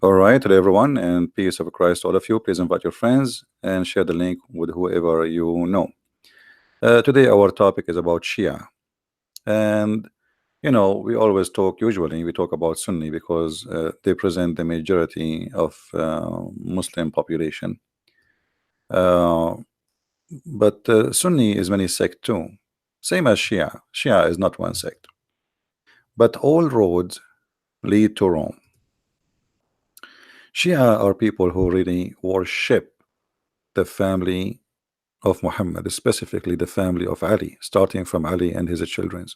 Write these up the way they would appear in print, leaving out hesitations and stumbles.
All right, hello everyone, and peace of Christ to all of you. Please invite your friends and share the link with whoever you know. Today, our topic is about Shia, and we always talk. Usually, we talk about Sunni because they present the majority of Muslim population. Uh, but Sunni is many sect too, same as Shia. Shia is not one sect, but all roads lead to Rome. Shia are people who really worship the family of Muhammad, specifically the family of Ali, starting from Ali and his children.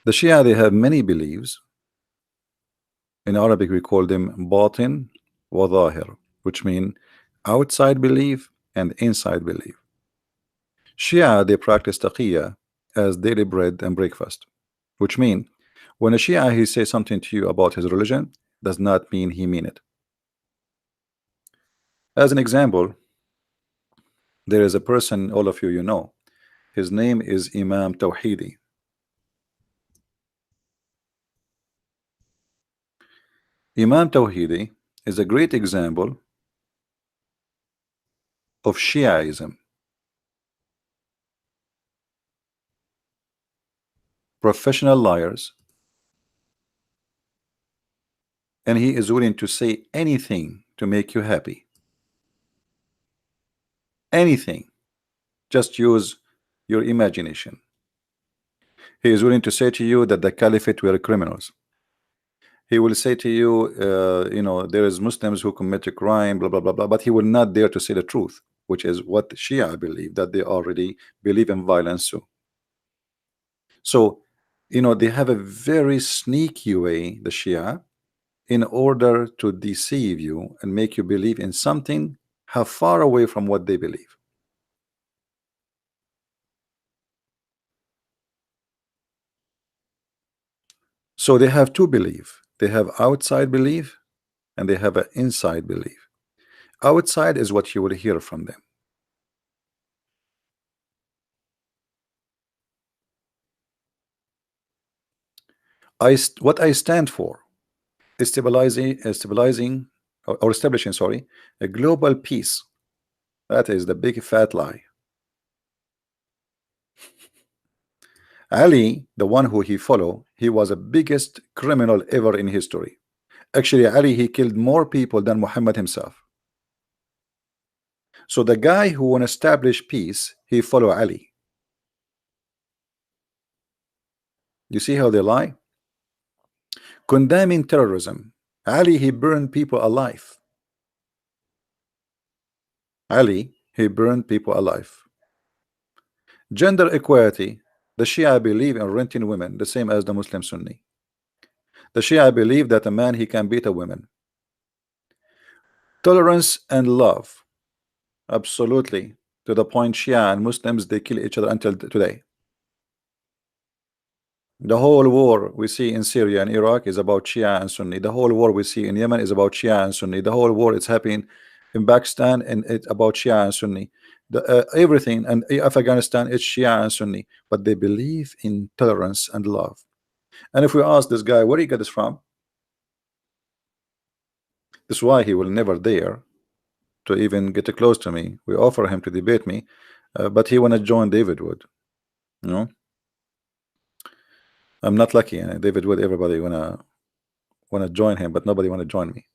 The Shia, they have many beliefs. In Arabic, we call them batin wa zahir, which mean outside belief and inside belief. Shia, they practice taqiyya as daily bread and breakfast, which mean when a Shia he says something to you about his religion, does not mean he mean it. As an example, there is a person, all of you know, his name is Imam Tawhidi. Imam Tawhidi is a great example of Shiaism. Professional liars, and he is willing to say anything to make you happy. Anything. Just use your imagination. He is willing to say to you that the caliphate were criminals. He will say to you, there is Muslims who commit a crime, blah, blah, blah, blah, but he will not dare to say the truth, which is what Shia believe, that they already believe in violence too. So, they have a very sneaky way, the Shia, in order to deceive you and make you believe in something how far away from what they believe. So they have two belief. They have outside belief and they have an inside belief. Outside is what you will hear from them. What I stand for is stabilizing or establishing, sorry, a global peace. That is the big fat lie. Ali, the one who he follow, he was the biggest criminal ever in history. Actually, Ali, he killed more people than Muhammad himself. So the guy who want to establish peace, he follow Ali. You see how they lie? Condemning terrorism, Ali, he burned people alive. Ali, he burned people alive. Gender equality, the Shia believe in renting women, the same as the Muslim Sunni. The Shia believe that a man he can beat a woman. Tolerance and love, absolutely, to the point Shia and Muslims they kill each other until today. The whole war we see in Syria and Iraq is about Shia and Sunni. The whole war we see in Yemen is about Shia and Sunni. The whole war it's happening in Pakistan and it's about Shia and Sunni. Everything and Afghanistan it's Shia and Sunni, but they believe in tolerance and love. And if we ask this guy where he got this from, this is why he will never dare to even get close to me. We offer him to debate me, but he wanna join David Wood. You know, I'm not lucky. David Wood, everybody wanna join him, but nobody wanna join me.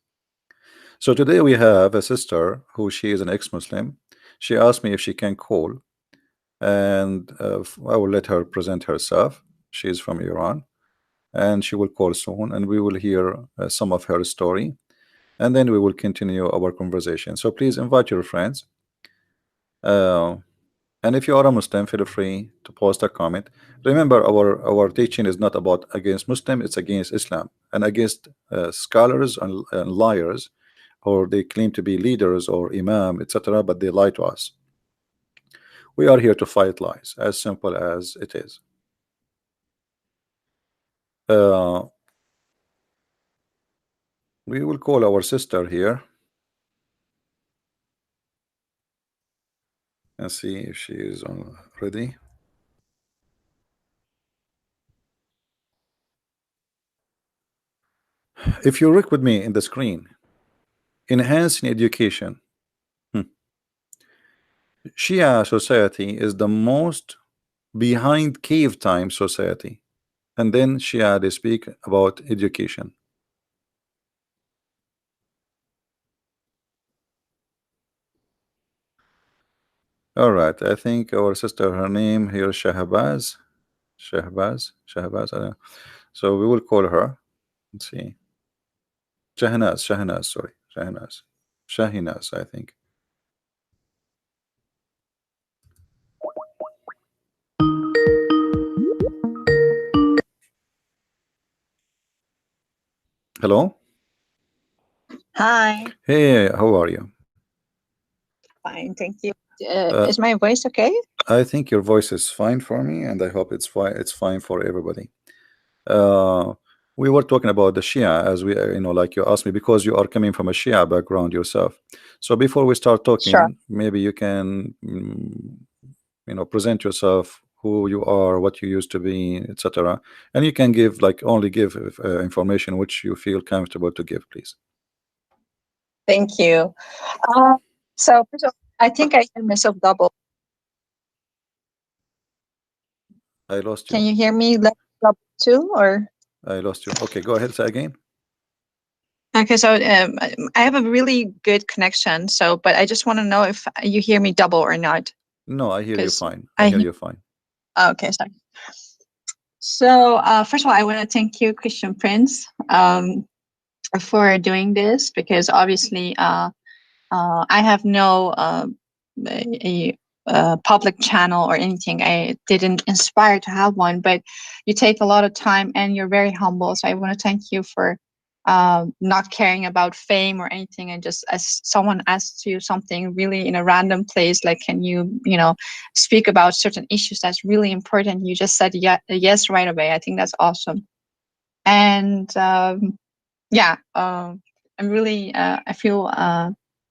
So today we have a sister who she is an ex-Muslim. She asked me if she can call, and I will let her present herself. She is from Iran, and she will call soon, and we will hear some of her story, and then we will continue our conversation. So please invite your friends. And if you are a Muslim, feel free to post a comment. Remember, our teaching is not about against Muslim; it's against Islam and against scholars and liars, or they claim to be leaders or imam, etc., but they lie to us. We are here to fight lies, as simple as it is. Uh, we will call our sister here and see if she is on ready. If you look with me in the screen, enhancing education. Shia society is the most behind cave time society, and then Shia, they speak about education. All right, I think our sister, her name here, Shahbaz, Shahbaz. I don't know. So we will call her. Let's see, Shahnaz. Sorry, Shahinaz. I think. Hello. Hi. Hey, how are you? Fine, thank you. Is my voice okay? I think your voice is fine for me, and I hope it's fine. It's fine for everybody. Uh, we were talking about the Shia, as we, like you asked me, because you are coming from a Shia background yourself. So before we start Sure. talking, maybe you can, present yourself, who you are, what you used to be, etc. And you can give only give information which you feel comfortable to give, please. Thank you. Uh, so first of all, I think I hear myself double. I lost Can you. you hear me double too, or? I lost you. Okay, go ahead. Say again. Okay, so I have a really good connection. So, but I just want to know if you hear me double or not, No, I hear you because fine. I hear you fine. Okay, sorry. So first of all, I want to thank you, Christian Prince, for doing this, because obviously I have no public channel or anything. I didn't inspire to have one, but you take a lot of time and you're very humble. So I want to thank you for not caring about fame or anything, and just as someone asks you something really in a random place, like, can you speak about certain issues that's really important, you just said yes right away. I think that's awesome. And yeah, I'm really I feel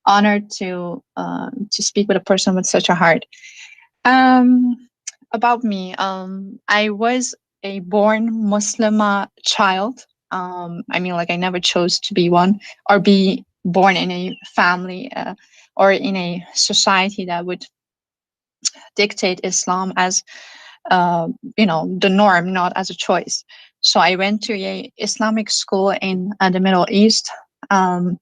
honored to speak with a person with such a heart. Um, about me, I was a born Muslima child. I mean, like, I never chose to be one or be born in a family or in a society that would dictate Islam as the norm, not as a choice. So I went to a Islamic school in the Middle East, and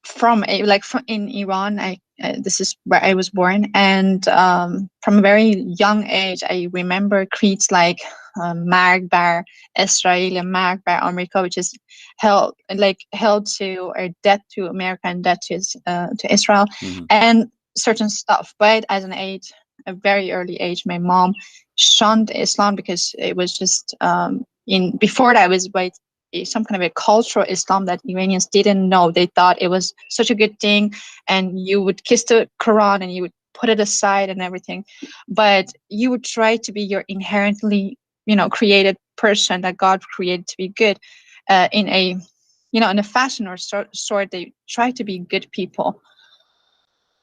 from in Iran. This is where I was born, and from a very young age, I remember creeds like "Marg bar Israel" and "Marg bar America," which is held to, or death to America and death to Israel, and certain stuff. But as a very early age, my mom shunned Islam because it was just in before that, it was some kind of a cultural Islam that Iranians didn't know. They thought it was such a good thing, and you would kiss the Quran and you would put it aside and everything, but you would try to be your inherently, created person that God created to be good, in a, in a fashion or sort. They try to be good people.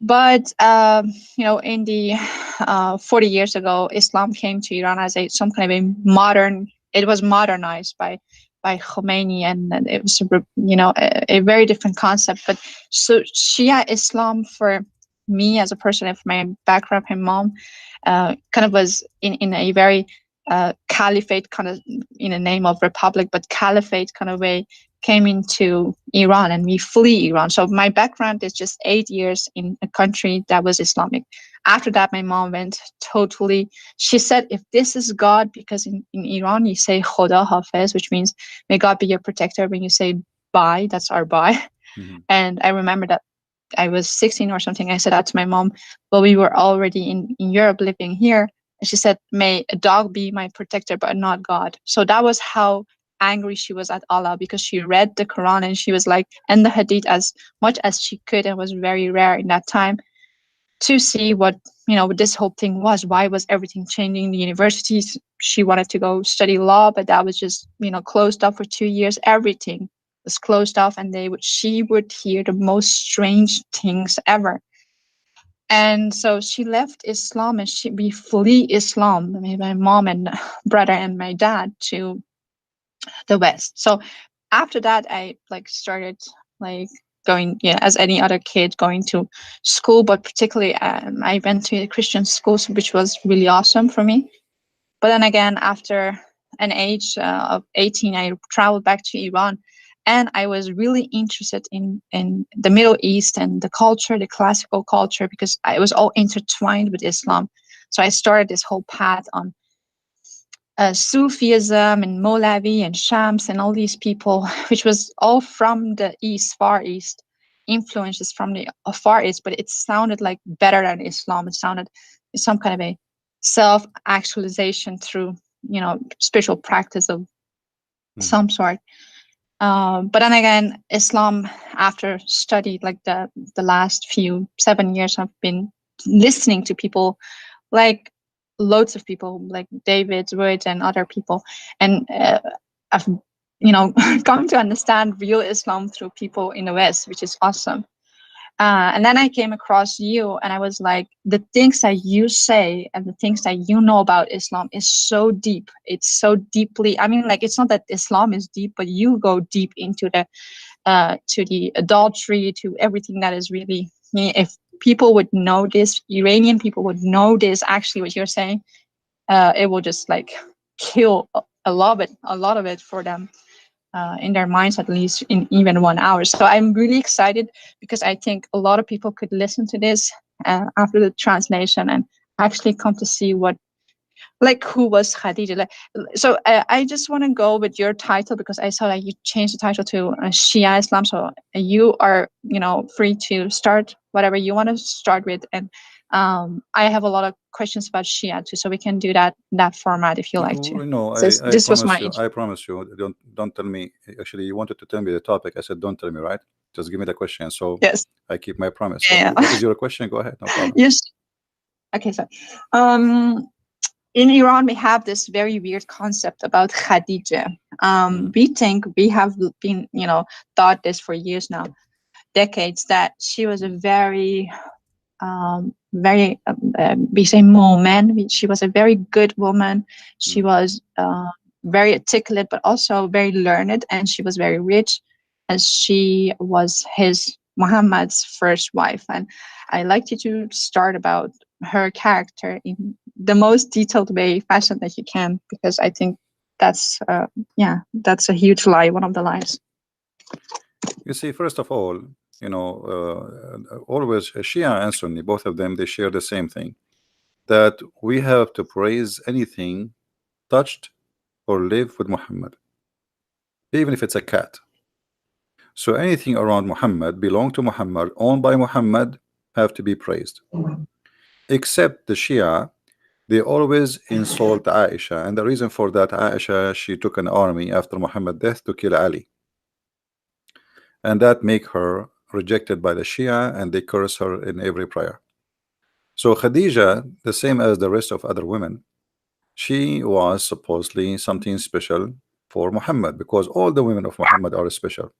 But in the 40 years ago, Islam came to Iran as some kind of a modern. It was modernized by Khomeini, and it was a very different concept. But so Shia Islam for me as a person, of my background, my mom kind of was in a very caliphate kind of, in the name of republic, but caliphate kind of way, came into Iran, and we flee Iran. So my background is just 8 years in a country that was Islamic. After that, my mom went totally. She said, if this is God, because in Iran you say Khoda Hafiz, which means may God be your protector. When you say bye, that's our bye. And I remember that I was 16 or something. I said that to my mom, but we were already in Europe living here. And she said, may a dog be my protector, but not God. So that was how angry she was at Allah, because she read the Quran and she was like, and the Hadith as much as she could. And was very rare in that time to see what, what this whole thing was. Why was everything changing? The universities, she wanted to go study law, but that was just, closed up for 2 years. Everything was closed off, and she would hear the most strange things ever. And so she left Islam, and we flee Islam, my mom and brother and my dad, to the West. So after that, I like started like going, yeah, as any other kid going to school, but particularly I went to a Christian school, which was really awesome for me. But then again, after an age of 18, I traveled back to Iran, and I was really interested in the Middle East and the culture, the classical culture, because it was all intertwined with Islam. So I started this whole path on Sufism and Molavi and Shams and all these people, which was all from the East, Far East, influences from the Far East, but it sounded like better than Islam. It sounded some kind of a self-actualization through, spiritual practice of some sort. But then again, Islam, after study, like the last few 7 years, I've been listening to people like loads of people like David Wood and other people, and I've come to understand real Islam through people in the West, which is awesome. And then I came across you, and I was like, the things that you say and the things that you know about Islam is so deep. It's so deeply. I mean, like, it's not that Islam is deep, but you go deep into the to the adultery, to everything that is really. If people would know this, Iranian people would know this. Actually, what you're saying, it will just like kill a lot of it for them. In their minds, at least in even 1 hour. So I'm really excited because I think a lot of people could listen to this after the translation and actually come to see what, like, who was Khadija. Like, so I just want to go with your title because I saw that you changed the title to Shia Islam. So you are, free to start whatever you want to start with. And I have a lot of questions about Shia too, so we can do that format if you like to. No, I This was promise my you. I promise you. Don't tell me. Actually, you wanted to tell me the topic. I said, don't tell me. Right? Just give me the question. So yes. I keep my promise. So Yeah. what is your question? Go ahead. No problem. Yes. Okay. So, in Iran, we have this very weird concept about Khadija. We think we have been, taught this for years now, decades, that she was a very, we say woman. She was a very good woman. She was very articulate, but also very learned, and she was very rich, as she was his Muhammad's first wife. And I like you to start about her character in the most detailed way, fashion that you can, because I think that's that's a huge lie, one of the lies. You see, first of all, always Shia and Sunni, both of them, they share the same thing, that we have to praise anything touched or live with Muhammad, even if it's a cat. So anything around Muhammad, belong to Muhammad, owned by Muhammad, have to be praised. Except the Shia, they always insult Aisha, and the reason for that, Aisha, she took an army after Muhammad's death to kill Ali, and that make her rejected by the Shia, and they curse her in every prayer. So Khadija, the same as the rest of other women, she was supposedly something special for Muhammad, because all the women of Muhammad are special.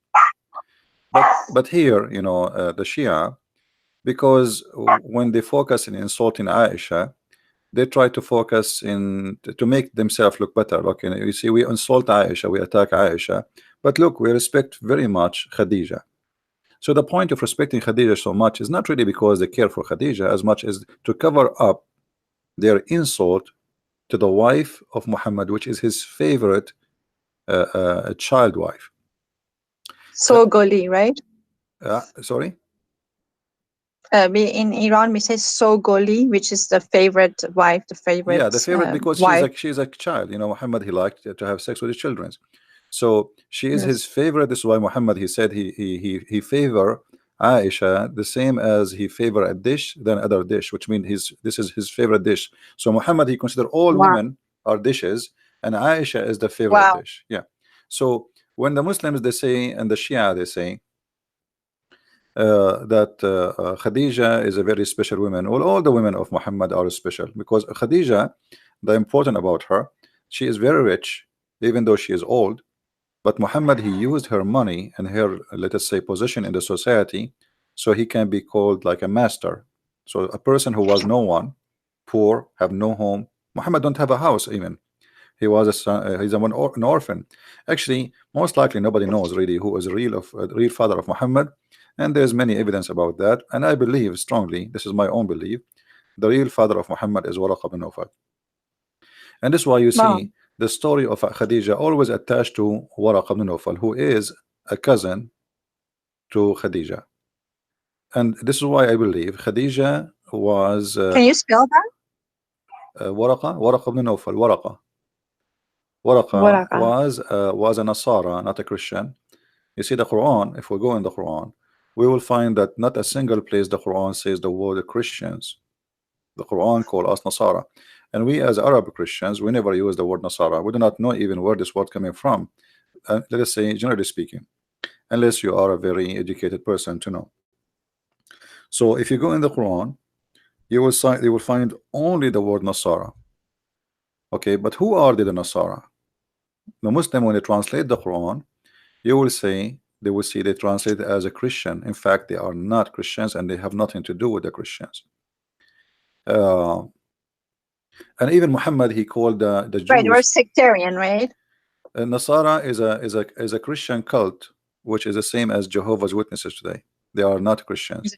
But here, the Shia, because when they focus in insulting Aisha, they try to focus in to make themselves look better. Look, you see, we insult Aisha, we attack Aisha, but look, we respect very much Khadija. So the point of respecting Khadija so much is not really because they care for Khadija as much as to cover up their insult to the wife of Muhammad, which is his favorite child wife. So Goli, right? Sorry? We in Iran we say so Goli, which is the favorite wife, the favorite. Yeah, the favorite, because wife. she's a child. Muhammad, he liked to have sex with his children. So she is Yes. his favorite. This is why Muhammad, he said he favor Aisha the same as he favor a dish than other dish, which means this is his favorite dish. So Muhammad, he consider all Wow. women are dishes, and Aisha is the favorite dish. Yeah. So when the Muslims, they say, and the Shia, they say that Khadija is a very special woman. All the women of Muhammad are special, because Khadija, the important about her, she is very rich, even though she is old. But Muhammad, he used her money and her, let us say, position in the society, so he can be called like a master. So a person who was no one, poor, have no home. Muhammad don't have a house even. He was a son, he's an orphan. Actually, most likely nobody knows really who is real father of Muhammad, and there's many evidence about that. And I believe strongly, this is my own belief, the real father of Muhammad is Waraq bin Nawfal. And this is why you Wow. see the story of Khadija always attached to Waraq bin Nawfal, who is a cousin to Khadija. And this is why I believe Khadija was Can you spell that? Waraqa bin Nawfal. Waraqa Waraqa. was a Nasara, not a Christian. You see the Quran, if we go in the Quran, we will find that not a single place the Quran says the word Christians. The Quran call us Nasara. And we as Arab Christians, we never use the word Nasara. We do not know even where this word coming from. Let us say, generally speaking, unless you are a very educated person to know. So if you go in the Quran, you will find only the word Nasara. Okay, but who are the Nasara? The Muslim, when they translate the Quran, you will say they will see they translate it as a Christian. In fact, they are not Christians and they have nothing to do with the Christians. Uh, and even Muhammad, he called the Right, we're Jews. sectarian, right? Nasara is a Christian cult, which is the same as Jehovah's Witnesses today. They are not Christians.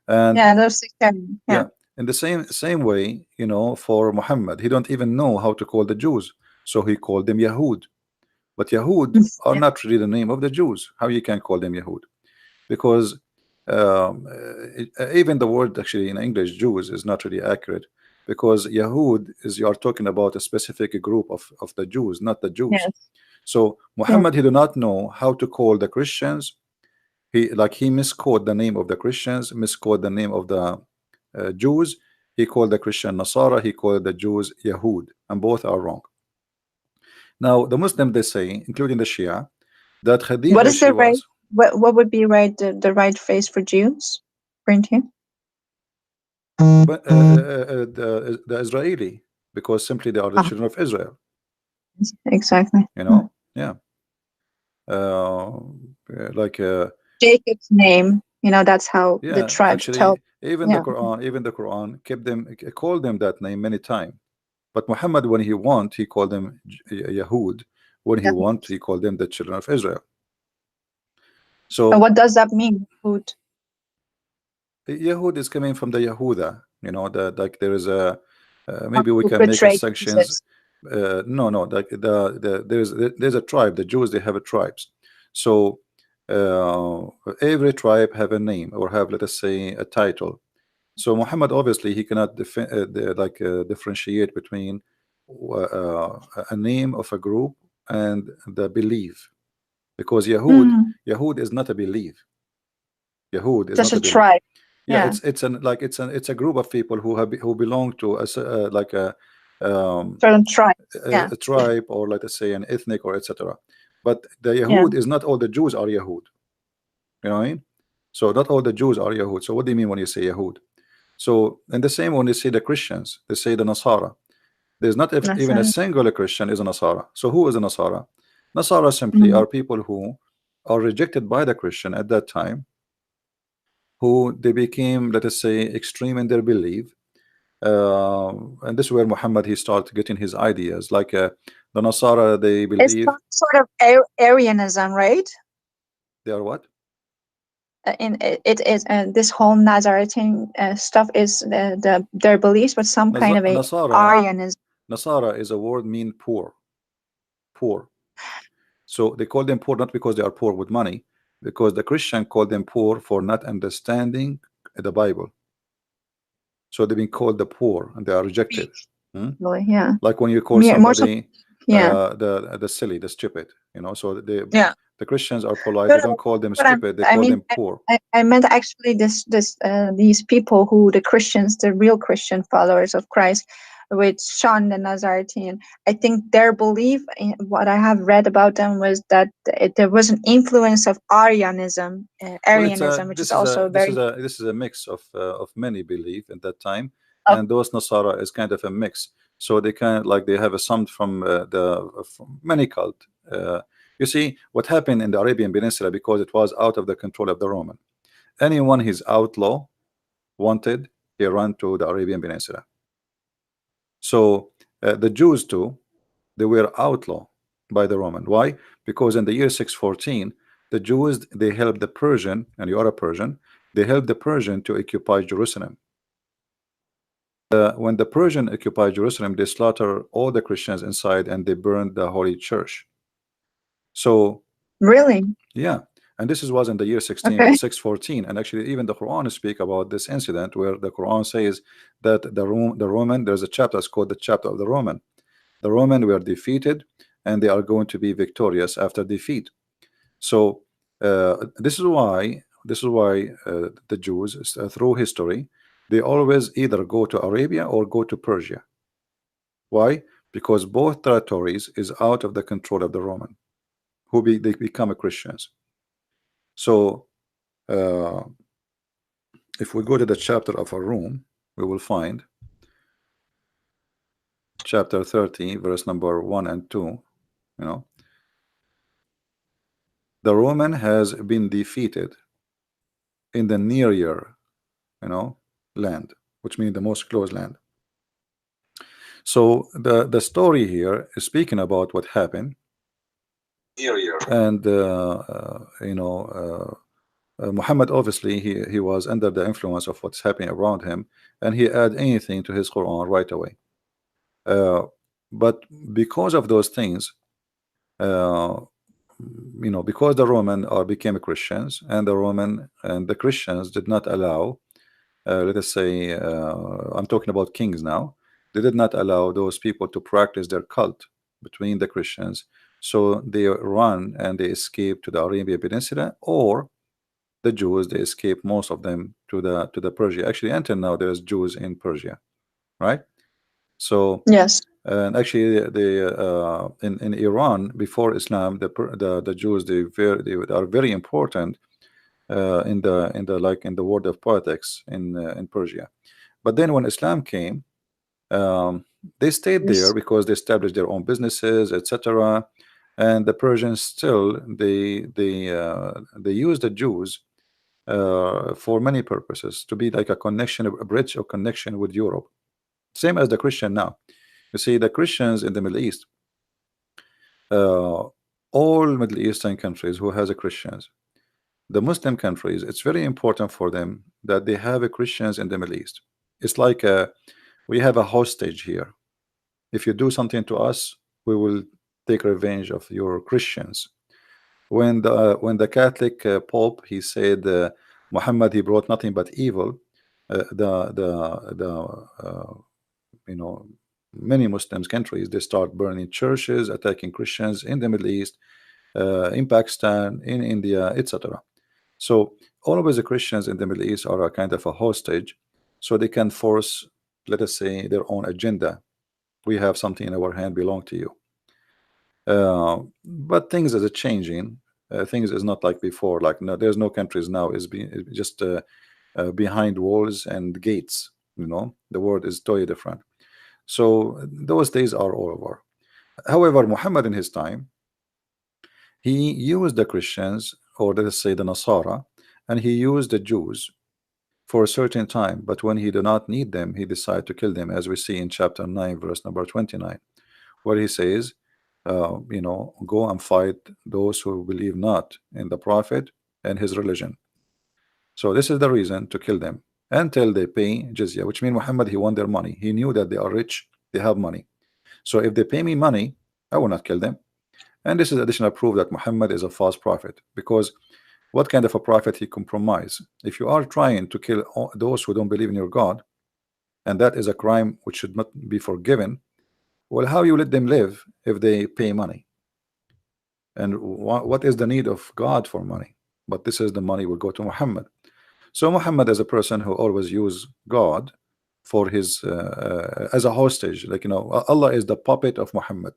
And Yeah, they're sectarian. Yeah. yeah, in the same way, you know, for Muhammad, he don't even know how to call the Jews, so he called them Yahud. But Yahud are Yeah. not really the name of the Jews. How you can call them Yahud? Because even the word actually in English Jews is not really accurate, because Yahud is, you are talking about a specific group of the Jews, not the Jews. Yes. So Yeah. Muhammad, he do not know how to call the Christians. He misquote the name of the Christians, misquote the name of the Jews. He called the Christian Nasara, he called the Jews Yahud, and both are wrong. Now the Muslim, they say, including the Shia, that What Khadija, is she the right? was What would be right? The right phrase for Jews, according to you? but, the Israeli, because simply they are the Ah, children of Israel, exactly. you know. Yeah, uh, like Jacob's name. You know, that's how the yeah, tribes tell. actually Yeah. even the Quran kept them, called them that name many times. But Muhammad, when he want, he called them Yahud. When he Yeah. want, he called them the children of Israel. And So what does that mean? Food. Yahud is coming from the Yahuda. You know, the like there is a maybe we Who can make a betrayed sections. Jesus? No, no, like there's a tribe. The Jews, they have a tribes. So uh, every tribe have a name or have, let us say, a title. So Muhammad, obviously he cannot differentiate between a name of a group and the belief, because Mm, Yahud is not a belief. Yahud is just not a a belief. tribe. Yeah, Yeah. it's a group of people who belong to like um, Certain tribes. Yeah. a tribe, or let us say an ethnic, or etc. But the Yeah. Yahud is not all the Jews are Yahud. You know what I mean? So not all the Jews are Yahud. So what do you mean when you say Yahud? So and the same when they say the Christians, they say the Nasara. There's not That's even a right. single Christian is a Nasara. So who is a Nasara? Nasara simply Mm. are people who are rejected by the Christian at that time, who they became, let us say, extreme in their belief. And this is where Muhammad, he started getting his ideas. Like the Nasara, they It's believe some sort of Arianism, right? they are what? In it is this whole Nazarene stuff is their beliefs, but some kind of a Nasara, Arianism. Nasara is a word mean poor, poor. So they call them poor not because they are poor with money, because the Christian called them poor for not understanding the Bible. So they've been called the poor and they are rejected. Hmm? Really, yeah. Like when you call More so, somebody yeah. the silly, the stupid, you know. So Yeah. the Christians are polite. No, They don't no. call them But stupid. They I call mean, them poor. I meant actually these people who the Christians, the real Christian followers of Christ, with Sean the Nazarene. I think their belief, in what I have read about them, was that there was an influence of Well, it's a Arianism, which is also very. this is a mix of many belief at that time, Of, and those Nasara is kind of a mix. So they kind of like they have a some from from many cult. You see what happened in the Arabian Peninsula, because it was out of the control of the Roman. Anyone his outlaw wanted, he ran to the Arabian Peninsula. So the Jews too, they were outlawed by the Roman. Why? Because in the year 614, the Jews, they helped the Persian, and you are a Persian, they helped the Persian to occupy Jerusalem. When the Persian occupied Jerusalem, they slaughtered all the Christians inside and they burned the holy church. So Really? yeah, and this was in the year Okay. 614, and actually even the Quran speak about this incident, where the Quran says that the Roman, there's a chapter, it's called the chapter of the Roman. The Roman were defeated, and they are going to be victorious after defeat. So this is why the Jews, through history, they always either go to Arabia or go to Persia. Why? Because both territories is out of the control of the Roman, they become Christians. So uh, if we go to the chapter of a room, we will find chapter 30, verse number 1 and 2. You know, the Roman has been defeated in the near year, land, which means the most close land. So the story here is speaking about what happened, and Muhammad, obviously he was under the influence of what's happening around him, and he add anything to his Quran right away. But because of those things, uh, because the Roman became Christians, and the Christians did not allow, let us say, I'm talking about kings now, they did not allow those people to practice their cult between the Christians. So they run and they escape to the Arabian Peninsula, or the Jews, they escape, most of them, to the Persia. Actually, until now, there's Jews in Persia, right? So Yes. and actually, in Iran before Islam, the Jews, they are very important in the world of politics in Persia. But then when Islam came, they stayed there Yes. because they established their own businesses, etc. And the Persians still, they use the Jews for many purposes, to be like a connection, a bridge or connection with Europe, same as the Christian now. You see, the Christians in the Middle East, uh, all Middle Eastern countries who has a Christians, the Muslim countries, it's very important for them that they have a Christians in the Middle East. It's like we have a hostage here. If you do something to us, we will take revenge of your Christians. When the Catholic Pope, he said Muhammad, he brought nothing but evil, the many Muslims countries, they start burning churches, attacking Christians in the Middle East, in Pakistan, in India, etc. So always the Christians in the Middle East are a kind of a hostage, so they can force, let us say, their own agenda. We have something in our hand belong to you. But things are changing. Things is not like before. Like, no, there's no countries now is just behind walls and gates. The world is totally different. So those days are all over. However, Muhammad in his time, he used the Christians, or let us say the Nasara, and he used the Jews for a certain time. But when he did not need them, he decided to kill them, as we see in chapter 9, verse number 29, where he says, go and fight those who believe not in the Prophet and his religion. So this is the reason to kill them until they pay jizya, which means Muhammad, he won their money. He knew that they are rich, they have money. So if they pay me money, I will not kill them. And this is additional proof that Muhammad is a false prophet, because what kind of a prophet he compromise? If you are trying to kill those who don't believe in your God, and that is a crime which should not be forgiven, well, how you let them live if they pay money? And what is the need of God for money? But this is the money will go to Muhammad. So Muhammad is a person who always use God for his as a hostage. Like, Allah is the puppet of Muhammad.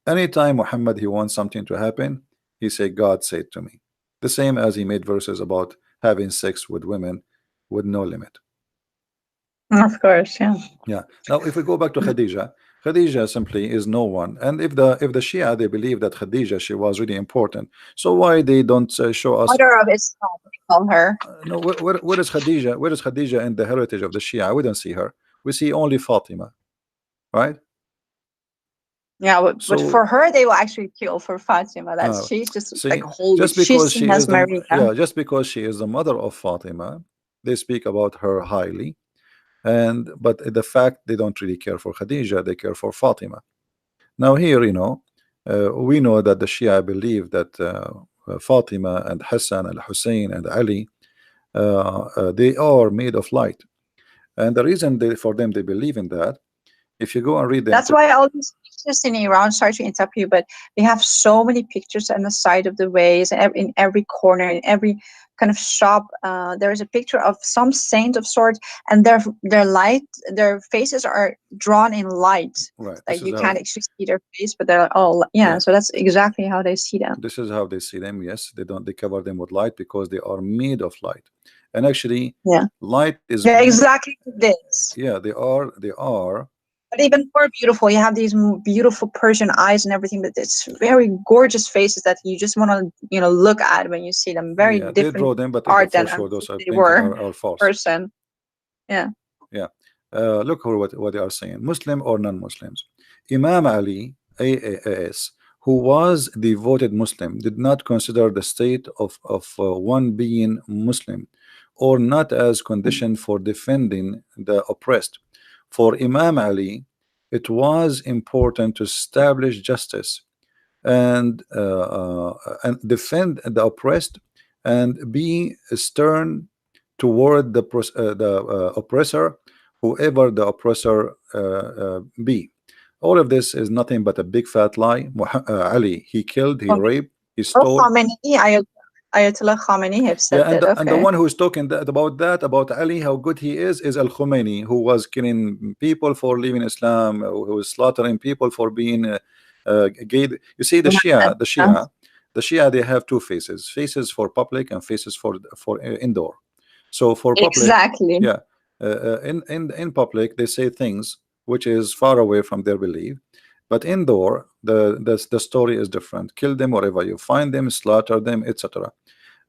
Anytime Muhammad he wants something to happen, he say, God said to me. The same as he made verses about having sex with women with no limit. Of course, yeah. Yeah. Now, if we go back to Khadija, Khadija simply is no one. And if the Shia, they believe that Khadija, she was really important, so why they don't show us? Mother of Islam, we call her. No, where is Khadija? Where is Khadija in the heritage of the Shia? We don't see her. We see only Fatima, right? Yeah, but So for her, they will actually kill for Fatima. That's she's just like see, holy. just because She's seen she as is the Maria. just because she is the mother of Fatima, they speak about her highly. And but the fact they don't really care for Khadija, they care for Fatima. Now here, we know that the Shia believe that Fatima and Hassan and Hussein and Ali, they are made of light. And the reason for them they believe in that, if you go and read them, That's why all these pictures in Iran, sorry to interrupt you, but they have so many pictures on the side of the ways, and in every corner, in every kind of shop, there is a picture of some saint of sorts, and their faces are drawn in light. right? This Like is you how, can't actually see their face, but they're all, yeah. yeah, So that's exactly how they see them. this is how they see them. Yes, they cover them with light because they are made of light. And actually, Yeah, light is they're more, exactly like this. yeah, they are. But even more beautiful, you have these beautiful Persian eyes and everything, but it's very gorgeous faces that you just want to, look at when you see them. Very Yeah, they different draw them, but art for than sure those are they painting were are false. person. Yeah. Yeah. Look what they are saying. Muslim or non-Muslims. Imam Ali, AAS, who was devoted Muslim, did not consider the state of one being Muslim or not as condition for defending the oppressed. For Imam Ali, it was important to establish justice and defend the oppressed and be stern toward the oppressor, whoever the oppressor be. All of this is nothing but a big fat lie. Ali, he killed, he Okay. raped, he Oh, stole. Khamenei, Ayatollah Khamenei have Yeah, said that. and the Okay. one who is talking about Ali, how good he is Al Khomeini, who was killing people for leaving Islam, who was slaughtering people for being gay. You see, the Shia, they have two faces: faces for public and faces for indoor. So for public, Exactly. yeah, in public they say things which is far away from their belief, but indoor the story is different. Kill them wherever you find them, slaughter them, etc.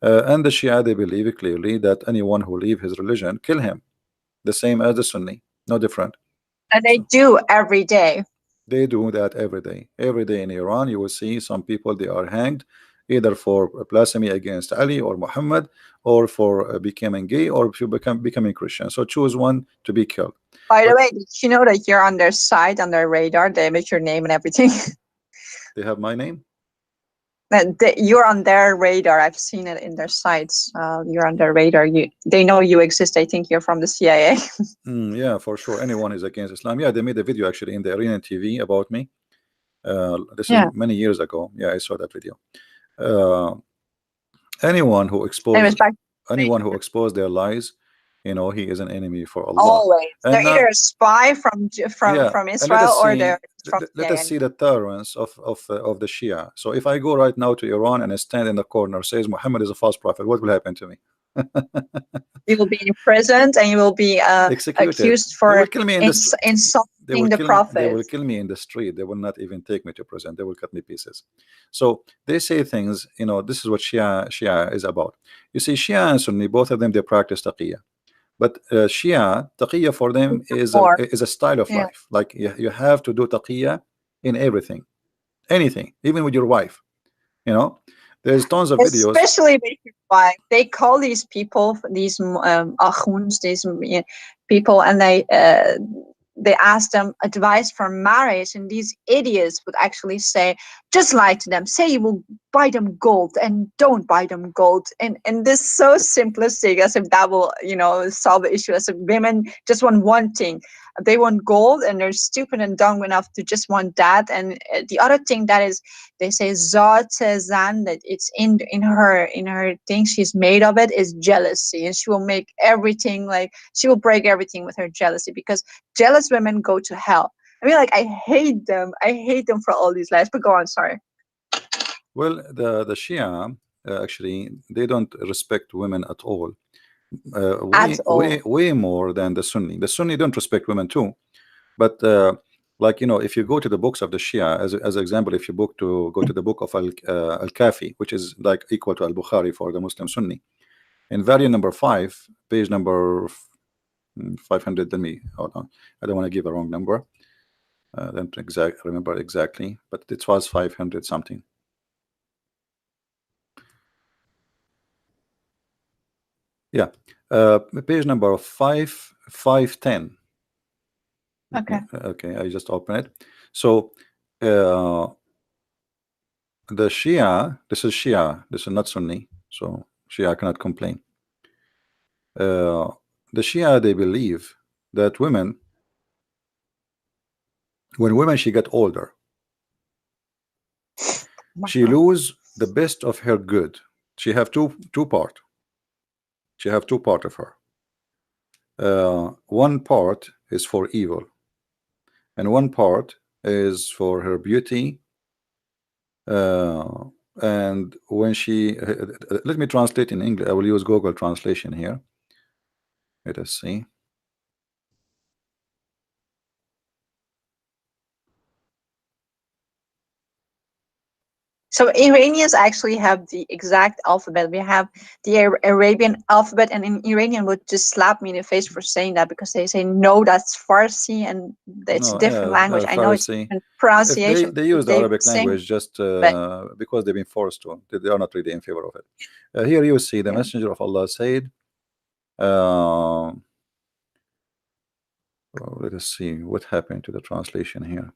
And the Shia, they believe clearly that anyone who leave his religion, kill him, the same as the Sunni, no different. And they So do every day. they do that every day. Every day in Iran, you will see some people, they are hanged either for blasphemy against Ali or Muhammad, or for becoming gay, or if you becoming Christian. So choose one to be killed. By the But way, did you know that you're on their side, on their radar? They make your name and everything. they have my name. You're on their radar. I've seen it in their sites. You're on their radar. They know you exist. I think you're from the CIA. Yeah, for sure. Anyone is against Islam. Yeah, they made a video actually in the Arabian TV about me. This is Yeah. many years ago. Yeah, I saw that video. Uh, anyone who Anyways, expose back to anyone who the expose their lies, he is an enemy for Allah. always. They're And now, either a spy from yeah, from and let Israel, us or see they're from let us CIA. see the tolerance of the Shia. So if I go right now to Iran and I stand in the corner says Muhammad is a false prophet, what will happen to me? You will be imprisoned and you will be Executed. accused They will for kill me in the insulting the they will prophet. kill me in the street. They will not even take me to prison. They will cut me pieces. So they say things, this is what Shia is about. You see, Shia and Sunni, both of them, they practice taqiyya. But Shia, taqiyya for them More. is a style of Yeah. life. Like you have to do taqiyya in everything, anything, even with your wife. There's tons of videos. Especially with your wife. They call these people, these akhuns, these people, and they ask them advice for marriage, and these idiots would actually say, just lie to them, say you will buy them gold and don't buy them gold, and this so simplistic, as if that will solve the issue. As if women just want one thing, they want gold, and they're stupid and dumb enough to just want that. And the other thing that is, they say zat zan, that it's in her thing, she's made of it, is jealousy, and she will make everything, like she will break everything with her jealousy, because jealous women go to hell. I mean, like, I hate them for all these lies. But go on, sorry. Well, the Shia, actually, they don't respect women at all. At Way all. way more than the Sunni. The Sunni don't respect women too, but like if you go to the books of the Shia, as an example, if you go to the book of Al Kafi, which is like equal to Al Bukhari for the Muslim Sunni, in volume number 5, page number 500. Let me hold on. I don't want to give a wrong number. I don't remember exactly, but it was 500 something. Yeah, page number 510. Okay. Okay, I just open it. So the Shia, this is Shia, this is not Sunni, so Shia cannot complain. The Shia, they believe that women, when women she get older, she lose the best of her good. She have two part. She have two part of her. One part is for evil, and one part is for her beauty. And when she let me translate in English. I will use Google translation here. Let us see. So Iranians actually have the exact alphabet. We have the Arabian alphabet, and an Iranian would just slap me in the face for saying that, because they say no, that's Farsi, and it's No, a different language. I know it's Farsi. different If pronunciation. they use the They Arabic sing, language just but because they've been forced to. They are not really in favor of it. Here you see the yeah. Messenger of Allah said, let us see what happened to the translation here.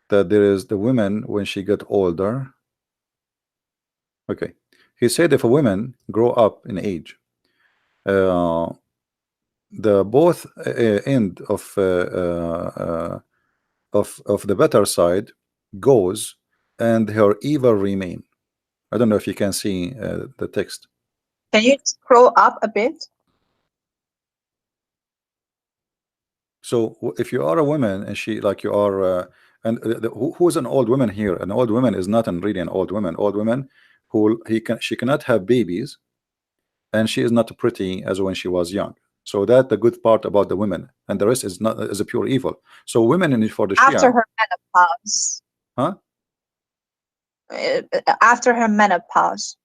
That there is the women when she get older. Okay, he said if a woman grow up in age, the both end of the better side goes, and her evil remain. I don't know if you can see the text. Can you scroll up a bit? So if you are a woman and she like you are, and who's an old woman here? An old woman is not really an old woman. Old woman who she cannot have babies, and she is not pretty as when she was young. So that the good part about the women, and the rest is not is a pure evil. So women in for the After Shia, her menopause. huh? After her menopause.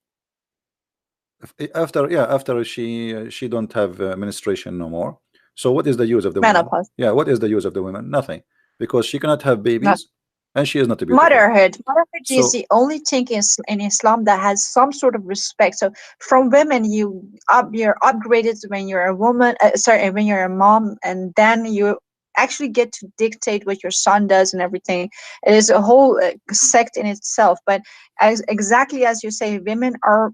After after she don't have menstruation no more. So what is the use of the women? Menopause. Yeah, what is the use of the women? Nothing, because she cannot have Not babies, and she is not beautiful. motherhood is So the only thing in Islam that has some sort of respect. So from women, you're upgraded when you're a woman. Sorry, when you're a mom, and then you actually get to dictate what your son does and everything. It is a whole sect in itself. But exactly as you say, women are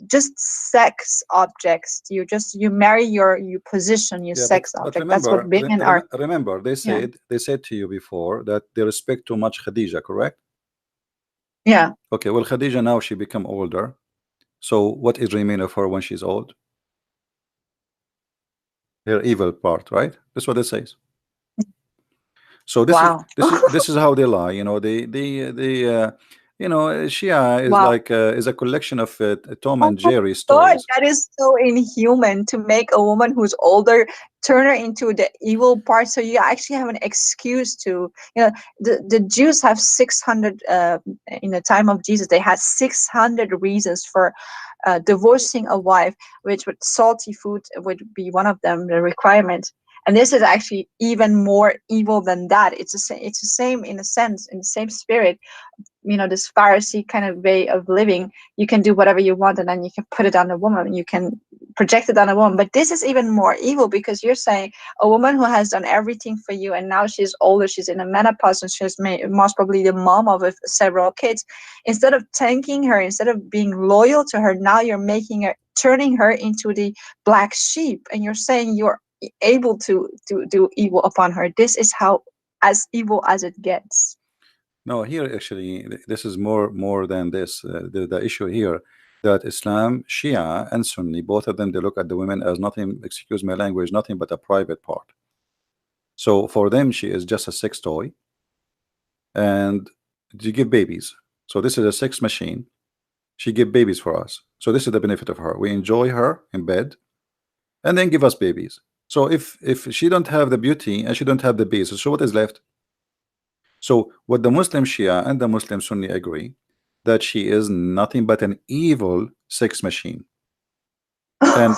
just sex objects. You marry your position, your yeah, sex but object. That's what women are. remember Yeah. they said to you before that they respect too much Khadija, correct? Yeah. Okay, well Khadija now she become older. So what is remain of her when she's old? Her evil part, right? That's what it says. So Wow. this is how they lie. You know, you know, Shia is Wow. like is a collection of Tom Oh and my Jerry God, stories. that is so inhuman to make a woman who's older turn her into the evil part. So you actually have an excuse to, the Jews have 600, in the time of Jesus, they had 600 reasons for divorcing a wife, which would salty food would be one of them, the requirement. And this is actually even more evil than that. It's the same in a sense, in the same spirit, this Pharisee kind of way of living. You can do whatever you want, and then you can put it on a woman, you can project it on a woman. But this is even more evil, because you're saying a woman who has done everything for you, and now she's older, she's in a menopause, and she's most probably the mom of several kids. Instead of thanking her, instead of being loyal to her, now you're turning her into the black sheep, and you're saying you're able to do evil upon her. This is how as evil as it gets. No, here actually this is more than this. The issue here that Islam, Shia and Sunni, both of them, they look at the women as nothing, excuse my language, nothing but a private part. So for them she is just a sex toy, and you give babies. So this is a sex machine. She give babies for us. So this is the benefit of her. We enjoy her in bed, and then give us babies. So if she don't have the beauty and she don't have the basis, so what is left? So what the Muslim Shia and the Muslim Sunni agree, that she is nothing but an evil sex machine. And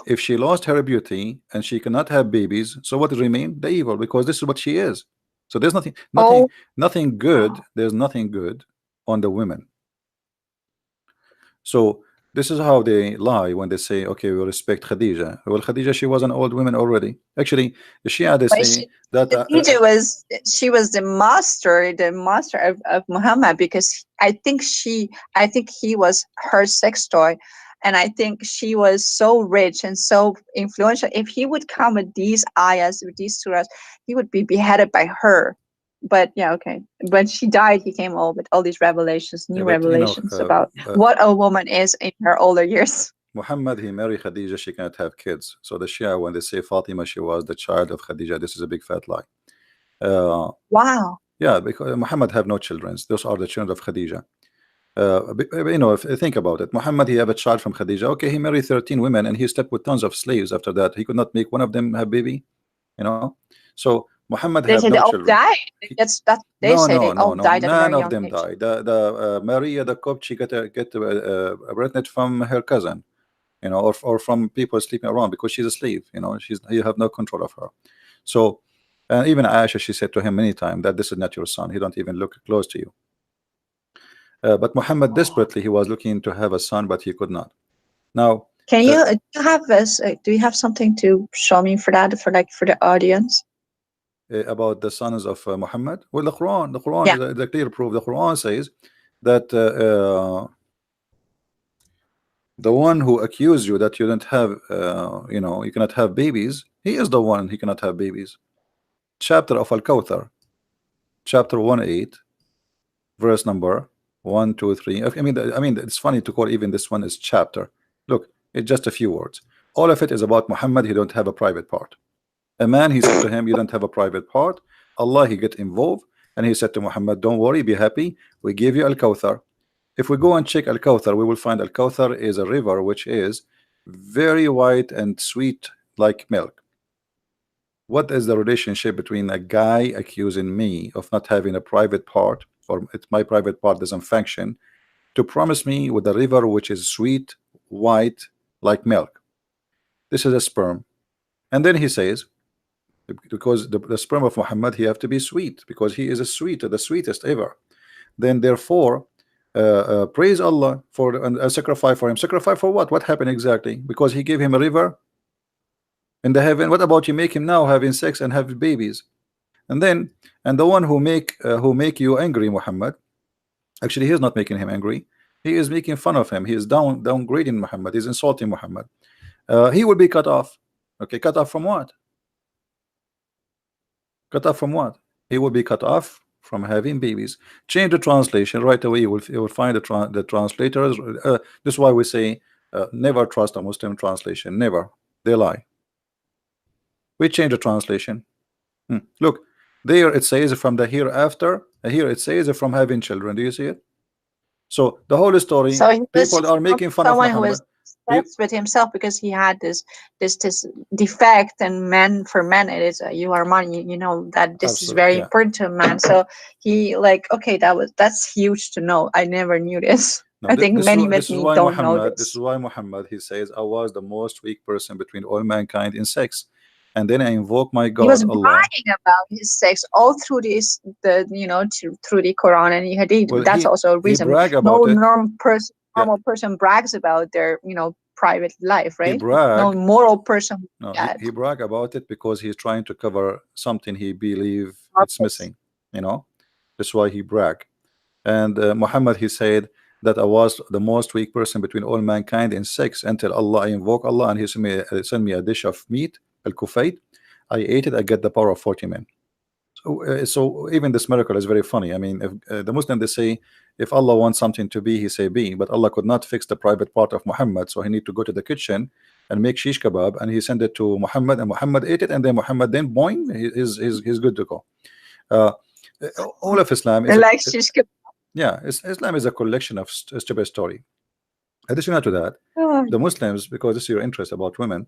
if she lost her beauty and she cannot have babies, so what remain? The evil, because this is what she is. So there's nothing Oh, good. There's nothing good on the women. So this is how they lie when they say, okay, we respect Khadija. Well, Khadija, she was an old woman already. Actually, the Shia, they but say that Khadija was, she was the master of Muhammad, because I think he was her sex toy, and I think she was so rich and so influential. If he would come with these ayahs, with these surahs, he would be beheaded by her. But yeah, okay. When she died, he came all with all these revelations, new but you know, revelations about what a woman is in her older years. Muhammad, he married Khadija, she cannot have kids. So the Shia, when they say Fatima, she was the child of Khadija, this is a big fat lie. Wow. Yeah, because Muhammad have no children. Those are the children of Khadija. You know, if think about it, Muhammad, he have a child from Khadija. Okay, he married 13 women and he slept with tons of slaves after that. He could not make one of them have baby, you know. So Muhammad They have say no they all children. died. That they No, say no, they no, all no. died at a None very of young them age. died. The Maria the Copt, she get pregnant from her cousin, you know, or from people sleeping around because she's a slave. You know, you have no control of her. So, and even Aisha, she said to him many times that this is not your son. He don't even look close to you. But Muhammad desperately he was looking to have a son, but he could not. Now, Can you do you have this? Do you have something to show me for that, for like for the audience? about the sons of Muhammad, well, the Quran Yeah. is the clear proof. The Quran says that the one who accused you that you don't have, you know, you cannot have babies, he is the one he cannot have babies. Chapter of Al-Kawthar, chapter 1:8, verse number 1, 2, 3. I mean, it's funny to call even this one is chapter. Look, it's just a few words. All of it is about Muhammad. He don't have a private part. A man, he said to him, you don't have a private part. Allah, he get involved, and he said to Muhammad, don't worry, be happy. We give you Al-Kawthar. If we go and check Al-Kawthar, we will find Al-Kawthar is a river which is very white and sweet like milk. What is the relationship between a guy accusing me of not having a private part, or my private part doesn't function, to promise me with a river which is sweet, white like milk? This is a sperm. And then he says, because the sperm of Muhammad, he have to be sweet, because he is a the sweetest ever. Then therefore, praise Allah for a sacrifice for him. Sacrifice for what? What happened exactly? Because he gave him a river in the heaven. What about you make him now having sex and have babies? And then, and the one who make you angry, Muhammad, actually he is not making him angry. He is making fun of him. He is downgrading Muhammad. He's insulting Muhammad. He will be cut off. Okay, cut off from what? Cut off from what? He will be cut off from having babies. Change the translation right away. You will find the translators. This is why we say never trust a Muslim translation. Never. They lie. We change the translation. Look, there it says from the hereafter. Here it says from having children. Do you see it? So the whole story, So he was people are making fun of someone who Muhammad. was obsessed with himself because he had this defect, and men, for men it is you are money. You know that this is very Yeah. important to a man. So he like, okay, that's huge to know. I never knew this. No, I think many this is me why don't know Muhammad. This is this. why Muhammad. He says, "I was the most weak person between all mankind in sex," and then I invoke my He was God, Allah. bragging about his sex all through through the Quran and Hadith. Well, That's also a he reason. brag No about it. Yeah, normal person brags about their private life, he right? No brag. moral person would No, do that. he brag about it because he's trying to cover something he believe it's Purpose. missing. You know, that's why he brag. And Muhammad, he said that I was the most weak person between all mankind in sex until Allah, I invoke Allah, and He sent me a dish of meat, al-kufayt. I ate it. I get the power of 40 men. So even this miracle is very funny. I mean, if the Muslim, they say if Allah wants something to be, He say be, but Allah could not fix the private part of Muhammad, so He need to go to the kitchen and make shish kebab, and He sent it to Muhammad, and Muhammad ate it, and then Muhammad then boing, he's good to go. Uh, all of Islam is Like shish kebab. yeah, Islam is a collection of stupid story. Additional to that, Oh, the Muslims, because this is your interest about women,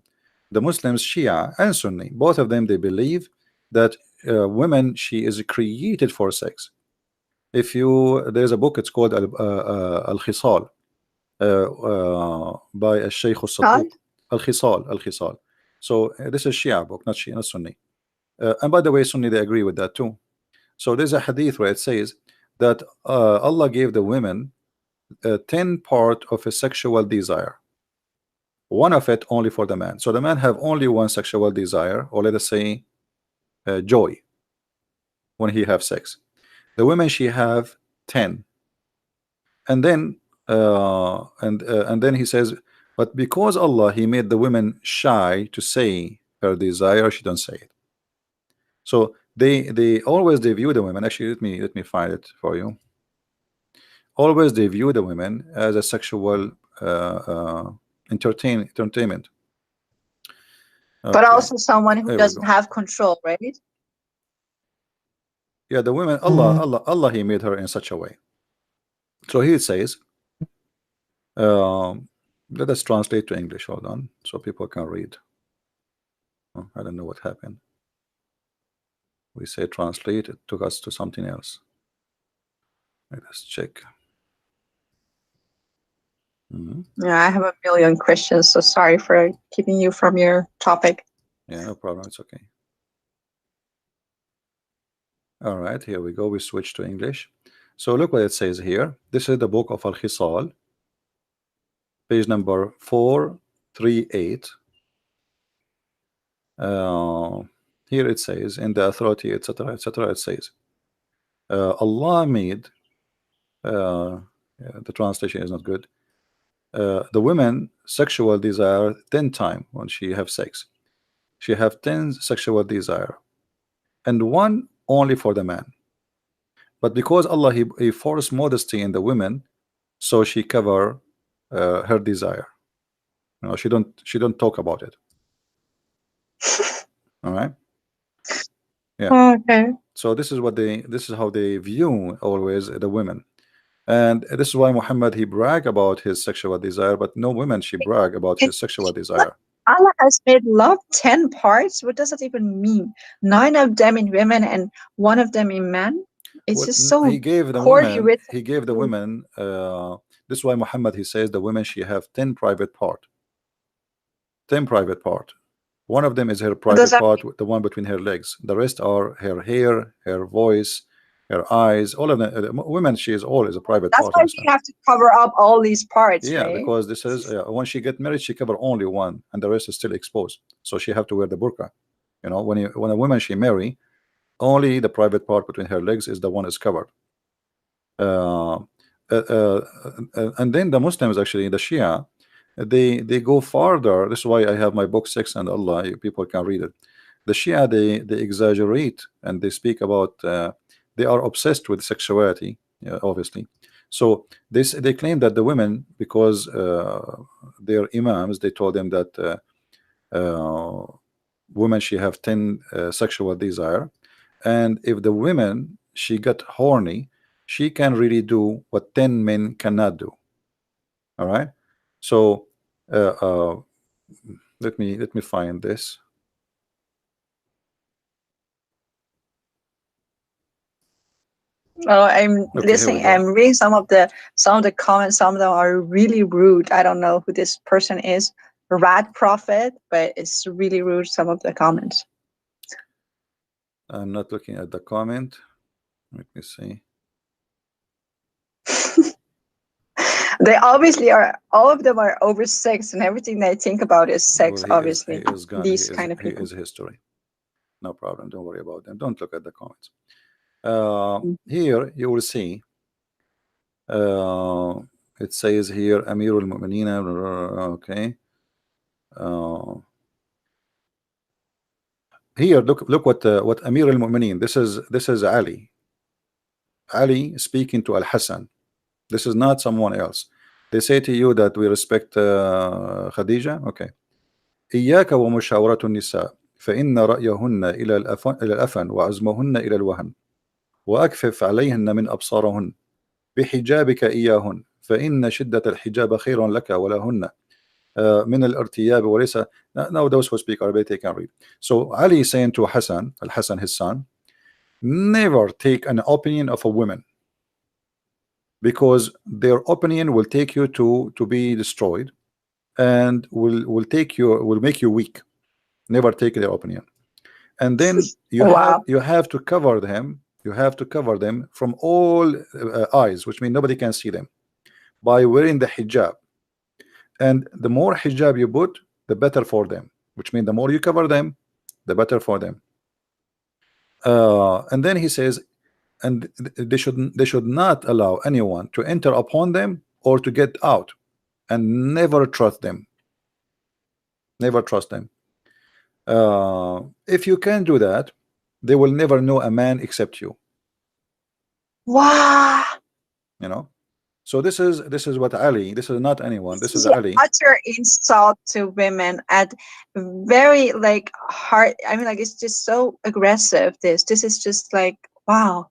the Muslims, Shia and Sunni, both of them, they believe that women, she is created for sex. If you, there's a book, it's called Al-Khisal by Al-Shaykh God. Al-Sadduq. Al-Khisal. So this is Shia book, not Shia, not Sunni. And by the way, Sunni, they agree with that too. So there's a hadith where it says that Allah gave the women 10 part of a sexual desire, one of it only for the man. So the man have only one sexual desire, or let us say joy, when he have sex. The women, she have 10. And then and then he says, but because Allah, he made the women shy to say her desire, she don't say it. So they always, they view the women, actually let me find it for you. Always they view the women as a sexual entertainment. But Okay, also someone who there we doesn't go. have control, right? Yeah, the women, Allah, he made her in such a way. So he says, let us translate to English. Hold on, so people can read. Oh, I don't know what happened. We say translate, it took us to something else. Let us check. Yeah, I have a million questions, so sorry for keeping you from your topic. Yeah, no problem. It's okay. All right, here we go. We switch to English. So look what it says here. This is the book of Al-Khisal, page number 438. Here it says, in the authority, etc., etc., it says, Allah made, yeah, the translation is not good, the women sexual desire 10 times when she have sex. She have 10 sexual desire, and one only for the man. But because Allah, he forced modesty in the women, so she cover her desire. You know, she don't talk about it. All right. Yeah. Okay. So this is how they view always the women. And this is why Muhammad, he brag about his sexual desire, but no women she brag about his sexual desire. Allah has made love 10 parts. What does that even mean? 9 of them in women and 1 of them in men? It's Well, just so he gave the poorly women, written. he gave the women, this is why Muhammad, he says the women, she have 10 private part. 10 private part. One of them is her What does private that part, the one between her legs. The rest are her hair, her voice, her eyes, all of them. Women, she is always a private That's part, why understand? we have to cover up all these parts, Yeah, right? because this is when she get married, she cover only one, and the rest is still exposed. So she have to wear the burqa. You know, when a woman she marry, only the private part between her legs is the one is covered. Uh, and then the Muslims, actually, the Shia, they go farther. This is why I have my book Sex and Allah. People can read it. The Shia, they exaggerate and they speak about. They are obsessed with sexuality, obviously. So they claim that the women, because their imams, they told them that women she have 10 sexual desire, and if the women she got horny, she can really do what 10 men cannot do. All right. So uh, uh, let me find this. Oh, I'm Okay, here we listening. I'm go. reading some of the comments. Some of them are really rude. I don't know who this person is. Rat Prophet, but it's really rude. Some of the comments. I'm not looking at the comment. Let me see. They obviously are. All of them are over sex, and everything they think about is sex. Well, Obviously, he is gone. these kind of He people. is history. No problem. Don't worry about them. Don't look at the comments. Here you will see. It says here Amirul Mu'minina. Okay. Here, look what Amir al-Mu'minin. This is Ali. Ali speaking to Al-Hassan. This is not someone else. They say to you that we respect Khadija. Okay. إياك ومشاورة النساء فإن رأيهن إلى الأفن وعزمهن إلى الوهن وأكفف عليهن من أبصارهن بحجابك إياهن فإن شدة الحجاب خير لك ولهن من الارتياب وليس. Now those who speak Arabic they can read. So Ali is saying to Hassan, Al-Hassan his son, never take an opinion of a woman, because their opinion will take you to be destroyed, and will make you weak. Never take their opinion. And then Wow. you have to cover them. You have to cover them from all eyes, which means nobody can see them, by wearing the hijab. And the more hijab you put, the better for them, which means the more you cover them, the better for them. And then he says, and they should not allow anyone to enter upon them or to get out, and never trust them. Never trust them. If you can do that, they will never know a man except you. Wow. You know. So this is what Ali. This is not anyone. This This is is an Ali. utter insult to women at very like hard. I mean, like it's just so aggressive. This is just like wow.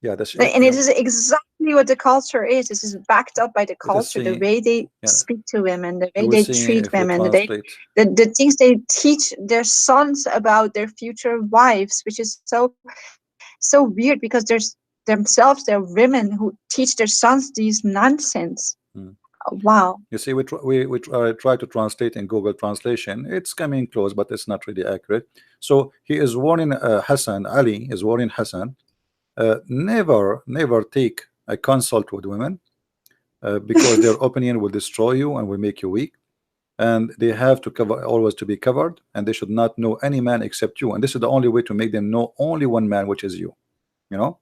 Yeah, that's And it is exactly what the culture is. This is backed up by the let us culture, the see. way they Yeah, speak to women, the we way will they see treat if we women, translate. the things they teach their sons about their future wives, which is so weird because there's themselves, they're women who teach their sons these nonsense. Wow. You see, we try to translate in Google Translation. It's coming close, but it's not really accurate. So he is warning Hassan. Ali is warning Hassan. Never take a consult with women, because their opinion will destroy you and will make you weak. And they have to cover, always to be covered, and they should not know any man except you. And this is the only way to make them know only one man, which is you. You know.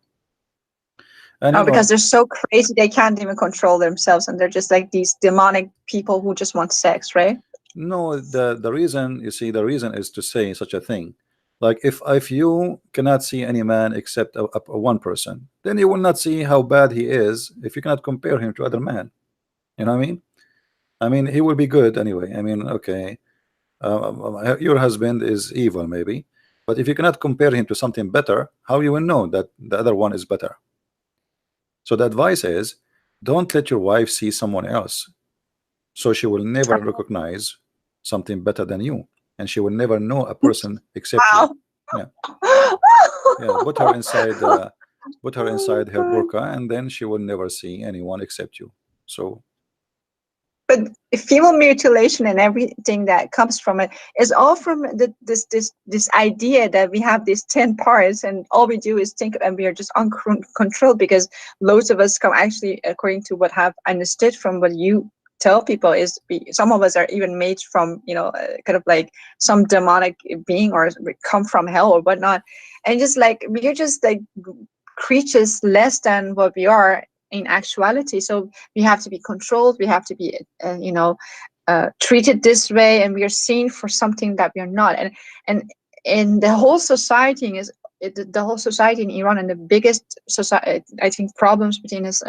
And Oh, because they're so crazy they can't even control themselves, and they're just like these demonic people who just want sex, right? no, the reason, you see, the reason is to say such a thing. Like if you cannot see any man except a one person, then you will not see how bad he is if you cannot compare him to other men. You know what I mean? I mean, he will be good anyway. I mean, okay, your husband is evil maybe, but if you cannot compare him to something better, how you will know that the other one is better? So the advice is, don't let your wife see someone else, so she will never recognize something better than you, and she will never know a person except you. Wow. Yeah, yeah. Put her inside her burqa, and then she will never see anyone except you. So But female mutilation and everything that comes from it is all from this idea that we have these 10 parts and all we do is think and we are just uncontrolled, because loads of us come actually, according to what I've understood from what you tell people, is some of us are even made from kind of like some demonic being, or we come from hell or whatnot, and just like we're just like creatures less than what we are in actuality. So we have to be controlled, we have to be treated this way, and we are seen for something that we are not. And the whole society is the whole society in Iran, and the biggest society, I think, problems between this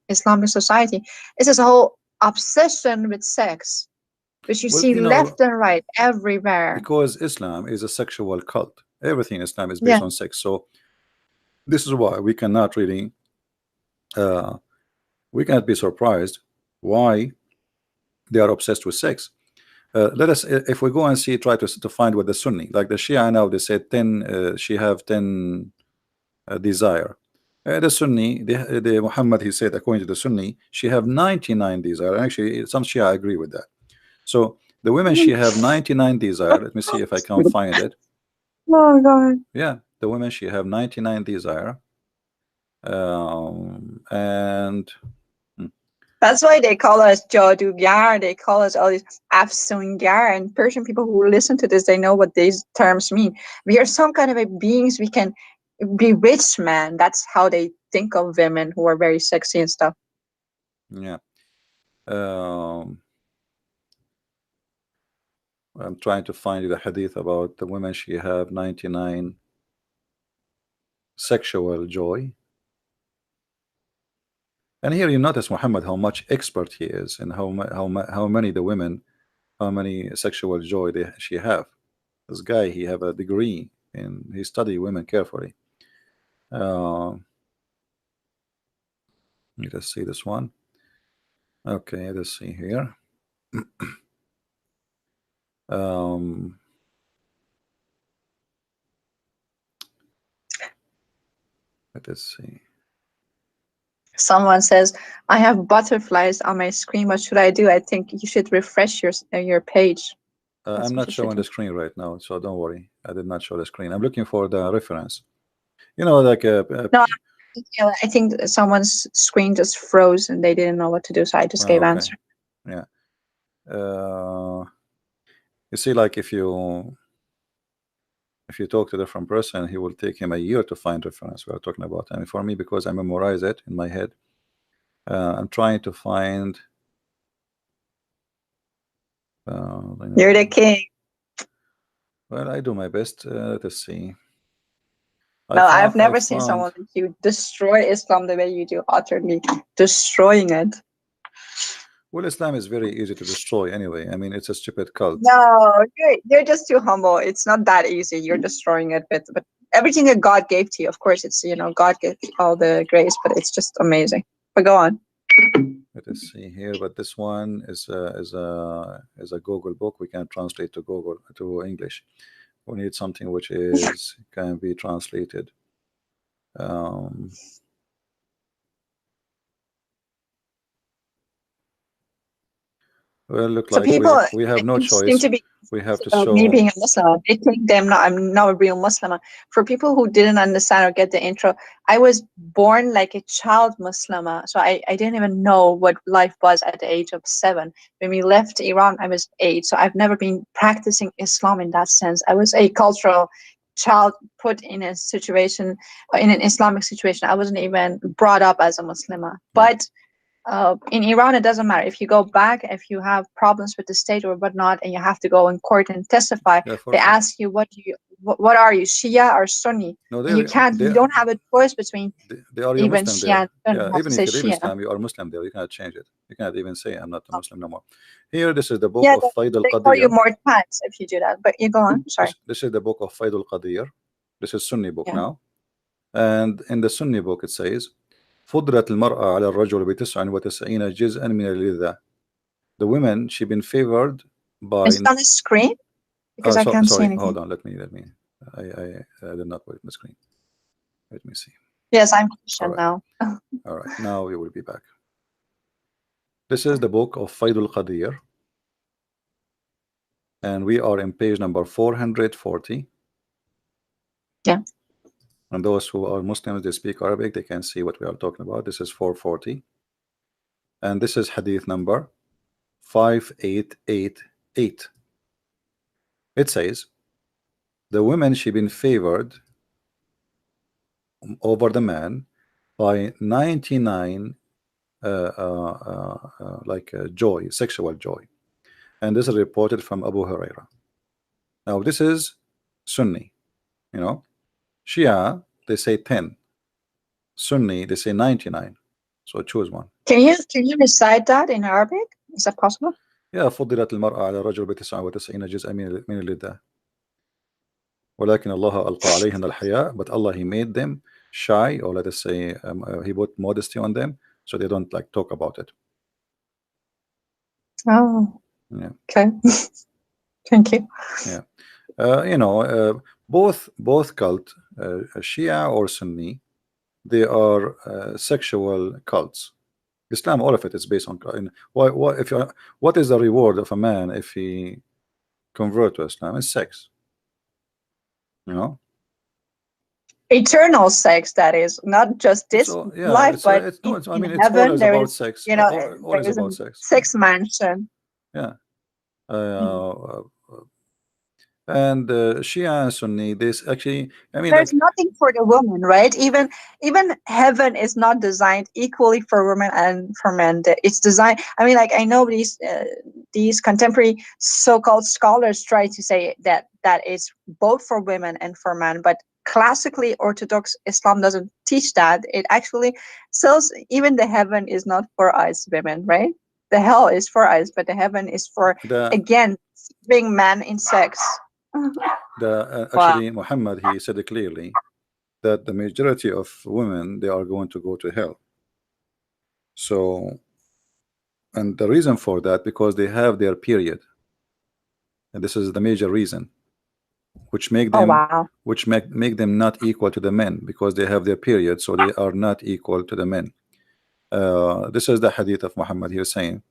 Islamic society is this whole obsession with sex, which you well, see left and right everywhere. because Islam is a sexual cult. Everything in Islam is based Yeah. on sex. So this is why we cannot really we cannot be surprised why they are obsessed with sex. Let us, if we go and see, try to find what the Sunni, like the Shia now, they said 10, she have 10 desire. The Sunni, the Muhammad, he said, according to the Sunni, she have 99 desire. Actually, some Shia agree with that. So the women, she have 99 desire. Let me see if I can find it. Oh God. Yeah, the women, she have 99 desire. And That's why they call us Jadugar. They call us all these Afsungar. And Persian people who listen to this, they know what these terms mean. We are some kind of a beings. We can bewitch man. That's how they think of women who are very sexy and stuff. yeah. I'm trying to find the hadith about the women, she have 99 sexual joy. And here you notice, Muhammad, how much expert he is, and how many the women, how many sexual joy she have. This guy, he have a degree and he study women carefully. Let us see this one. Okay, let's see here. Let us see. Someone says, I have butterflies on my screen. What should I do? I think you should refresh your page. I'm not showing the screen right now, so don't worry. I did not show the screen. I'm looking for the reference. You know, like No, I think someone's screen just froze and they didn't know what to do, so I just gave okay, answer. yeah. You see, like if you talk to a different person, he will take him a year to find reference we are talking about. And for me, because I memorize it in my head, I'm trying to find. You're the king. Well, I do my best. Let's see. No, I've I never seen found. someone like you destroy Islam the way you do, utterly destroying it. Well, Islam is very easy to destroy anyway. I mean, it's a stupid cult. No, you're just too humble. It's not that easy. You're destroying it, but everything that God gave to you, of course, it's God gives all the grace, but it's just amazing. But go on. Let us see here. But this one is a Google book. We can translate to Google to English. We need something which is can be translated. Um, well, look So like people we have no seem choice. to be We have to about me show. being a Muslim. They think I'm not a real Muslim. For people who didn't understand or get the intro, I was born like a child Muslim. So I didn't even know what life was at the age of 7. When we left Iran, I was 8. So I've never been practicing Islam in that sense. I was a cultural child put in a situation, in an Islamic situation. I wasn't even brought up as a Muslim. But in Iran, it doesn't matter. If you go back, if you have problems with the state or whatnot, and you have to go in court and testify, Yeah, for they sure. ask you, what are you, Shia or Sunni? No, And you don't have a choice between they are your even Muslim Shia there. and Sunni. Yeah, You have to even say if you leave Shia. Islam, you are Muslim there. You cannot change it. You cannot even say I'm not a Muslim no more. Here, this is the book Yeah, of Faid they call you al-Qadir. more times if you do that. But you go on. Sorry. This is the book of Faid al-Qadir. This is Sunni book Yeah. now. And in the Sunni book, it says, فضلت المرأة على الرجل ب99 جزءا من اللذة. The women, she been favored by. Is it on the screen? Because I can't see Sorry, anything. hold on. Let me. I did not put it in the screen. Let me see. Yes, I'm All Christian right. now. All right. Now we will be back. This is the book of Faid al-Qadir. And we are in page number 440. Yeah. And those who are Muslims, they speak Arabic, they can see what we are talking about. This is 440. And this is hadith number 5888. It says, the women, she been favored over the man by 99 joy, sexual joy. And this is reported from Abu Huraira. Now this is Sunni, you know. Shia, they say 10. Sunni, they say 99. So choose one. Can you recite that in Arabic? Is that possible? يا فضلت المرأة على الرجل ب99 جزءا من اللذة ولكن الله ألقى عليهن الحياء, but Allah, he made them shy, or let us say he put modesty on them so they don't like talk about it. Oh, yeah. Okay. Thank you. Yeah. Both cult, Shia or Sunni, they are sexual cults. Islam, all of it is based on. What is the reward of a man if he convert to Islam? It's sex. You know. Eternal sex, that is not just this life, but I mean, in it's heaven always there about is, sex. there Always is a about sex. sex mansion. Yeah. And Shia and Sunni, this actually, I mean, There's like, nothing for the woman, right? Even heaven is not designed equally for women and for men. It's designed. I mean, like, I know these contemporary so-called scholars try to say that it's both for women and for men, but classically Orthodox Islam doesn't teach that. It actually says even the heaven is not for us women, right? The hell is for us, but the heaven is for, again, being man in sex. Actually, Muhammad, he said it clearly that the majority of women, they are going to go to hell. So, and the reason for that, because they have their period, and this is the major reason, which make them make them not equal to the men, because they have their period, so they are not equal to the men. This is the hadith of Muhammad. He was saying,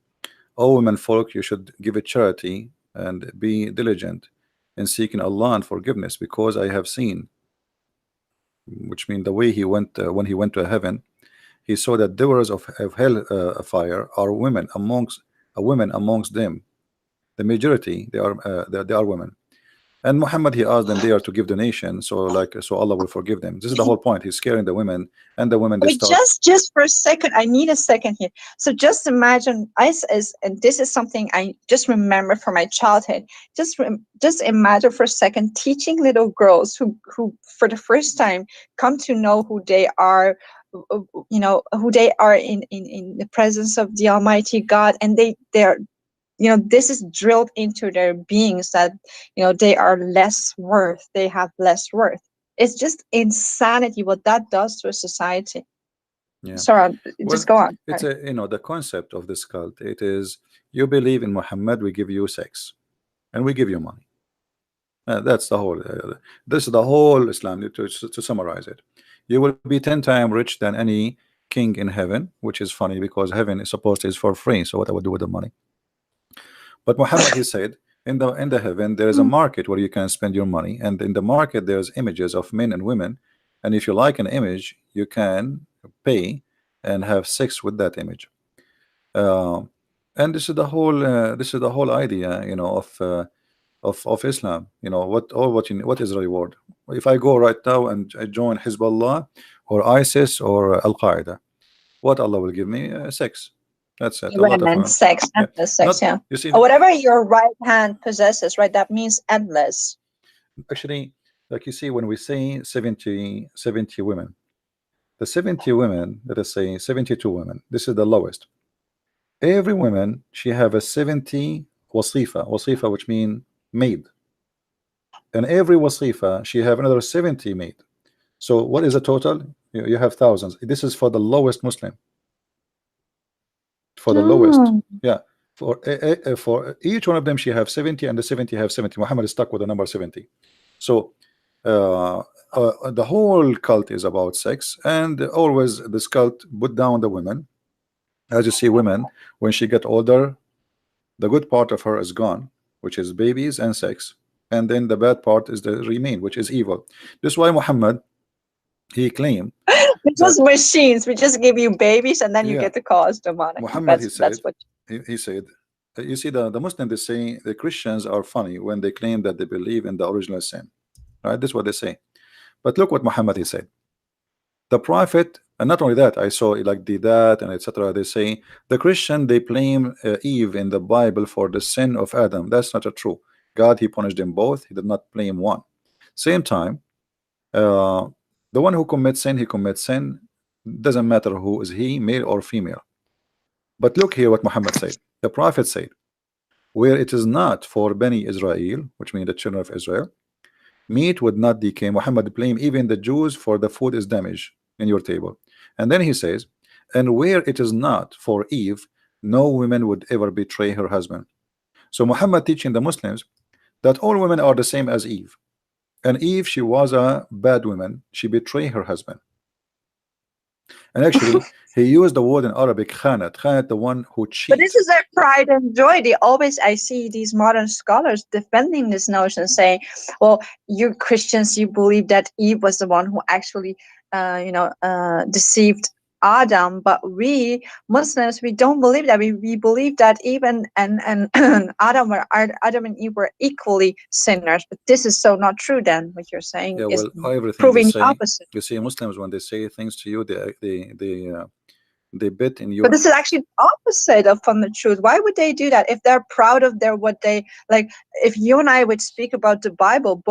"O women folk, you should give a charity and be diligent in seeking Allah and forgiveness, because I have seen which means the way he went when he went to heaven, he saw that doers of hell fire are women amongst them. The majority they are women. And Muhammad, he asked them there to give donation, so Allah will forgive them. This is the whole point. He's scaring the women, and the women they Wait, start. just for a second, I need a second here. So just imagine, and this is something I just remember from my childhood. Just imagine for a second teaching little girls who for the first time come to know who they are, who they are in the presence of the Almighty God, and they're this is drilled into their beings that they are less worth, they have less worth. It's just insanity what that does to a society. Yeah. Sorry, just Well, go on. it's a the concept of this cult. It is, you believe in Muhammad, we give you sex, and we give you money. That's the whole. This is the whole Islam. To summarize it, you will be 10 times rich than any king in heaven, which is funny because heaven is supposed to is for free. So what I would do with the money? But Muhammad, he said, in the heaven there is a market where you can spend your money, and in the market there's images of men and women, and if you like an image, you can pay and have sex with that image. Uh, and this is the whole idea, of Islam. What is the reward? If I go right now and I join Hezbollah or ISIS or Al Qaeda, what Allah will give me? Sex. That's it. A lot of Women, sex, yeah. endless sex, Not yeah. you see. Or whatever your right hand possesses, right? That means endless. Actually, like you see, when we say 70 women, the 70 women, let us say 72 women, this is the lowest. Every woman, she have a 70 wasifa, which mean maid. And every wasifa, she have another 70 maid. So what is the total? You have thousands. This is for the lowest Muslim. For the lowest. Yeah. For each one of them, she have 70, and the 70 have 70. Muhammad is stuck with the number 70. So the whole cult is about sex, and always this cult put down the women. As you see, women, when she get older, the good part of her is gone, which is babies and sex, and then the bad part is the remain, which is evil. This is why Muhammad, he claimed We're just machines. We just give you babies, and then you yeah, get to cause demonic. Muhammad, That's what. he said, you see, the Muslims, they say the Christians are funny when they claim that they believe in the original sin, right? This is what they say. But look what Muhammad, he said. The Prophet, and not only that, I saw like that and etc. They say the Christian, they blame Eve in the Bible for the sin of Adam. That's not true. God, he punished them both. He did not blame one. Same time, uh, the one who commits sin, he commits sin. Doesn't matter who is he, male or female. But look here what Muhammad said. The Prophet said, where it is not for Bani Israel, which means the children of Israel, meat would not decay. Muhammad blamed even the Jews for the food is damaged in your table. And then he says, and where it is not for Eve, no woman would ever betray her husband. So Muhammad teaching the Muslims that all women are the same as Eve. And Eve, she was a bad woman. She betrayed her husband. And actually, he used the word in Arabic, khanat, the one who cheats. But this is their pride and joy. I see these modern scholars defending this notion, saying, well, you Christians, you believe that Eve was the one who actually, deceived Adam, but we Muslims, we don't believe that. We believe that Eve and Adam and Eve were equally sinners. But this is so not true. Then what you're saying is proving the opposite. You see, Muslims, when they say things to you, they bet in you. But this is actually the opposite from the truth. Why would they do that if they're proud of what they like? If you and I would speak about the Bible,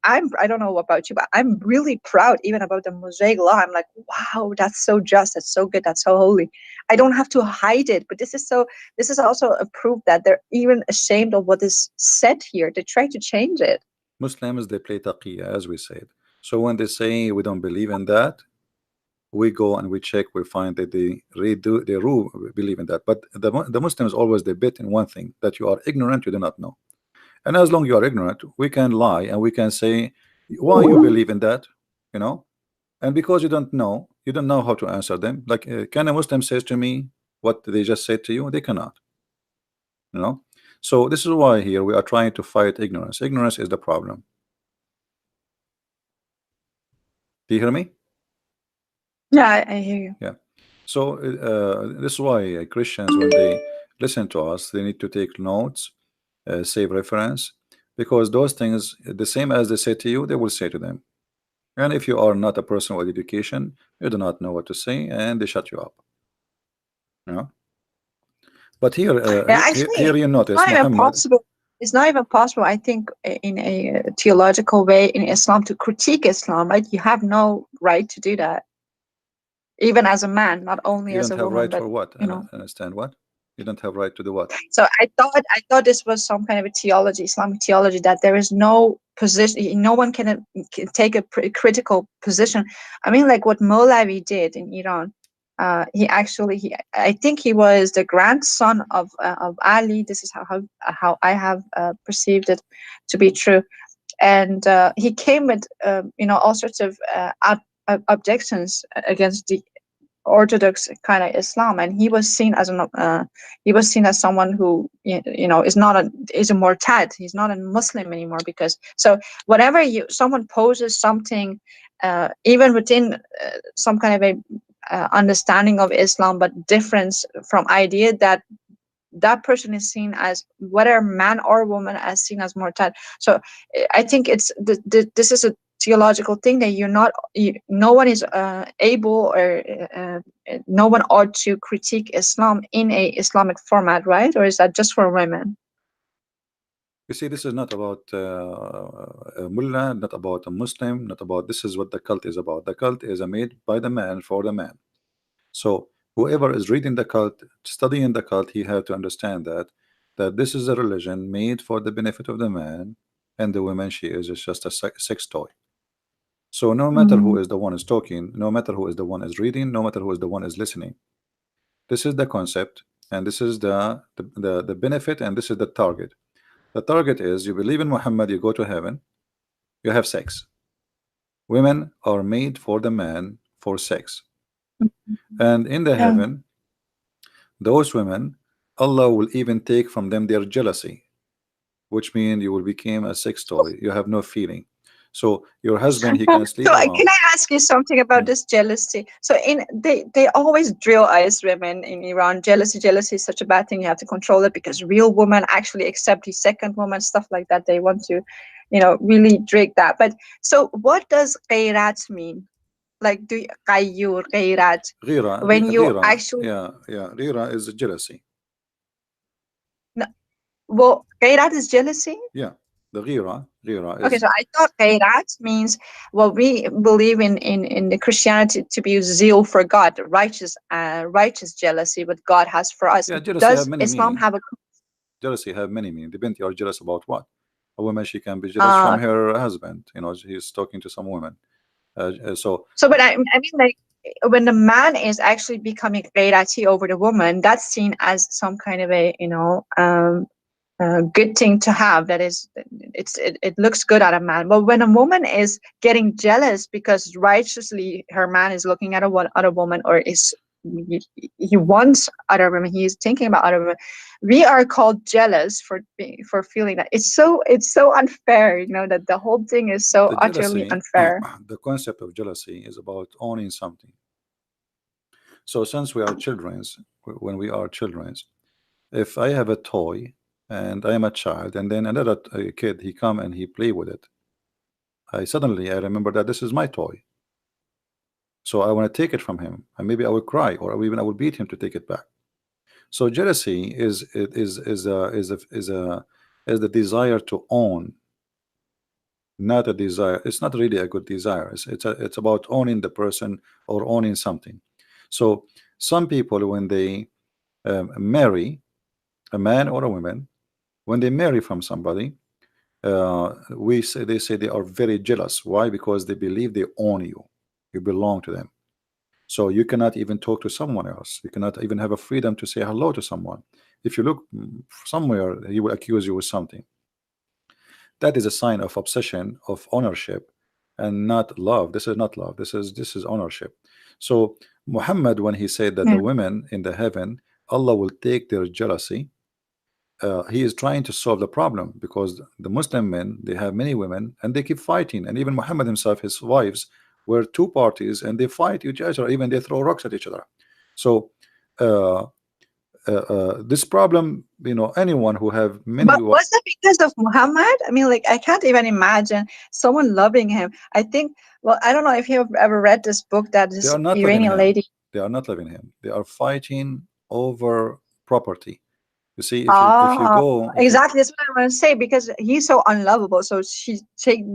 I don't know about you, but I'm really proud even about the Mosaic law. I'm like, wow, that's so just, that's so good, that's so holy. I don't have to hide it. But this is also a proof that they're even ashamed of what is said here. They try to change it. Muslims, they play taqiyya, as we said. So when they say we don't believe in that, we go and we check, we find that they believe in that. But the Muslims always, they bet in one thing, that you are ignorant, you do not know. And as long as you are ignorant, we can lie and we can say why you believe in that, and because you don't know how to answer them. Like, can a Muslim says to me what they just said to you? They cannot. So this is why here we are trying to fight ignorance. Ignorance is the problem. Do you hear me? Yeah, I hear you. Yeah. So this is why Christians, when they listen to us, they need to take notes, save reference, because those things, the same as they say to you, they will say to them. And if you are not a person with education, you do not know what to say, and they shut you up. You know? But here, Yeah, actually, here you it's notice not even Muhammad. possible. It's not even possible, I think, in a theological way in Islam to critique Islam, right? You have no right to do that, even as a man, not only You as don't a have woman, right but for what? I you don't know. understand what. You don't have right to do what? So I thought this was some kind of a theology, Islamic theology, that there is no position, no one can take a critical position. I mean, like what Molavi did in Iran. I think he was the grandson of Ali. This is how I have perceived it to be true, and he came with all sorts of objections against the orthodox kind of Islam, and he was seen as someone who is not a is a murtad. He's not a Muslim anymore, because so whenever someone poses something, even within some kind of a understanding of Islam, but difference from idea, that person is seen as, whether man or woman, as seen as murtad. So I think this is a theological thing that no one is able, or no one ought to critique Islam in a Islamic format, right? Or is that just for women? You see, this is not about a mullah, not about a Muslim, not about. This is what the cult is about. The cult is made by the man for the man. So whoever is reading the cult, studying the cult, he had to understand that this is a religion made for the benefit of the man, and the woman, she is just a sex toy. So no matter who Mm-hmm. is the one is talking, no matter who is the one is reading, no matter who is the one is listening, this is the concept, and this is the benefit, and this is the target. The target is, you believe in Muhammad, you go to heaven, you have sex. Women are made for the man for sex, and in the Yeah. heaven, those women, Allah will even take from them their jealousy, which means you will become a sex toy. You have no feeling. So your husband, he can So sleep can around. I ask you something about Hmm. this jealousy? So they always drill us women in Iran. Jealousy is such a bad thing. You have to control it, because real women actually accept the second woman, stuff like that. They want to, really drag that. But so what does ghairat mean? Like, do you qayyur, ghairat, Ghira, when you ghira, actually, yeah, ghira is jealousy. no, well, ghairat is jealousy. Yeah, the ghira Okay, is, so I thought Khairat means what we believe in the Christianity to be zeal for God, righteous jealousy what God has for us. yeah, jealousy have Does many Islam meaning. have a Jealousy have many meaning. Depends, you are jealous about what. A woman, she can be jealous from uh her husband. He's talking to some women. So so but I mean, like, when the man is actually becoming Ghairati over the woman, that's seen as some kind of a good thing to have. That is, it looks good at a man. But when a woman is getting jealous because righteously her man is looking at a other woman, or he wants other women, he is thinking about other women, we are called jealous for feeling that. It's so unfair, that the whole thing is so the utterly jealousy, unfair. the concept of jealousy is about owning something. So since we are childrens, when we are childrens, if I have a toy and I am a child, and then another kid, he come and he play with it, I remember that this is my toy. So I want to take it from him, and maybe I will cry, or even I will beat him to take it back. So jealousy is the desire to own, not a desire. It's not really a good desire. It's about owning the person or owning something. So some people, when they marry a man or a woman, when they marry from somebody, they say they are very jealous. Why? Because they believe they own you, you belong to them. So you cannot even talk to someone else. You cannot even have a freedom to say hello to someone. If you look somewhere, he will accuse you with something. That is a sign of obsession, of ownership, and not love. This is not love. This is ownership. So Muhammad, when he said that Yeah. the women in the heaven, Allah will take their jealousy, he is trying to solve the problem, because the Muslim men, they have many women and they keep fighting, and even Muhammad himself, his wives where two parties and they fight each other, even they throw rocks at each other. So uh, this problem, anyone who have many, But was that because of Muhammad? I mean, like, I can't even imagine someone loving him. I think, well, I don't know if you've ever read this book that they this are not loving Iranian him. lady. They are not loving him. They are fighting over property. You see, if you Oh, go, if you exactly. That's what I want to say, because he's so unlovable. So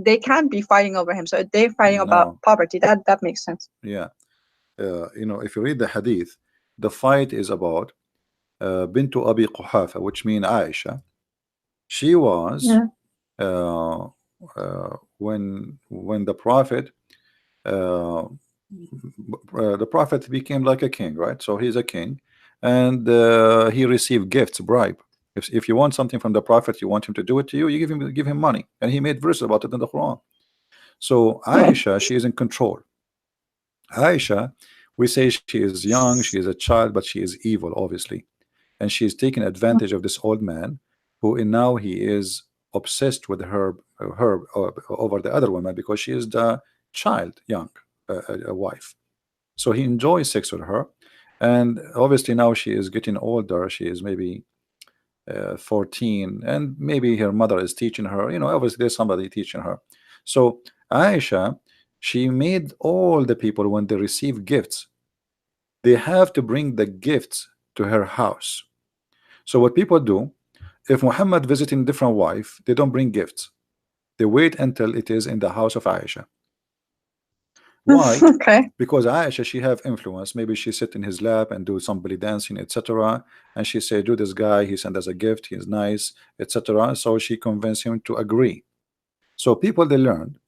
they can't be fighting over him. So they're fighting about no, poverty. That makes sense. yeah, if you read the hadith, the fight is about Bintu Abi Quhafa, which means Aisha. She was Yeah. uh, when uh, the prophet became like a king, right? So he's a king, and he received gifts, bribe. If you want something from the prophet, you want him to do it to you, you give him money, and he made verses about it in the Quran. So Aisha, she is in control. Aisha, we say she is young, she is a child, but she is evil, obviously, and she is taking advantage of this old man, who now he is obsessed with her over the other woman because she is the child, young, a wife. So he enjoys sex with her, and obviously now she is getting older. She is maybe 14, and maybe her mother is teaching her. Obviously there's somebody teaching her. So Aisha, she made all the people, when they receive gifts, they have to bring the gifts to her house. So what people do, if Muhammad visiting different wife, they don't bring gifts. They wait until it is in the house of Aisha. Why? Okay. Because Aisha, she have influence. Maybe she sit in his lap and do some belly dancing, etc. And she say, do this guy, he sent us a gift, he's nice, etc. So she convinced him to agree. So people, they learned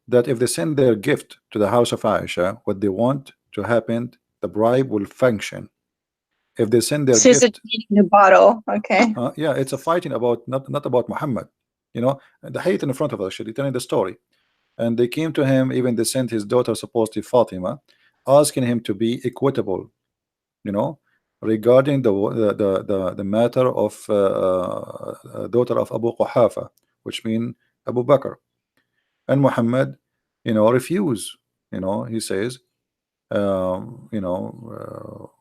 that if they send their gift to the house of Aisha, what they want to happen, the bribe will function. If they send their She's a gift, genie in the bottle. Okay. yeah, it's a fighting about, not about Muhammad. The hate in front of us, actually telling the story. And they came to him, even they sent his daughter, supposedly Fatima, asking him to be equitable, you know, regarding the matter of daughter of Abu Quhafa, which mean Abu Bakr. And Muhammad, refuse. He says, um, you know,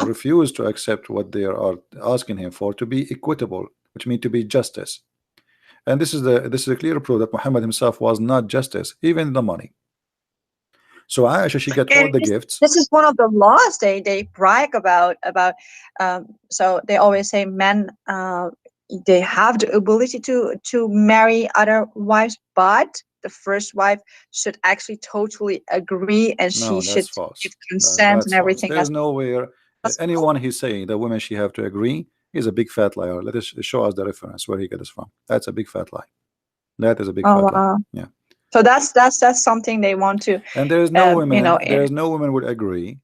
refuse to accept what they are asking him for, to be equitable, which means to be justice. And this is a clear proof that Muhammad himself was not justice, even the money. So Aisha, she got all And the this, gifts. this is one of the laws they brag about. So they always say men, they have the ability to marry other wives, but the first wife should actually totally agree, and she No, that's should false. give consent and That's false. everything. There's nowhere That's false. anyone he's saying that women she have to agree is a big fat liar. Let us show us the reference where he got this from. That's a big fat lie. That is a big Oh fat lie. wow. Yeah. So that's something they want to, And there is eh, no women would agree.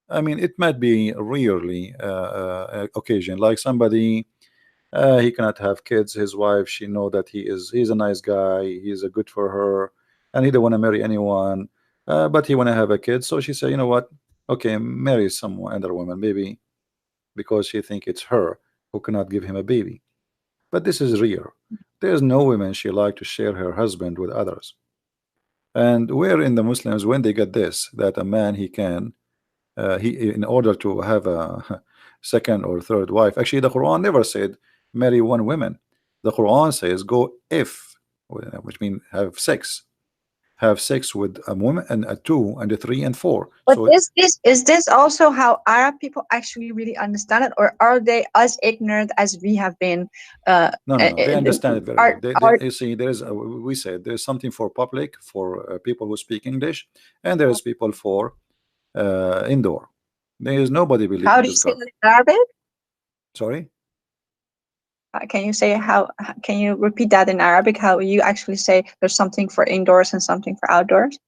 I mean, it might be rarely occasion, like somebody, he cannot have kids. His wife, she know that he's a nice guy. He's a good for her, and he don't want to marry anyone, but he want to have a kid. So she said, you know what? Okay, marry some other woman, maybe because she think it's her who cannot give him a baby. But this is rare. There's no woman she like to share her husband with others. And where in the Muslims, when they get this, that a man, he can, he, in order to have a second or third wife, actually the Quran never said marry one woman. The Quran says go if, which means have sex with a woman and a two and a three and four. but So is this also how Arab people actually really understand it, or are they as ignorant as we have been? Uh, no, no, no, they understand it very well. are You see, there's we said there's something for public, for people who speak English, and there's people for indoor. There is nobody believe how in do you this say God. it in Arabic? Sorry. Can you say can you repeat that in Arabic? How you actually say there's something for indoors and something for outdoors?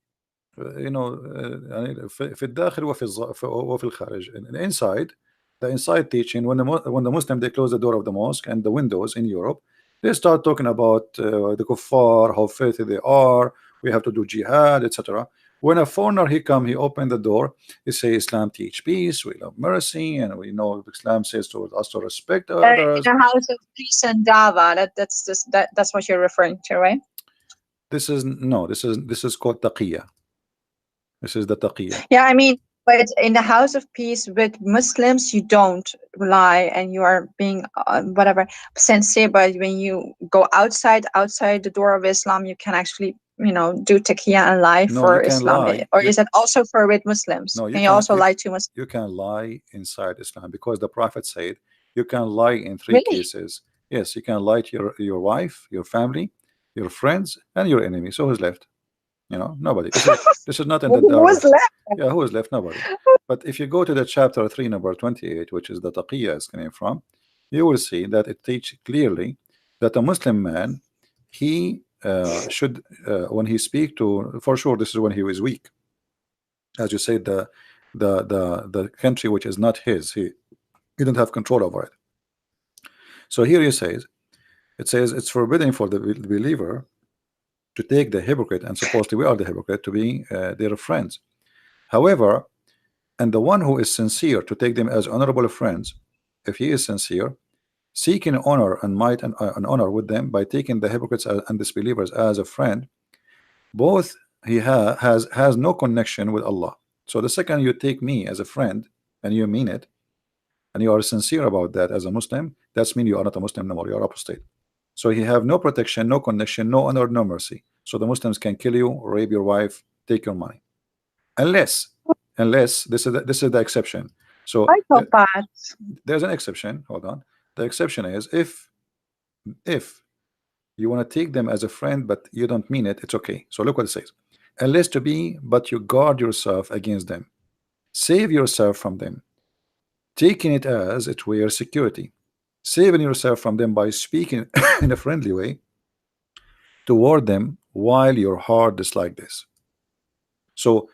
يعني في الداخل وفي الخارج. Inside, the inside teaching, when the Muslim, they close the door of the mosque and the windows in Europe, they start talking about the kuffar, how filthy they are, we have to do jihad, etc. When a foreigner, he come, he open the door, he say Islam teach peace, we love mercy, and we know Islam says to us to respect others. In a house of peace and dava. That's what you're referring to, right? This is called taqiyya. This is the taqiyya. Yeah, I mean, but in the house of peace with Muslims, you don't lie and you are being whatever sincere. But when you go outside the door of Islam, you can actually, do taqiyya and lie No, you for can Islam. lie. Or is that also for with Muslims? No, you Can you can also lie to Muslims? you can lie inside Islam, because the Prophet said you can lie in three Really? cases. Yes, you can lie to your wife, your family, your friends, and your enemy. So who's left? Nobody. This is not in the Who was left? yeah, who is left? Nobody. But if you go to the chapter 3, number 28, which is the taqiyya is coming from, you will see that it teaches clearly that a Muslim man, he should when he speak to, for sure this is when he is weak, as you said, the country which is not his, he don't have control over it. So here it says it's forbidden for the believer to take the hypocrite, and supposedly we are the hypocrite, to be their friends. However, and the one who is sincere to take them as honorable friends, if he is sincere, seeking honor and might and honor with them by taking the hypocrites and disbelievers as a friend, both he has no connection with Allah. So the second you take me as a friend and you mean it, and you are sincere about that as a Muslim, that's mean you are not a Muslim no more, you are apostate. So he have no protection, no connection, no honor, no mercy. So the Muslims can kill you, rape your wife, take your money, unless this is the exception. So I felt bad. there's an exception. Hold on. The exception is if you want to take them as a friend but you don't mean it, it's okay. So look what it says: unless to be, but you guard yourself against them, save yourself from them, taking it as it were security, saving yourself from them by speaking in a friendly way toward them while your heart dislike this. So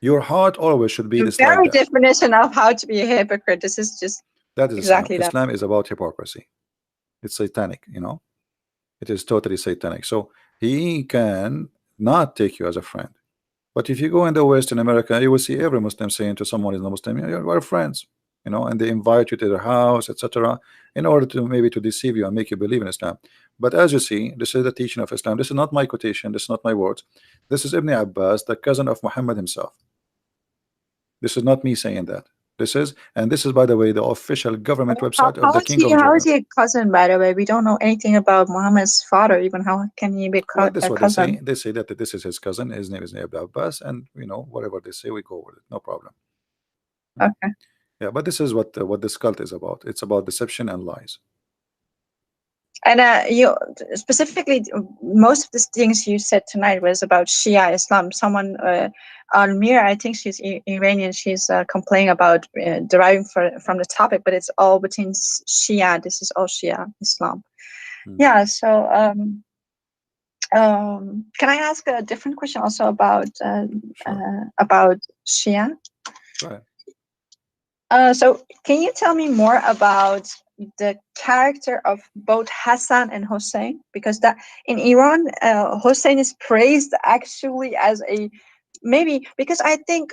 your heart always should be The dislike very that. definition of how to be a hypocrite. This is just That is Islam. exactly that. Islam is about hypocrisy. It's satanic. It is totally satanic. So he can not take you as a friend. But if you go in the West, in America, you will see every Muslim saying to someone who's not Muslim, "Yeah, we're friends," and they invite you to their house, etc., in order to maybe to deceive you and make you believe in Islam. But as you see, this is the teaching of Islam. This is not my quotation. This is not my words. This is Ibn Abbas, the cousin of Muhammad himself. This is not me saying that. And this is, by the way, the official government How, website of how the is King he? of How is Jordan. he a cousin? By the way, we don't know anything about Muhammad's father. Even how can he be Well, this is a what they say. cousin? They say that this is his cousin. His name is Ibn Abbas, and whatever they say, we go with it. No problem. Okay. Yeah, but this is what this cult is about. It's about deception and lies. And you specifically, most of the things you said tonight was about Shia Islam. Someone on Mir, I think she's Iranian. She's complaining about deriving from the topic, but it's all between Shia. This is all Shia Islam. Yeah. So, can I ask a different question also Sure. about Shia? Go ahead. So can you tell me more about the character of both Hassan and Hussein? Because that in Iran, Hussein is praised actually as a maybe because I think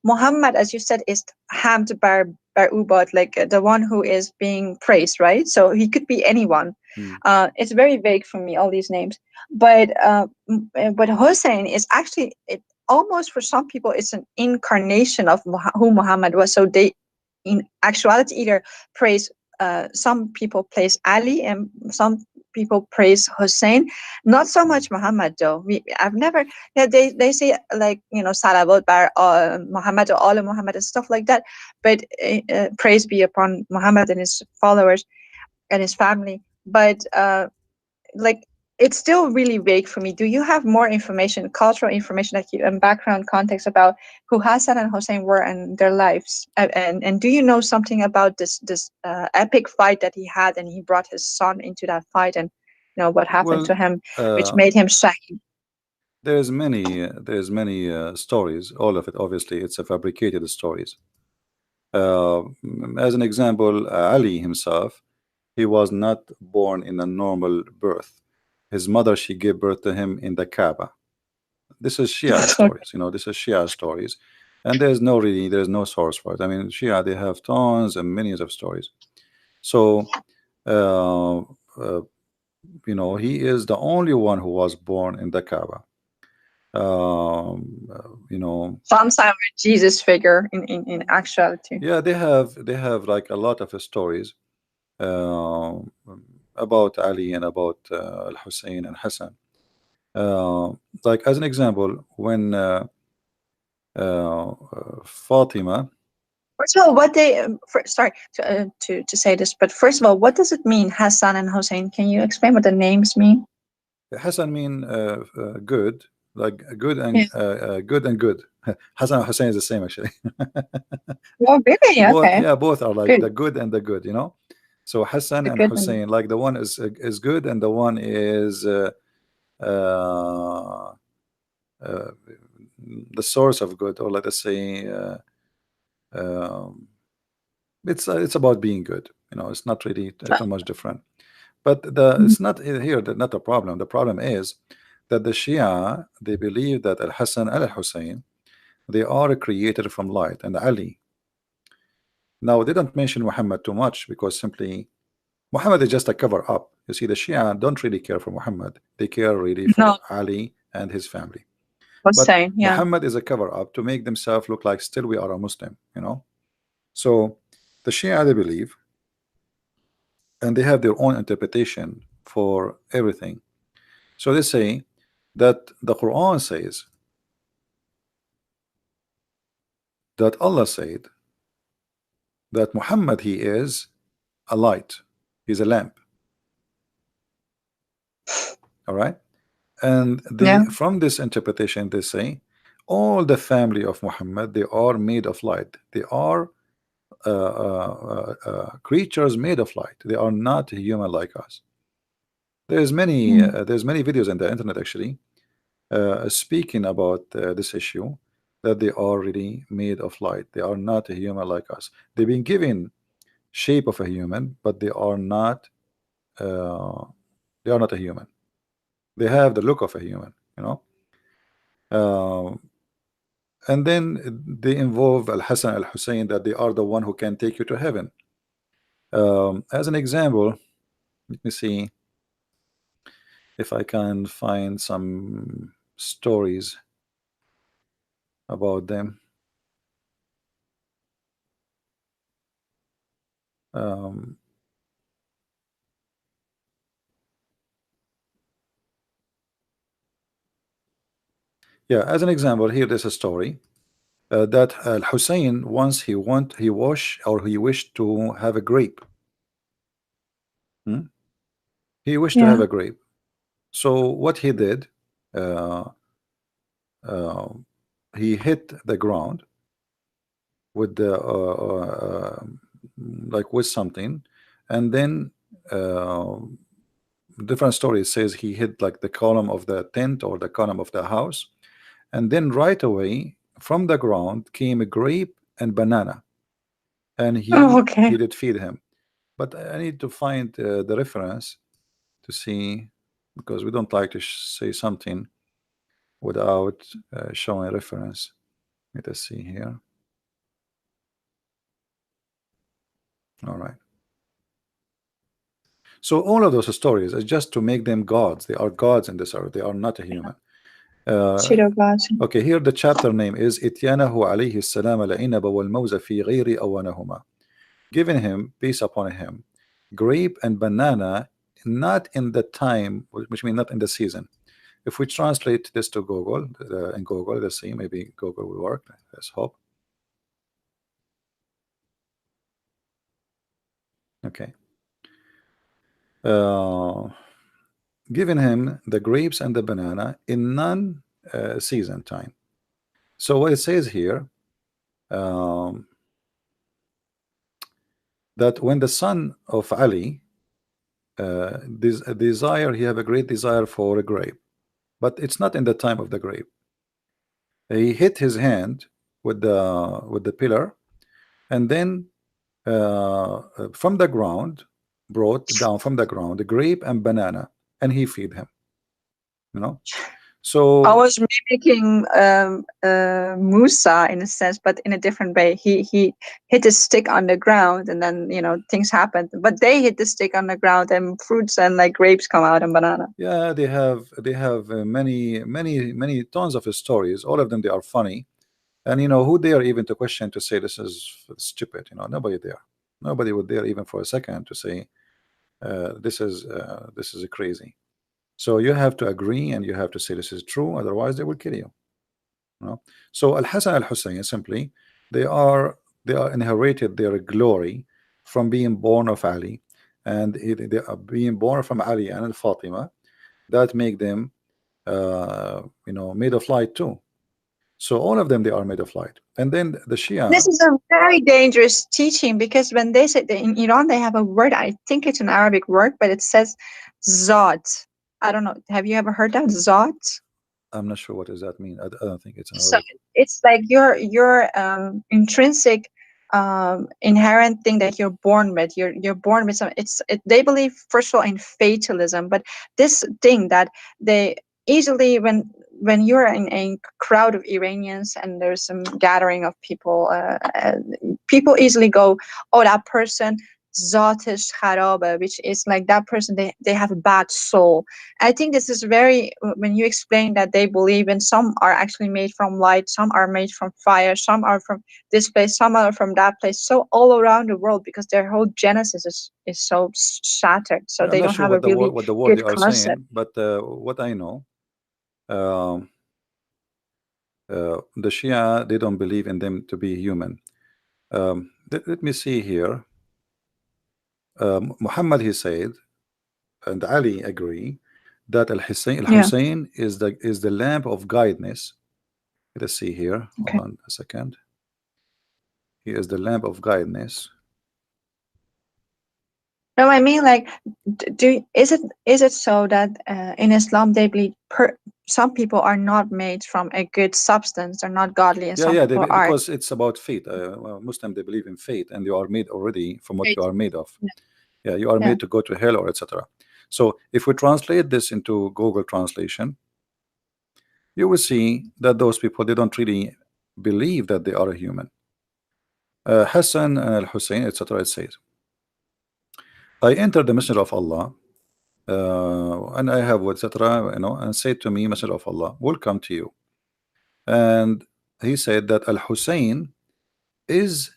Muhammad, as you said, is Hamd bar Ubad, like the one who is being praised, right? So he could be anyone. It's very vague for me, all these names, but Hussein is actually it almost for some people it's an incarnation of who Muhammad was. So they in actuality either praise some people praise Ali and some people praise Hussein, not so much Muhammad though. I've never, yeah, they say like salawat bar Muhammad or all of Muhammad and stuff like that, but praise be upon Muhammad and his followers and his family, but like it's still really vague for me. Do you have more information, cultural information, like you and background context about who Hassan and Hussein were and their lives? And do you know something about this epic fight that he had, and he brought his son into that fight, and what happened Well, to him, which made him shahid? there's many stories. All of it, obviously, it's a fabricated stories. Uh, as an example, Ali himself, he was not born in a normal birth. His mother, she gave birth to him in the Kaaba. This is Shia stories. This is Shia stories, and there's no source for it. I mean, Shia, they have tons and millions of stories. So, uh, he is the only one who was born in the Kaaba. You know, Sometimes with Jesus figure in actuality. yeah, they have like a lot of stories uh, about Ali and about Al Hussein and Hassan. Uh, like as an example, when Fatima, First of all, what they sorry to say this, but first of all, what does it mean, Hassan and Hussein? Can you explain what the names mean? Hassan mean good, like Yeah. good and good. Hassan and Hussein is the same actually. Oh, really? Both, Okay. yeah, both are like Good. the good and the good, you know. So Hassan The and good one. Hussein, like the one is good and the one is uh, uh, the source of good, or let us say um, it's about being good. You know, it's not really too much different. But the Mhm. it's not here that not a problem. The problem is that the Shia, they believe that Al Hassan and Al Hussein, they are created from light, and Ali. Now they don't mention Muhammad too much because simply Muhammad is just a cover up. You see, the Shia don't really care for Muhammad. They care really No, for Ali and his family. But Hussein. Yeah. Muhammad is a cover up to make themselves look like still we are a Muslim, you know. So the Shia, they believe, and they have their own interpretation for everything. So they say that the Quran says that Allah said that Muhammad, he is a light, he's a lamp. All right. And they, Yeah. from this interpretation, they say all the family of Muhammad, they are made of light. They are creatures made of light. They are not human like us. Mm. There's many videos on the internet actually speaking about this issue, that they are really made of light. They are not a human like us. They've been given shape of a human, but uh, they are not a human. They have the look of a human, you know. Uh, and then they involve Al Hassan Al Hussein, that they are the one who can take you to heaven. As an example, let me see if I can find some stories about them. Um, yeah, as an example, here there's a story that Al Hussein once he wished to have a grape. Hmm? He wished to have Yeah. a grape. So what he did, uh, uh, he hit the ground with the like with something, and then uh, different stories says he hit like the column of the tent or the column of the house, and then right away from the ground came a grape and banana, and Oh, he okay. did feed him. But I need to find the reference to see, because we don't like to say something without showing reference. Let us see here. All right. So all of those stories are just to make them gods. They are gods in this earth. They are not a human. Uh, Shirogaz. okay, here the chapter name is إتيانه عليه السلام العنب والموز في غير أوانهما. Giving him, peace upon him, grape and banana, not in the time, which means not in the season. If we translate this to Google, in Google, let's see, maybe Google will work. Let's hope. Okay. Uh, Giving him the grapes and the banana in non-season time. So what it says here, um, that when the son of Ali he have a great desire for a grape, but it's not in the time of the grape. He hit his hand with the pillar, and then from the ground, brought down from the ground the grape and banana, and he feed him. You know, I So was mimicking Musa in a sense, but in a different way. He hit his stick on the ground, and then things happened. But they hit the stick on the ground, and fruits and like grapes come out and banana. yeah, they have many tons of stories. All of them, they are funny. And who dare even to question, to say this is stupid? Nobody there. Nobody would dare even for a second to say this is crazy. So you have to agree and you have to say this is true, otherwise they will kill you. So Al Hassan Al Hussein, simply, they are they are inherited their glory from being born of Ali, and they are being born from Ali and Al Fatima. That make them made of light too. So all of them, they are made of light. And then the This Shia, is a very dangerous teaching because when they say in Iran, they have a word. I think it's an Arabic word, but it says "zat." I don't know. Have you ever heard that "zat"? I'm not sure what does that mean. I don't think it's an So Arabic. it's like your intrinsic inherent thing that you're born with. You're born with some. They believe first of all in fatalism, but this thing that they easily when you're in a crowd of Iranians and there's some gathering of people, people easily go, oh, that person zatish kharabe, which is like that person, they have a bad soul. I think this is very, when you explain that they believe in some are actually made from light, some are made from fire, some are from this place, some are from that place, so all around the world, because their whole genesis is so shattered, so Yeah, I'm they not don't sure have a really what the word they good are concept. saying, but what I know, um, the Shia, they don't believe in them to be human. Let me see here. Muhammad, he said, and Ali agree that Yeah. Al Hussein is the lamp of guidance. Let's see here. Hold Okay. on a second. He is the lamp of guidance. No, I mean, like, is it so that in Islam they believe some people are not made from a good substance, they're not godly, and Yeah, some yeah, people are. because it's about fate. Muslim, they believe in fate, and you are made already from what you are made of. Yeah. Yeah, you are Yeah. made to go to hell or etc. So if we translate this into Google translation, you will see that those people, they don't really believe that they are a human. Hassan and Al Hussein, etc. It says, I entered the Messenger of Allah, and I have etc. And said to me, Messenger of Allah, welcome to you. And he said that Al Hussein is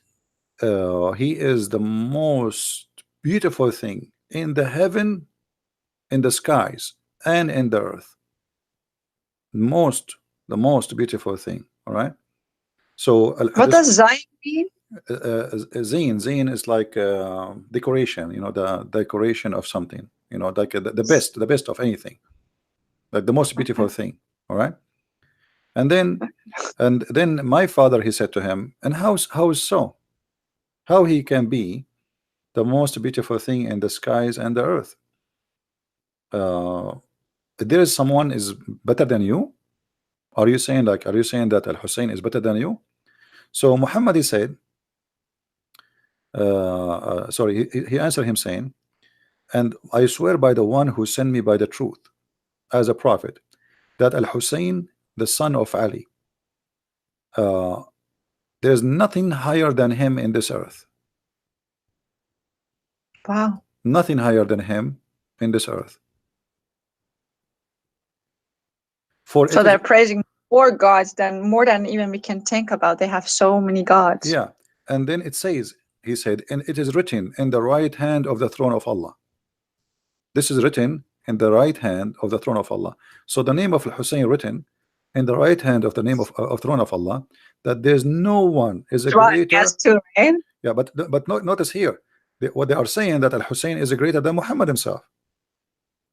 he is the most beautiful thing in the heaven, in the skies, and in the earth. Most, the most beautiful thing. All right. So What this does Zion mean? zine is like decoration. The decoration of something. Like the best of anything, like the most beautiful Okay. thing. All right. And then my father, he said to him, and how so? How he can be the most beautiful thing in the skies and the earth? Uh, there is someone is better than you? Are you saying that Al Hussein is better than you? So Muhammad, he said, sorry, he answered him saying, and I swear by the one who sent me by the truth as a prophet, that Al Hussein, the son of Ali, uh, there's nothing higher than him in this earth. Wow. Nothing higher than him in this earth. For So it is, they're praising more gods than more than even we can think about. They have so many gods. yeah. And then it says, he said, and it is written in the right hand of the throne of Allah. This is written in the right hand of the throne of Allah. So the name of Hussein written in the right hand of the name of throne of Allah, that there's no one is a Well, I guess greater. too, right? Yeah, but notice here, what they are saying, that Al Hussein is greater than Muhammad himself.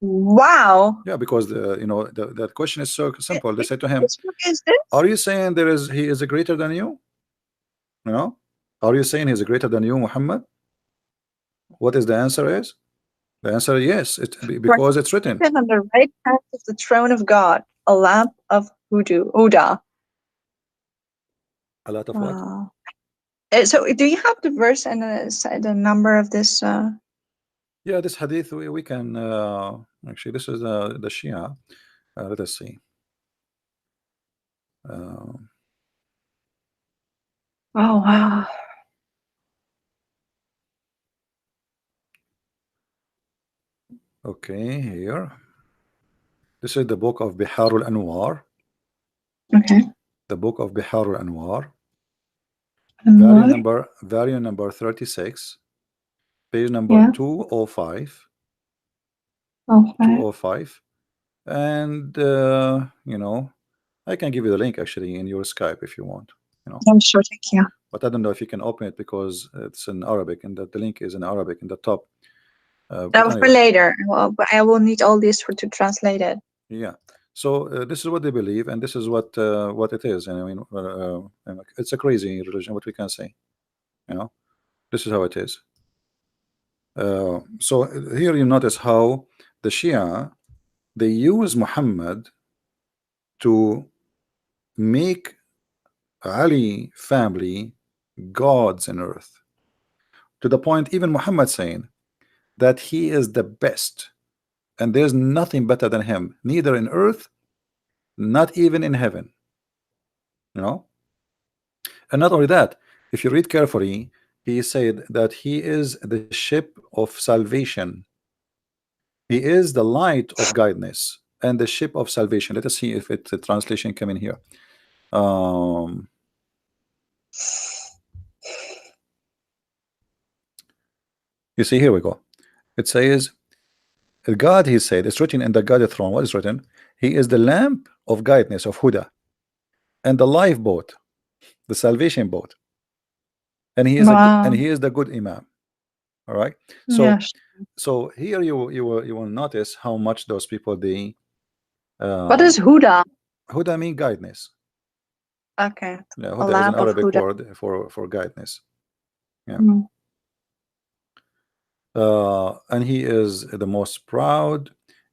Wow. Yeah, because the question is so simple. They said to him, Which book is this? "Are you saying he is greater than you? You know, are you saying he's greater than you, Muhammad?" What is the answer? Is the answer yes? Because it's written. Written on the right hand of the throne of God, a lamp of Huda. A lot of what? Wow. So, do you have the verse and the number of this? Yeah, this hadith we can actually, this is the Shia. Let us see. Oh wow. Okay, here. This is the book of Biharul Anwar. Okay. The book of Biharul Anwar. And what? Volume number 36, page number Yeah. 205. Okay. 205. And you know, I can give you the link actually in your Skype if you want, you know. I'm sure. Thank you. But I don't know if you can open it because it's in Arabic and the link is in Arabic in the top. But For anyway, later. Well, but I will need all this to translate it. yeah. So this is what they believe, and this is what it is. And I mean, it's a crazy religion. What we can say, you know, this is how it is. So here you notice how the Shia, they use Muhammad to make Ali family gods in earth, to the point even Muhammad saying that he is the best and there's nothing better than him, neither in earth, not even in heaven, you know. And not only that, if you read carefully, he said that he is the ship of salvation, he is the light of guidance and the ship of salvation. Let us see if it the translation come in here. um you see, here we go. It says God, he said, it's written in the God throne. What is written? He is the lamp of guidance, of Huda, and the lifeboat, the salvation boat, and Wow. he is the good Imam. All right. So Yes. here you will notice how much those people they What uh is Huda? Huda mean guidance. Okay. Yeah, A Huda is an lamp of Arabic Huda. word for guidance. Yeah. Mm. And he is the most proud.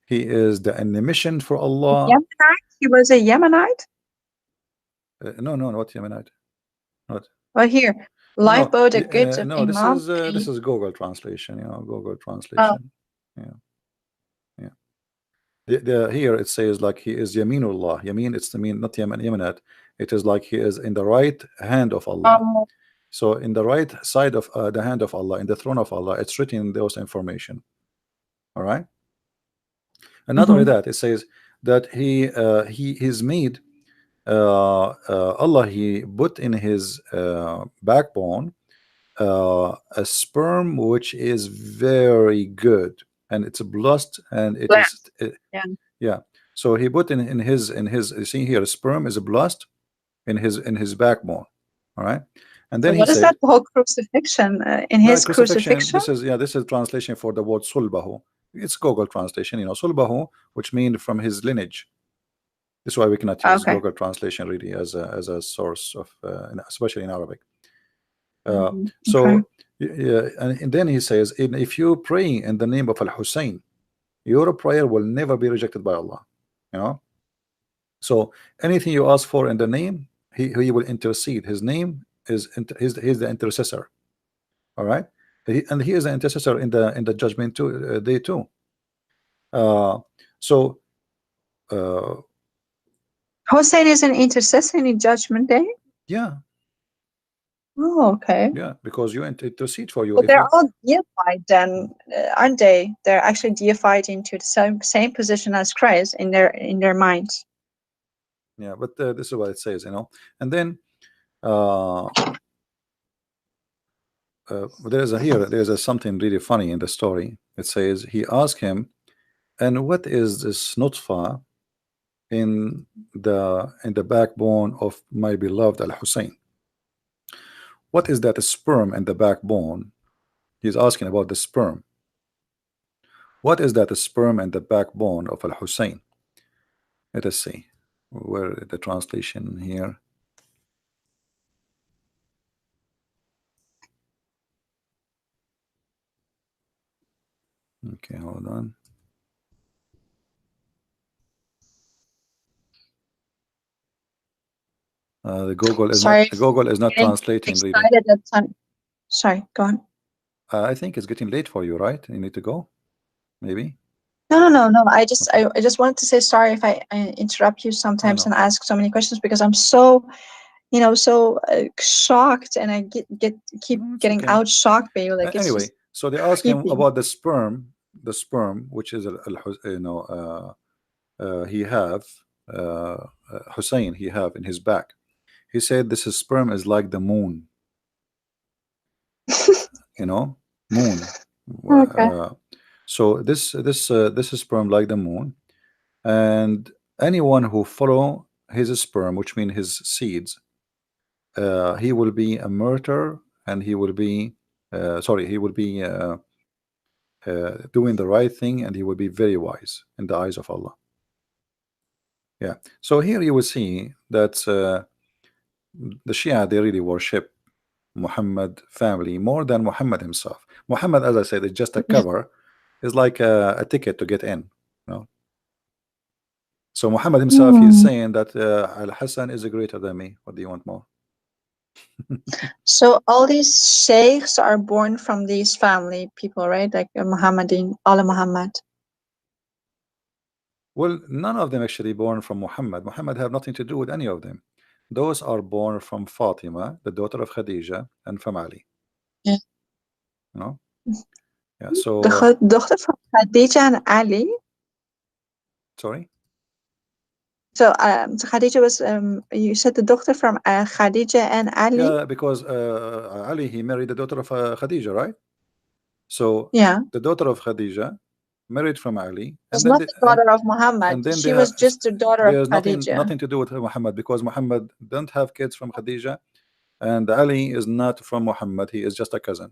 He is the emission for Allah. Yemenite? He was a Yemenite? No, no, not Yemenite. Not. Well, here. No, Lifeboat, a gift of no. Imam. This is Google translation. You know, Google Oh. translation. Yeah, yeah. Here it says like he is Yaminullah. Yamin, it's the mean, not Yemen, Yemenite. It is like he is in the right hand of Allah. Um, So in the right side of the hand of Allah, in the throne of Allah, it's written in those information. All right. And not only mhm. that, it says that he is made. Allah, he put in his backbone a sperm which is very good, and it's blessed, and it is Blessed. Yeah. yeah. So he put in his, you see here, sperm is blessed in his backbone. All right. And So then he what is said, that whole crucifixion? In no, his crucifixion. crucifixion? This is, yeah, this is translation for the word sulbahu. It's Google translation, you know, sulbahu, which means from his lineage. This is why we cannot use Okay. Google translation really as a source of especially in Arabic. Okay. So yeah, and then he says, if you pray in the name of Al Hussein, your prayer will never be rejected by Allah. You know, so anything you ask for in the name, he will intercede. His name is he's the intercessor. All right, and he is the intercessor in the judgment too, day too. Uh, so uh, Hossein is an intercessor in Judgment Day? yeah, Oh, okay. yeah, because you intercede for you. But If they're you all deified then, aren't they? They're actually deified into the same position as Christ in their minds. yeah, but this is what it says, you know, and then uh, there's a here there's a something really funny in the story. It says he asked him, and what is this nutfa in the backbone of my beloved Al Hussein? What is that sperm in the backbone? He's asking about the sperm. What is that sperm in the backbone of Al Hussein? Let us see where the translation here. Okay, hold on. The Sorry, Google is not getting translating really. excited at some. Sorry, go on. I think it's getting late for you, right? You need to go, maybe. No. Okay. I just wanted to say sorry if I interrupt you No, sometimes no. and ask so many questions because I'm so, so shocked, and I keep No, it's getting okay. out shocked by you. Like it's Anyway, just so they ask him creepy. about the sperm, which is he have Hussein he have in his back. He said this is sperm is like the moon, you know, moon. Okay. Uh, so this is sperm like the moon, and anyone who follow his sperm, which means his seeds, he will be a martyr, and he will be sorry, he will be doing the right thing, and he will be very wise in the eyes of Allah. Yeah. So here you will see that the Shia, they really worship Muhammad family more than Muhammad himself. Muhammad, as I said, is just a cover. Is like a ticket to get in. You know? So Muhammad himself, he is Hmm. saying that Al Hassan is greater than me. What do you want more? So all these sheikhs are born from these family people, right? Like Muhammadin, Allah Muhammad. Well, none of them actually born from Muhammad. Muhammad have nothing to do with any of them. Those are born from Fatima, the daughter of Khadija, and from Ali. Yeah. You know? Yeah. So Dochter from Khadija and Ali. sorry. So Khadija was you said the doctor from Khadija and Ali. Yeah, because Ali he married the daughter of Khadija, right? So Yeah, the daughter of Khadija married from Ali, was not the daughter of Muhammad. and then they She was have just the daughter of there's Khadija. nothing to do with Muhammad, because Muhammad don't have kids from Khadija, and Ali is not from Muhammad. He is just a cousin.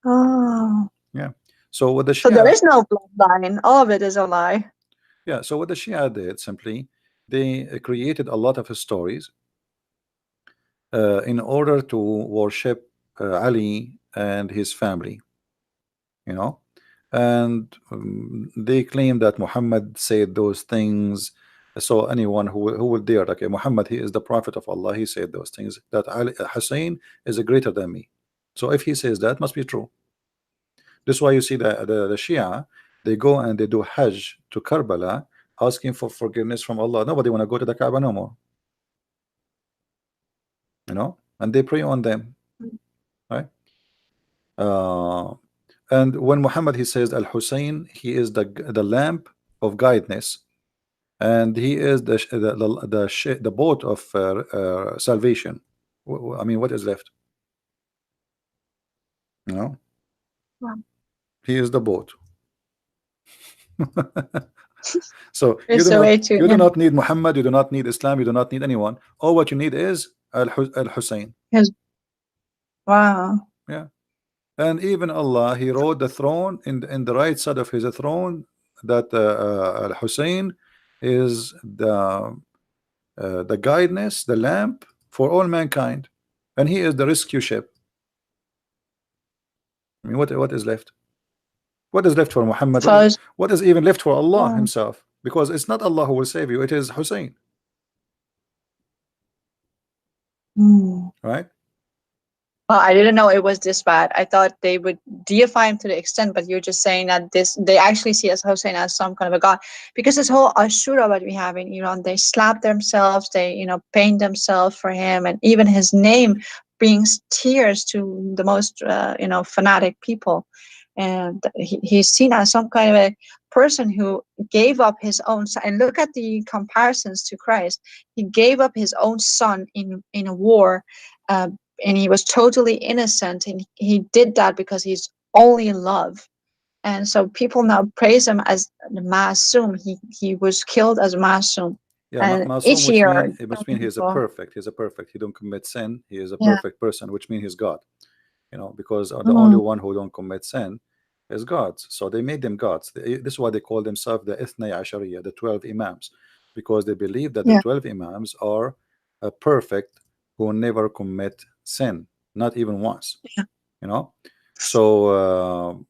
Oh, Yeah. So what the so there Shia, is no bloodline. All of it is a lie. yeah. So what the Shia did simply, they created a lot of stories in order to worship Ali and his family. You know, and they claim that Muhammad said those things. So anyone who will dare, okay, Muhammad, he is the prophet of Allah, he said those things, that Ali, Hussein is greater than me. So if he says that, must be true. This is why you see the Shia, they go and they do Hajj to Karbala, asking for forgiveness from Allah. Nobody want to go to the Kaaba no more, you know, and they pray on them, right? uh, and when Muhammad he says Al Hussein, he is the lamp of guidance, and he is the boat of salvation. I mean, what is left? You know, Wow. he is the boat. So It's a way to, you do yeah. not need Muhammad, you do not need Islam, you do not need anyone. All what you need is Al Hussein. Yes. Wow. Yeah, and even Allah, He wrote the throne in the right side of His throne, that Al Hussein is the guidance, the lamp for all mankind, and he is the rescue ship. I mean, what is left? What is left for Muhammad? First, What is even left for Allah wow. Himself? Because it's not Allah who will save you; it is Hussein, Hmm. right? Well, I didn't know it was this bad. I thought they would deify him to the extent, but you're just saying that this they actually see as Hussein as some kind of a god. Because this whole Ashura what we have in Iran, they slap themselves, they paint themselves for him, and even his name brings tears to the most fanatic people. And he's seen as some kind of a person who gave up his own son. And look at the comparisons to Christ. He gave up his own son in a war. Uh, and he was totally innocent, and he did that because he's only in love. And so people now praise him as the Masum. He was killed as Masum. Yeah, And Masum, each which year mean he is a people, perfect. He's a perfect. He don't commit sin. He is a yeah. perfect person, which means he's God. Because the only Mm, one who don't commit sin is gods. So they made them gods. This is why they call themselves the Ithnay Ashariya, the 12 Imams, because they believe that the yeah. 12 Imams are perfect, who never commit sin, not even once. Yeah. You know, so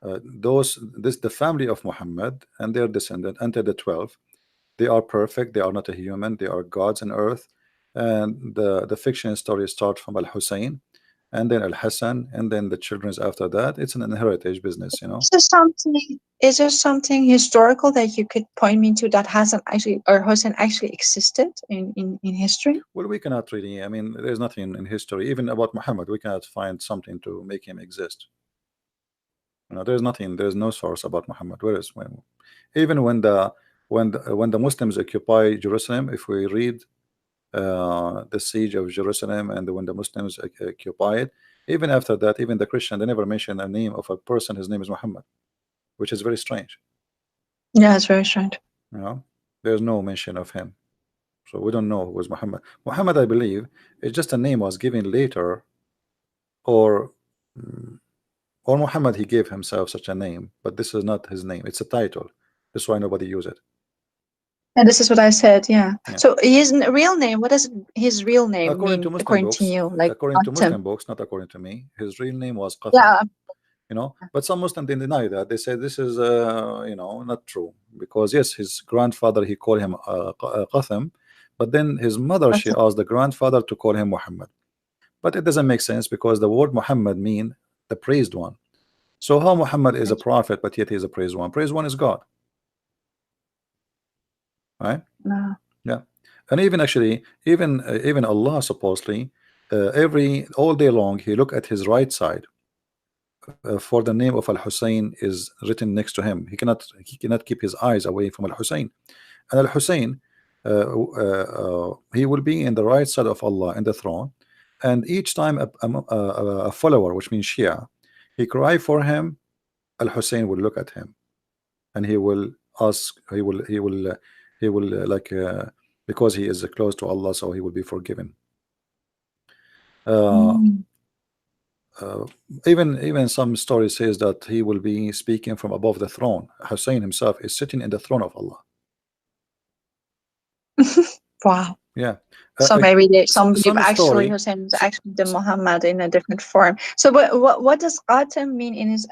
the family of Muhammad and their descendant enter the 12. They are perfect. They are not a human. They are gods on earth. And the fiction story starts from Al Hussein, and then Al Hassan, and then the children's after that. It's an inheritance business, you know. Is there something? Is there something historical that you could point me to that hasn't actually or Hussein actually existed in history? Well, we cannot really. I mean, there's nothing in history, even about Muhammad. We cannot find something to make him exist. You know, there's nothing. There's no source about Muhammad. Where is when, even when the Muslims occupy Jerusalem, if we read the siege of Jerusalem and when the Muslims occupy it, even after that, even the Christian, they never mention a name of a person. His name is Muhammad, which is very strange. Yeah, it's very strange. You know, there's no mention of him. So we don't know who was Muhammad. Muhammad, I believe, is just a name was given later, or mm, or Muhammad he gave himself such a name, but this is not his name. It's a title. That's why nobody use it. And this is what I said. Yeah. Yeah. So his real name. What does his real name According to mean Muslim according to books, you? Like according to Qasim. Muslim books, not according to me, his real name was Qasim. Yeah. You know, but some Muslims they deny that. They say this is you know, not true, because yes, his grandfather he called him Qasim, but then his mother she Qasim. asked the grandfather to call him Muhammad. But it doesn't make sense because the word Muhammad mean the praised one. So how Muhammad is a prophet, but yet he is a praised one? Praised one is God, right? No. Yeah, and even actually, even Allah supposedly, every all day long he look at his right side, for the name of Al Hussein is written next to him. He cannot keep his eyes away from Al Hussein, and Al Hussein, he will be in the right side of Allah in the throne, and each time a follower, which means Shia, he cry for him, Al Hussein will look at him, and he will ask, he will because he is close to Allah, so he will be forgiven. Uh, Mm. uh, even some story says that he will be speaking from above the throne. Hussein himself is sitting in the throne of Allah. Wow. Yeah, So maybe some believe some actually story. Hussein is actually the Muhammad in a different form. So what does Qasim mean in his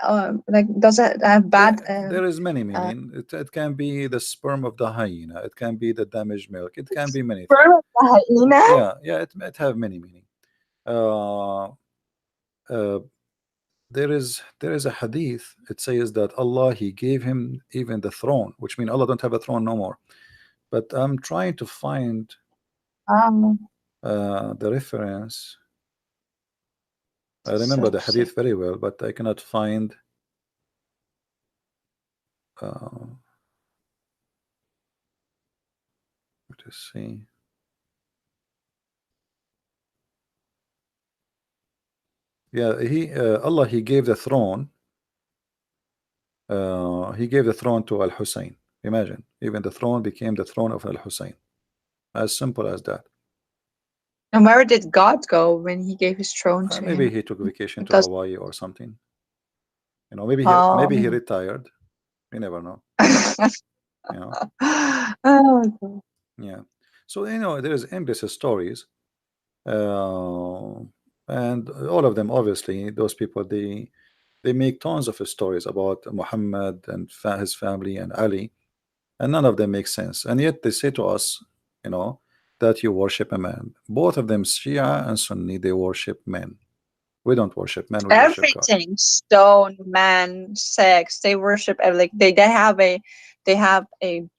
like? Does it have bad? There is many Uh, meaning. It can be the sperm of the hyena. It can be the damaged milk. It can be many things. Sperm of the hyena? Yeah. It have many meaning. Uh, uh, there is a hadith. It says that Allah he gave him even the throne, which means Allah don't have a throne no more. But I'm trying to find Um, the reference. I so remember the sick. hadith very well, but I cannot find. Let us see. Yeah, Allah he gave the throne. He gave the throne to Al Hussein. Imagine, even the throne became the throne of Al Hussein. As simple as that. And where did God go when He gave His throne to Maybe him? he took vacation to Because Hawaii or something. You know, maybe he oh, retired. You never know. You know, oh, yeah. So you know, there is endless stories, uh, and all of them, obviously, those people they make tons of stories about Muhammad and his family and Ali, and none of them make sense. And yet they say to us, you know, that you worship a man. Both of them, Shia and Sunni, they worship men. We don't worship men, we worship God. everything, stone, man, sex, they worship like they have a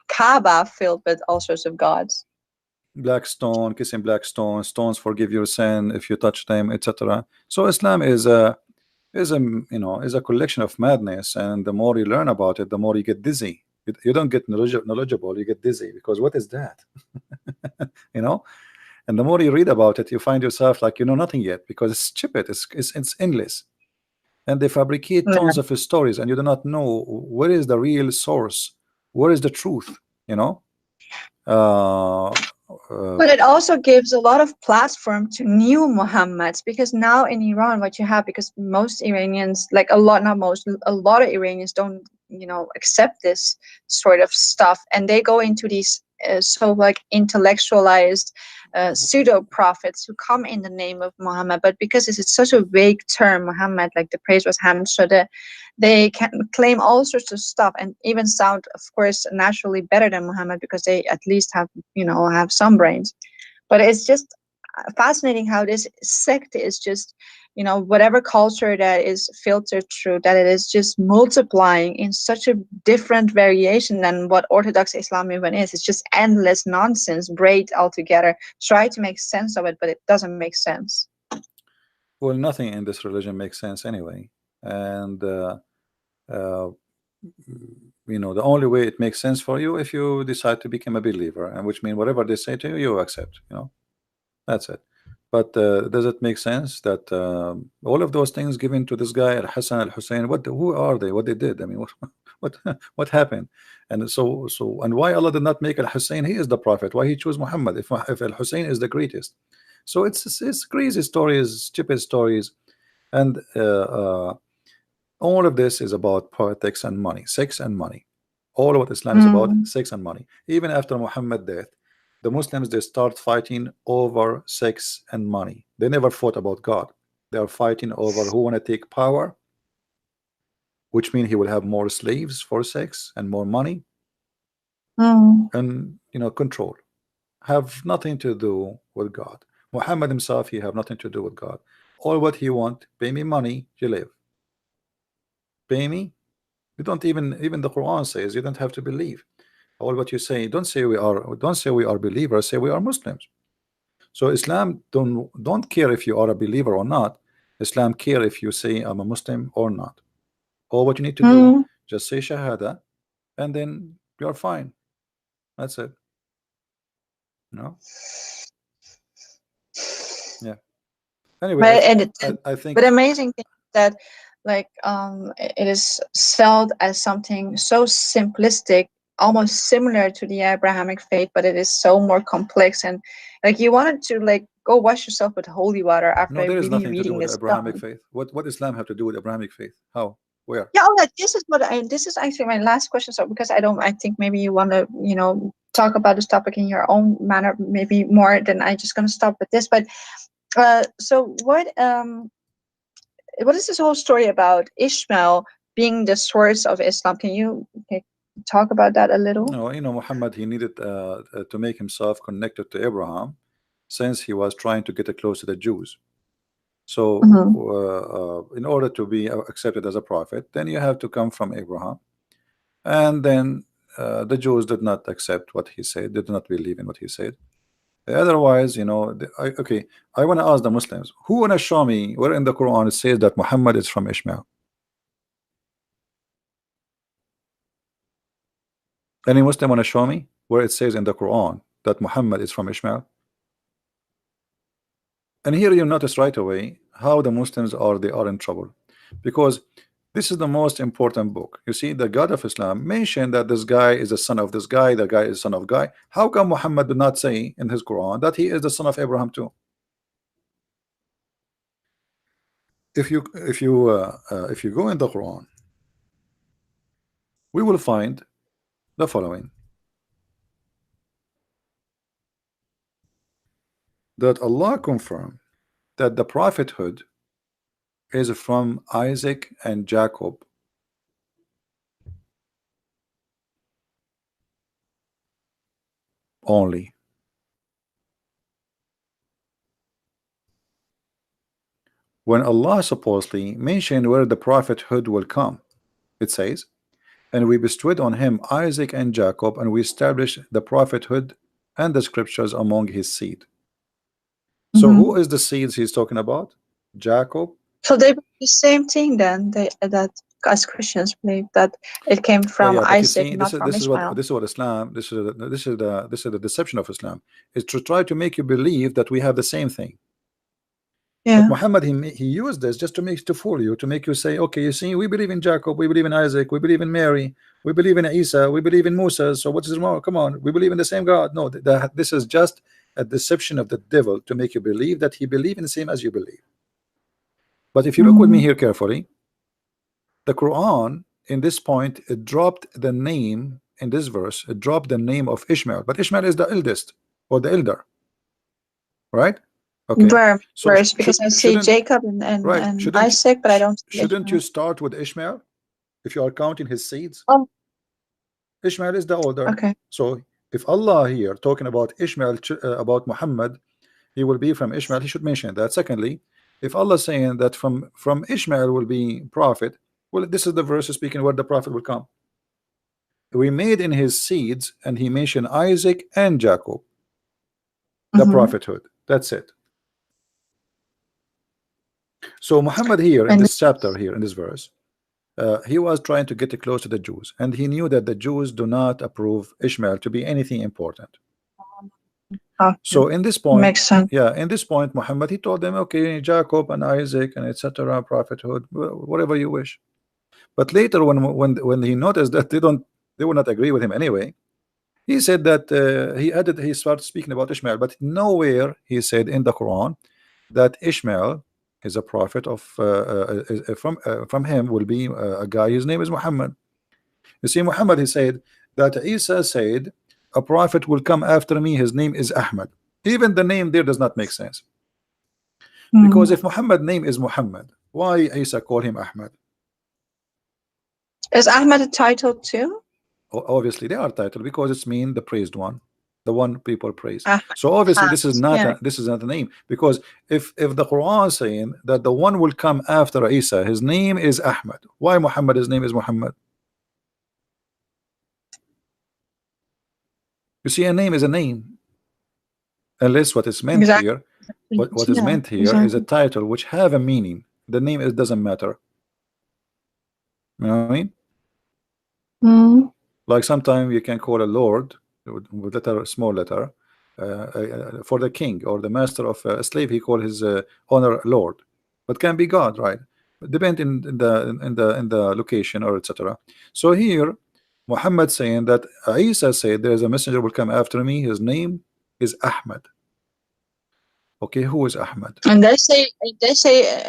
Kaaba filled with all sorts of gods. Black stone, kissing black stone, stones forgive your sin if you touch them, etc. So Islam is a you know is a collection of madness, and the more you learn about it, the more you get dizzy. You don't get knowledgeable, you get dizzy, because what is that? You know. And the more you read about it, you find yourself like you know nothing yet, because it's stupid, it's endless, and they fabricate Yeah. tons of stories, and you do not know where is the real source, where is the truth, you know. uh, uh, But it also gives a lot of platform to new Muhammads, because now in Iran, what you have, because most Iranians, like a lot, not most, a lot of Iranians don't, accept this sort of stuff, and they go into these so like intellectualized pseudo prophets who come in the name of Muhammad, but because it's such a vague term, Muhammad, like the praise was Hamd, so they can claim all sorts of stuff and even sound, of course, naturally better than Muhammad because they at least have some brains. But it's just fascinating how this sect is just you know, whatever culture that is filtered through, that it is just multiplying in such a different variation than what Orthodox Islam even is. It's just endless nonsense, braid all together. Try to make sense of it, but it doesn't make sense. Well, nothing in this religion makes sense anyway, and uh, you know, the only way it makes sense for you if you decide to become a believer, and which means whatever they say to you, you accept. You know, that's it. But does it make sense that all of those things given to this guy Al Hassan Al Hussein? What? Who are they? What they did? I mean, what? What happened? And and why Allah did not make Al Hussein? He is the prophet. Why he chose Muhammad? If Al Hussein is the greatest, so it's crazy stories, stupid stories, and all of this is about politics and money, sex and money. All of what Islam is about, sex and money. Even after Muhammad's death, the Muslims, they start fighting over sex and money. They never fought about God. They are fighting over who want to take power, which means he will have more slaves for sex and more money, and you know, control. Have nothing to do with God. Muhammad himself, he have nothing to do with God. All what he want, pay me money, you live. Pay me. You don't even the Quran says you don't have to believe. All what you say, don't say we are believers, say we are Muslims. So Islam don't care if you are a believer or not. Islam care if you say I'm a Muslim or not. All what you need to do, just say Shahada, and then you're fine. That's it. No. Yeah. Anyway, I think. But amazing thing that, like, it is sold as something so simplistic, almost similar to the Abrahamic faith, but it is so more complex. And like, you wanted to like go wash yourself with holy water No, after there is really nothing to do reading with the this Abrahamic stuff. faith. What Islam have to do with Abrahamic faith? How? Where? Yeah, oh, this is what this is actually my last question. So because I think maybe you want to, you know, talk about this topic in your own manner, maybe more than I just gonna stop with this. But so what is this whole story about Ishmael being the source of Islam? Can you talk about that a little? No, you know, Muhammad, he needed to make himself connected to Abraham, since he was trying to get close to the Jews. So, in order to be accepted as a prophet, then you have to come from Abraham. And then the Jews did not accept what he said, did not believe in what he said. Otherwise, you know, okay, I want to ask the Muslims, who want to show me where in the Quran it says that Muhammad is from Ishmael? Any Muslim want to show me where it says in the Quran that Muhammad is from Ishmael? And here you notice right away how the Muslims they are in trouble, because this is the most important book. You see, the God of Islam mentioned that this guy is the son of this guy, the guy is son of guy. How come Muhammad did not say in his Quran that he is the son of Abraham too? If you go in the Quran, we will find the following: that Allah confirmed that the prophethood is from Isaac and Jacob only. When Allah supposedly mentioned where the prophethood will come, it says, and we bestowed on him Isaac and Jacob, and we established the prophethood and the scriptures among his seed. So who is the seeds he's talking about? Jacob. So they believe the same thing then. That as Christians believe that it came from But you Isaac, see, not from Ishmael. this is what Islam, this is the deception of Islam, is to try to make you believe that we have the same thing. But Yeah. Muhammad, he used this just to fool you, to make you say, okay, you see, we believe in Jacob, we believe in Isaac, we believe in Mary, we believe in Isa, we believe in Musa. So what is wrong? Come on, we believe in the same God. No, this is just a deception of the devil to make you believe that he believes in the same as you believe. But if you look with me here carefully, the Quran in this point, it dropped the name in this verse, it dropped the name of Ishmael, but Ishmael is the eldest or the elder, right? Okay. So Verse, because I see Jacob and Isaac, but I don't see shouldn't you Ishmael. start with Ishmael if you are counting his seeds? Oh, Ishmael is the older. okay. So if Allah here talking about Ishmael, about Muhammad, he will be from Ishmael, he should mention that. Secondly, If Allah is saying that from Ishmael will be prophet, well, this is the verse speaking where the prophet will come. We made in his seeds, and he mentioned Isaac and Jacob, the prophethood. That's it. So Muhammad here in And this chapter, here in this verse, he was trying to get close to the Jews, and he knew that the Jews do not approve Ishmael to be anything important. okay, So in this point, makes sense. yeah, in this point, Muhammad, he told them, okay, Jacob and Isaac and etc. prophethood, whatever you wish. But later, when he noticed that they would not agree with him anyway, he said that he started speaking about Ishmael, but nowhere he said in the Quran that Ishmael is a prophet of from him will be a guy. His name is Muhammad. You see, Muhammad, he said that Isa said a prophet will come after me. His name is Ahmad. Even the name there does not make sense, because if Muhammad name is Muhammad, why Isa call him Ahmad? Is Ahmad a title too? Obviously they are titled because it's mean the praised one, the one people praise. Ahmad. So obviously this is not Yeah. this is not a name, because if the Quran is saying that the one will come after Isa, his name is Ahmad, why Muhammad, his name is Muhammad? You see, a name is a name, unless what is meant Exactly. here, what is Yeah, meant here is a exactly. title which have a meaning. The name, it doesn't matter. You know what I mean? Like sometimes you can call a lord with letter, small letter, for the king or the master of a slave, he call his honor lord, but can be God, right? Depend in the location or etc. So here Muhammad saying that Isa said there is a messenger will come after me, his name is Ahmad. Okay, who is Ahmad? And they say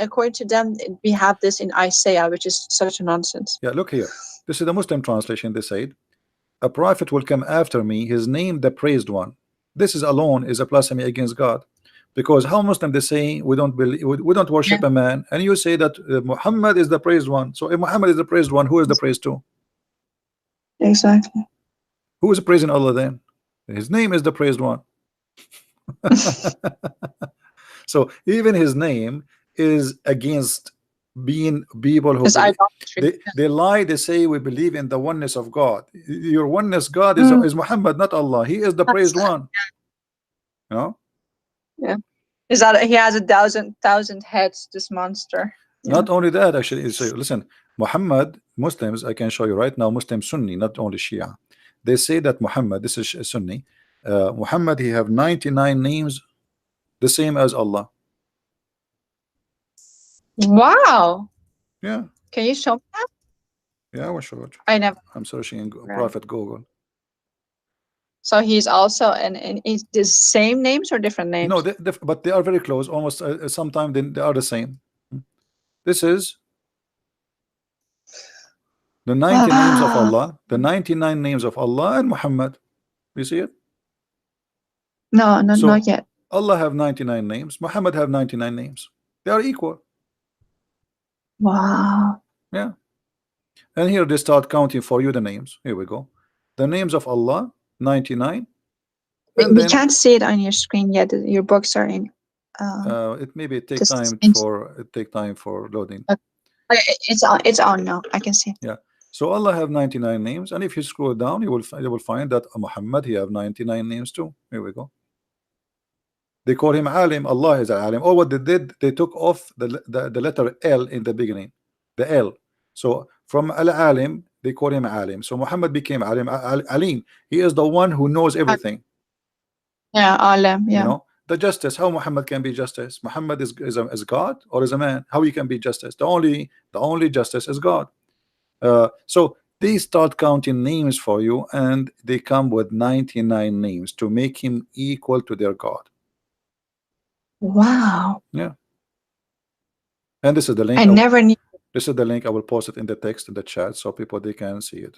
according to them we have this in Isaiah, which is such a nonsense. Yeah, look here, this is the Muslim translation. They said a prophet will come after me, his name the praised one. This is alone is a blasphemy against God, because how Muslim they say we don't believe, we don't worship a man, and you say that Muhammad is the praised one. So if Muhammad is the praised one, who is the praised to? Exactly. Who is praising Allah then? His name is the praised one. So even his name is against being people who It's idolatry. they lie. They say we believe in the oneness of God. Your oneness God is Muhammad, not Allah. He is the praised one. You know? Yeah. Is that he has a thousand heads, this monster. Yeah. Not only that, actually, so listen, Muhammad, Muslims, I can show you right now, Muslim Sunni, not only Shia. They say that Muhammad, this is Sunni, Muhammad, he have 99 names, the same as Allah. Wow. Yeah. Can you show me that? Yeah, I will show it. I never. I'm searching in Right. Prophet Google. So he's also and is the same names or different names? No, but they are very close. Almost sometimes they are the same. This is the 90 names of Allah, the 99 names of Allah and Muhammad. You see it? No, So not yet. Allah have 99 names, Muhammad have 99 names. They are equal. Wow. Yeah. And here they start counting for you the names. Here we go. The names of Allah, 99. And We then can't see it on your screen yet. Your books are in. it maybe take time for loading. Okay, it's on now. I can see. Yeah. So Allah have 99 names, and if you scroll down, you will find that Muhammad, he have 99 names too. Here we go. They call him Alim. Allah is Alim. Or what they did, they took off the letter L in the beginning, the L. So from Al Alim, they call him Alim. So Muhammad became Alim. Alim. He is the one who knows everything. Yeah, Alim. Yeah. You know, the justice. How Muhammad can be justice? Muhammad is God or is a man? How he can be justice? The only justice is God. So they start counting names for you, and they come with 99 names to make him equal to their God. Wow. Yeah. And this is the link. I never knew. This is the link. I will post it in the text in the chat so people they can see it.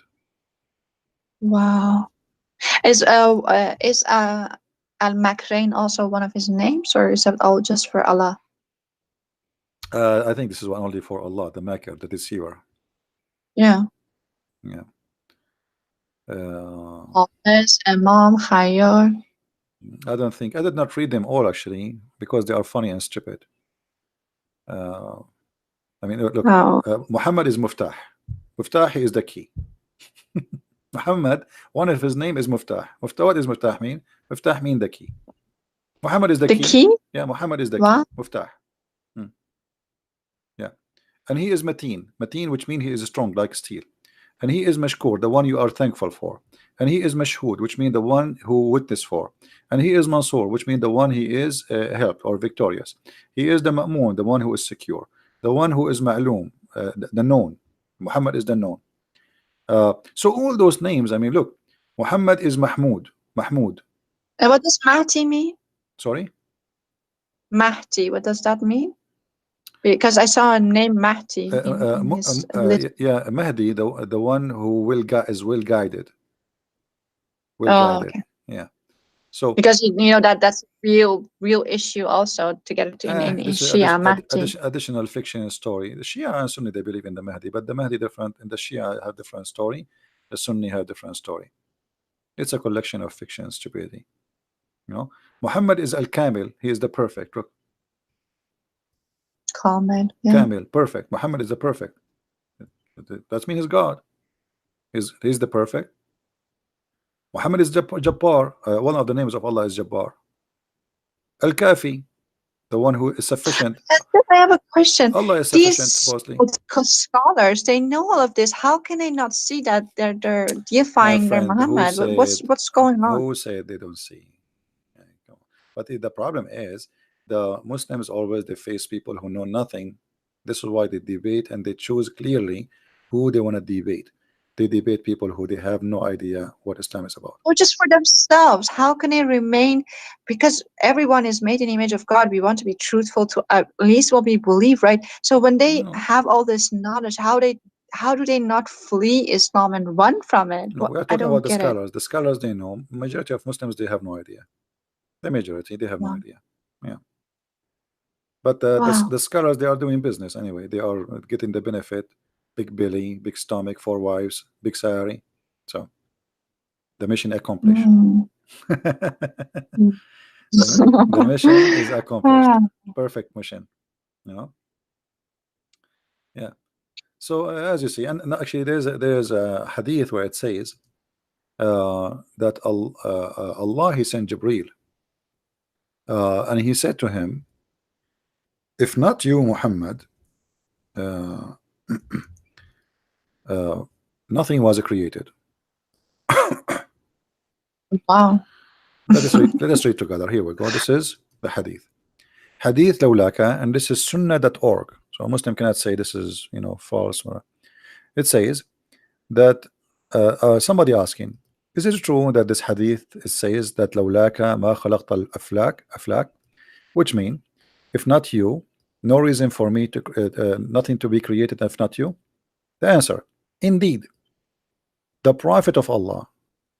Wow. Is Al-Makrain also one of his names, or is that all just for Allah? I think this is one only for Allah, the Maker, the deceiver. Yeah. Yeah. Hafiz, Imam, Khayyar. I don't think I did not read them all actually, because they are funny and stupid. Uh, I mean, look, Oh, Muhammad is Muftah. Muftah is the key. Muhammad, one of his name is Muftah. Muftah, what is Muftah mean? Muftah mean the key. Muhammad is the the key. key? Yeah, Muhammad is the key. What? Muftah. Hmm. Yeah. And he is Mateen. Mateen, which means he is strong like steel. And he is Mashkur, the one you are thankful for. And he is Mashhud, which means the one who witness for. And he is Mansur, which means the one he is helped or victorious. He is the Ma'mun, the one who is secure. The one who is Ma'lum, the known. Muhammad is the known. So all those names, I mean, look, Muhammad is Mahmud. Mahmud. And what does Mahdi mean? Sorry? Mahdi, what does that mean? Because I saw a name Mahdi in his list. Yeah, Mahdi, the one who is well guided. Well Oh, guided. okay. Yeah. So Because you know that's real issue also to get it in this is Shia Mahdi. additional fiction story. The Shia and Sunni, they believe in the Mahdi, but the Mahdi different, and the Shia have different story. The Sunni have different story. It's a collection of fiction and stupidity. You know, Muhammad is Al-Kamil. He is the perfect. Look, Comment. Yeah. Kamil, perfect. Muhammad is the perfect. That means he's God. He's the perfect. Muhammad is Jabbar. One of the names of Allah is Jabbar. Al-Kafi, the one who is sufficient. I have a question. Allah is sufficient, These supposedly. scholars, they know all of this. How can they not see that they're deifying their Muhammad? What's going on? Who said they don't see? But the problem is the Muslims always they face people who know nothing. This is why they debate, and they choose clearly who they want to debate. They debate people who they have no idea what Islam is about. Or just for themselves. How can they remain? Because everyone is made in the image of God. We want to be truthful to at least what we believe, right? So when they have all this knowledge, how do they not flee Islam and run from it? No, we are talking about the scholars. The scholars, they know. Majority of Muslims, they have no idea. The majority, they have no idea. Yeah. But the scholars, they are doing business anyway. They are getting the benefit. Big belly, big stomach, 4 wives, big salary. So the mission accomplished. The mission is accomplished. Perfect mission. You know. Yeah. So as you see, and actually there's a hadith where it says that Allah he sent Jibreel, and he said to him, if not you, Muhammad, nothing was created. Wow. Let us read together. Here we go. This is the hadith. Hadith lawlaka, and this is sunnah.org. So a Muslim cannot say this is, you know, false. It says that somebody asking, is it true that this hadith says that lawlaka ma khalaqta al-aflak, which mean if not you, no reason for me to nothing to be created if not you? The answer, indeed, the Prophet of Allah,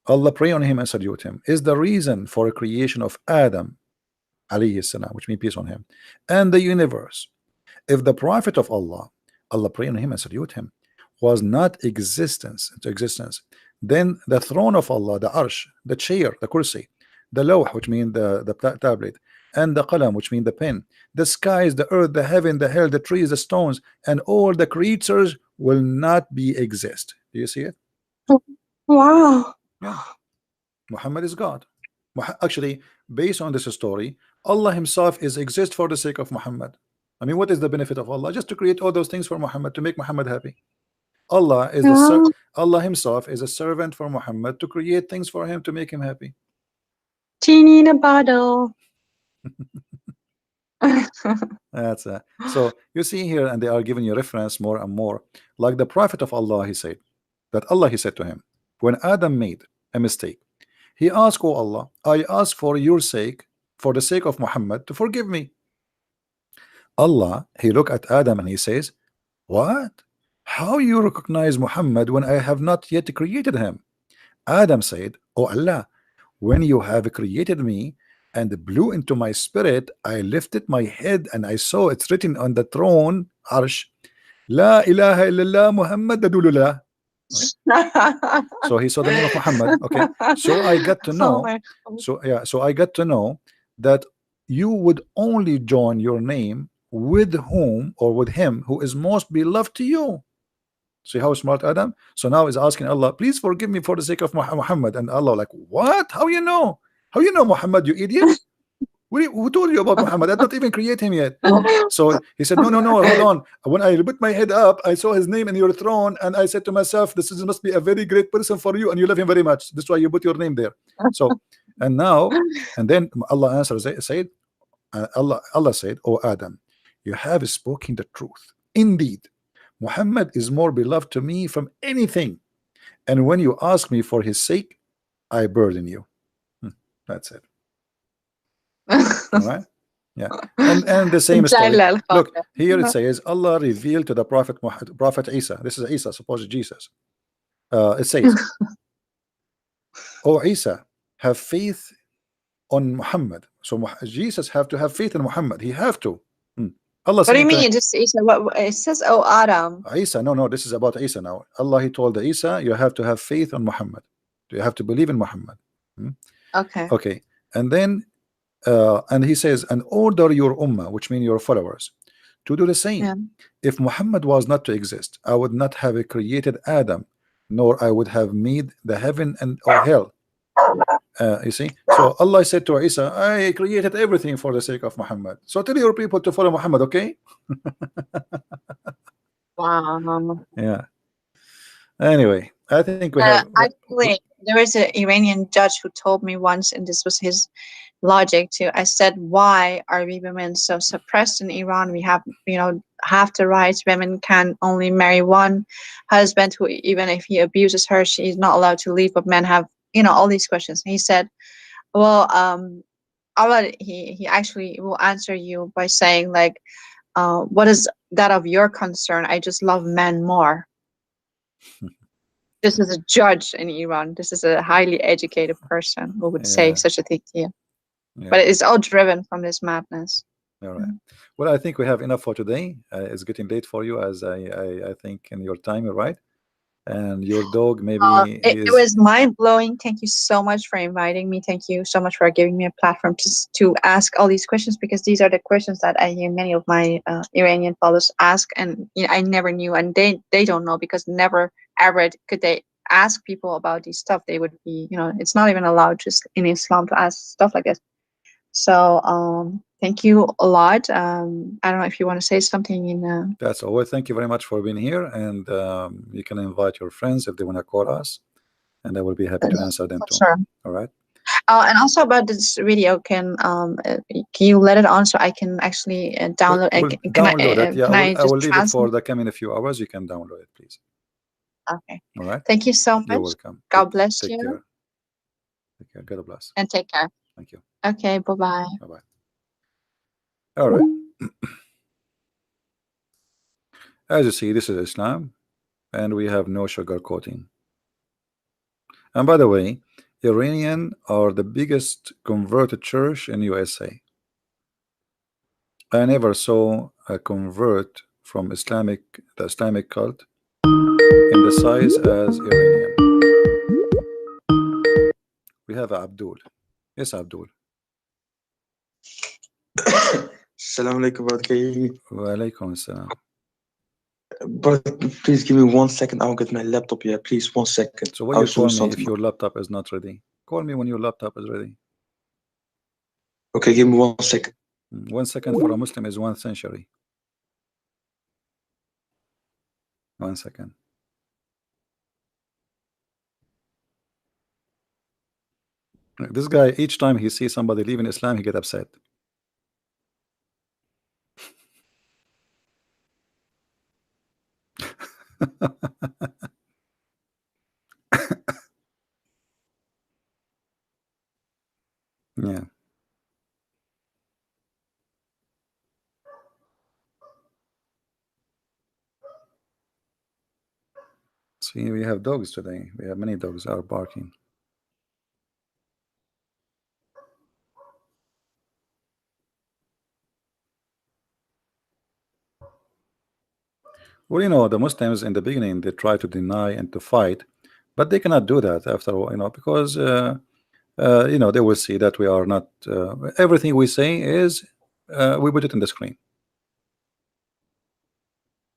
Allah pray on him and salute him, is the reason for a creation of Adam alayhi salam, which means peace on him, and the universe. If the Prophet of Allah, Allah pray on him and salute him, was not existence, then the throne of Allah, the arsh, the chair, the kursi, the lawh, which means the tablet, and the qalam, which means the pen, the skies, the earth, the heaven, the hell, the trees, the stones, and all the creatures will not be exist. Do you see it? Wow. Yeah. Muhammad is God. Actually, based on this story, Allah himself is exist for the sake of Muhammad. I mean, what is the benefit of Allah? Just to create all those things for Muhammad, to make Muhammad happy. Allah is Allah himself is a servant for Muhammad to create things for him to make him happy. Genie in a bottle. That's so you see here, and they are giving you reference more and more. Like the Prophet of Allah, he said that Allah, he said to him, when Adam made a mistake, he asked, oh Allah, I ask for your sake, for the sake of Muhammad, to forgive me. Allah, he looked at Adam and he says, what? How you recognize Muhammad when I have not yet created him? Adam said, oh Allah, when you have created me and blew into my spirit, I lifted my head and I saw it's written on the throne, Arsh, La ilaha illallah Muhammad Dadulullah. So he saw the name of Muhammad. Okay, so I got to know. So I got to know that you would only join your name with whom or with him who is most beloved to you. See how smart Adam? So now he's asking Allah, please forgive me for the sake of Muhammad. And Allah like, what? How you know? How you know Muhammad, you idiot? Who told you about Muhammad? I did not even create him yet. So he said, no, hold on. When I put my head up, I saw his name in your throne, and I said to myself, must be a very great person for you, and you love him very much. That's why you put your name there. So, and then Allah answers, said, Allah said, "O Adam, you have spoken the truth. Indeed, Muhammad is more beloved to me from anything, and when you ask me for his sake, I burden you." That's it. All right. Yeah. And the same story. Look, here it says Allah revealed to the Prophet Isa. This is Isa, supposed Jesus. It says, "O Isa, have faith on Muhammad." So Jesus have to have faith in Muhammad. He have to. Allah. What do you mean? Just Isa? What it says? Oh, Adam. Isa. No. This is about Isa now. Allah, he told Isa, you have to have faith on Muhammad. You have to believe in Muhammad. Okay. Okay. And then and he says, and order your ummah, which means your followers, to do the same. Yeah. If Muhammad was not to exist, I would not have created Adam, nor I would have made the heaven and or hell. You see, so Allah said to Isa, I created everything for the sake of Muhammad. So tell your people to follow Muhammad, okay? Wow. Yeah. Anyway, I think we have. Actually, there was an Iranian judge who told me once, and this was his logic too. I said, why are we women so suppressed in Iran? We have, half the rights. Women can only marry one husband, who even if he abuses her, she's not allowed to leave. But men have, all these questions. He said, well, Allah, he actually will answer you by saying, like, what is that of your concern? I just love men more. This is a judge in Iran. This is a highly educated person who would say such a thing to you. Yeah. But it's all driven from this madness. All right. Well, I think we have enough for today. It's getting late for you, as I think in your time, you're right. And your dog maybe it was mind-blowing. Thank you so much for inviting me. Thank you so much for giving me a platform to ask all these questions, because these are the questions that I hear many of my Iranian followers ask, and I never knew, and they don't know, because never ever could they ask people about these stuff. They would be, it's not even allowed just in Islam to ask stuff like this. So thank you a lot. I don't know if you want to say something in That's all. Well, thank you very much for being here, and you can invite your friends if they want to call us, and I will be happy to answer them too. Sure. All right. And also about this video, can you let it on so I can actually download it? Download it. Yeah, I will leave it for the coming few hours. You can download it, please. Okay. All right. Thank you so much. You're welcome. God bless you. Take care. Take care. God bless. And take care. Thank you. Okay. Bye-bye. Bye-bye. All right. As you see, this is Islam, and we have no sugarcoating. And by the way, Iranian are the biggest converted church in USA. I never saw a convert from the Islamic cult in the size as Iranian. We have Abdul. Yes, Abdul. Assalamu alaikum, brother. Wa alaikum assalam. Brother, please give me 1 second. I'll get my laptop here. Please, 1 second. So what you call me if your laptop is not ready? Call me when your laptop is ready. Okay, give me 1 second. 1 second for a Muslim is 1 century. 1 second. This guy, each time he sees somebody leaving Islam, he get upset. Yeah. See, we have dogs today. We have many dogs are barking. Well, the Muslims in the beginning, they try to deny and to fight, but they cannot do that after all, because they will see that we are not everything we say is we put it in the screen.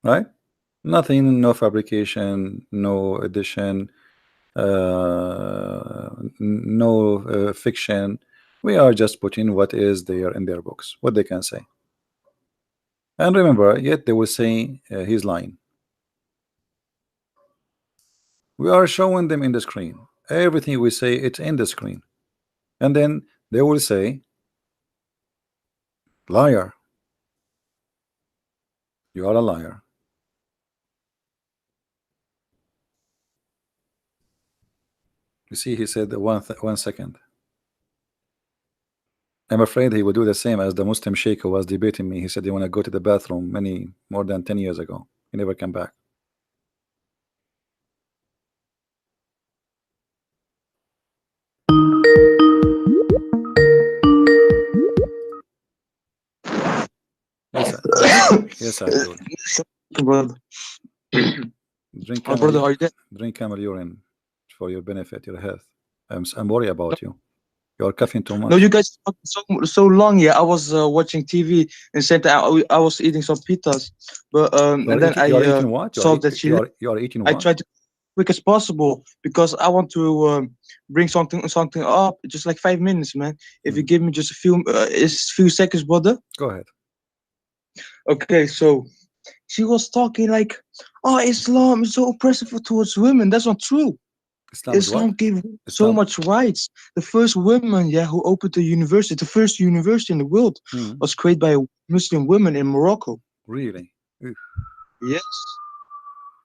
right? Nothing, no fabrication, no addition, no fiction. We are just putting what is there in their books, what they can say. And remember, yet they will say he's lying. We are showing them in the screen. Everything we say, it's in the screen. And then they will say, liar. You are a liar. You see, he said 1 second. I'm afraid he will do the same as the Muslim sheikh who was debating me. He said he want to go to the bathroom more than 10 years ago. He never came back. Yes, Abdul. Brother. Drink Oh, brother, camel, are you there? drink camel urine for your benefit, your health. I'm worried about you. You're coughing too much. No, you guys talked so long. Yeah, I was watching TV and said I was eating some pizzas, but and then I eating what? saw that she. You are eating I what? tried to quick as possible because I want to bring something up. Just like 5 minutes, man. If you give me just a few seconds, brother. Go ahead. Okay, so she was talking like, "Oh, Islam is so oppressive towards women." That's not true. Islam gave so much rights. The first woman, who opened the university, the first university in the world, was created by Muslim women in Morocco. Really? Oof. Yes.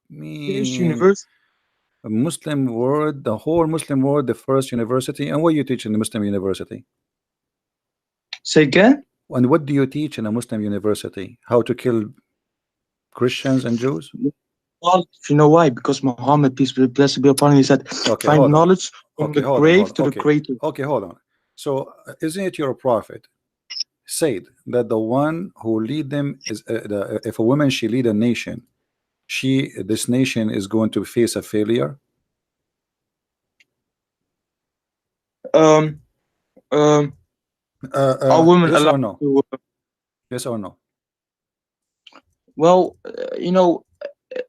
First Me, university. a Muslim world, the whole Muslim world, the first university. And what you teach in the Muslim university? Say again? And what do you teach in a Muslim university? How to kill Christians and Jews? Well, you know why? Because Muhammad, peace be blessed be upon him, he said, find knowledge from the grave to the creator. Okay, hold on. So, isn't it your prophet said that the one who lead them is if a woman she lead a nation, this nation is going to face a failure? Are women yes allowed or no? to? Yes or no? Well,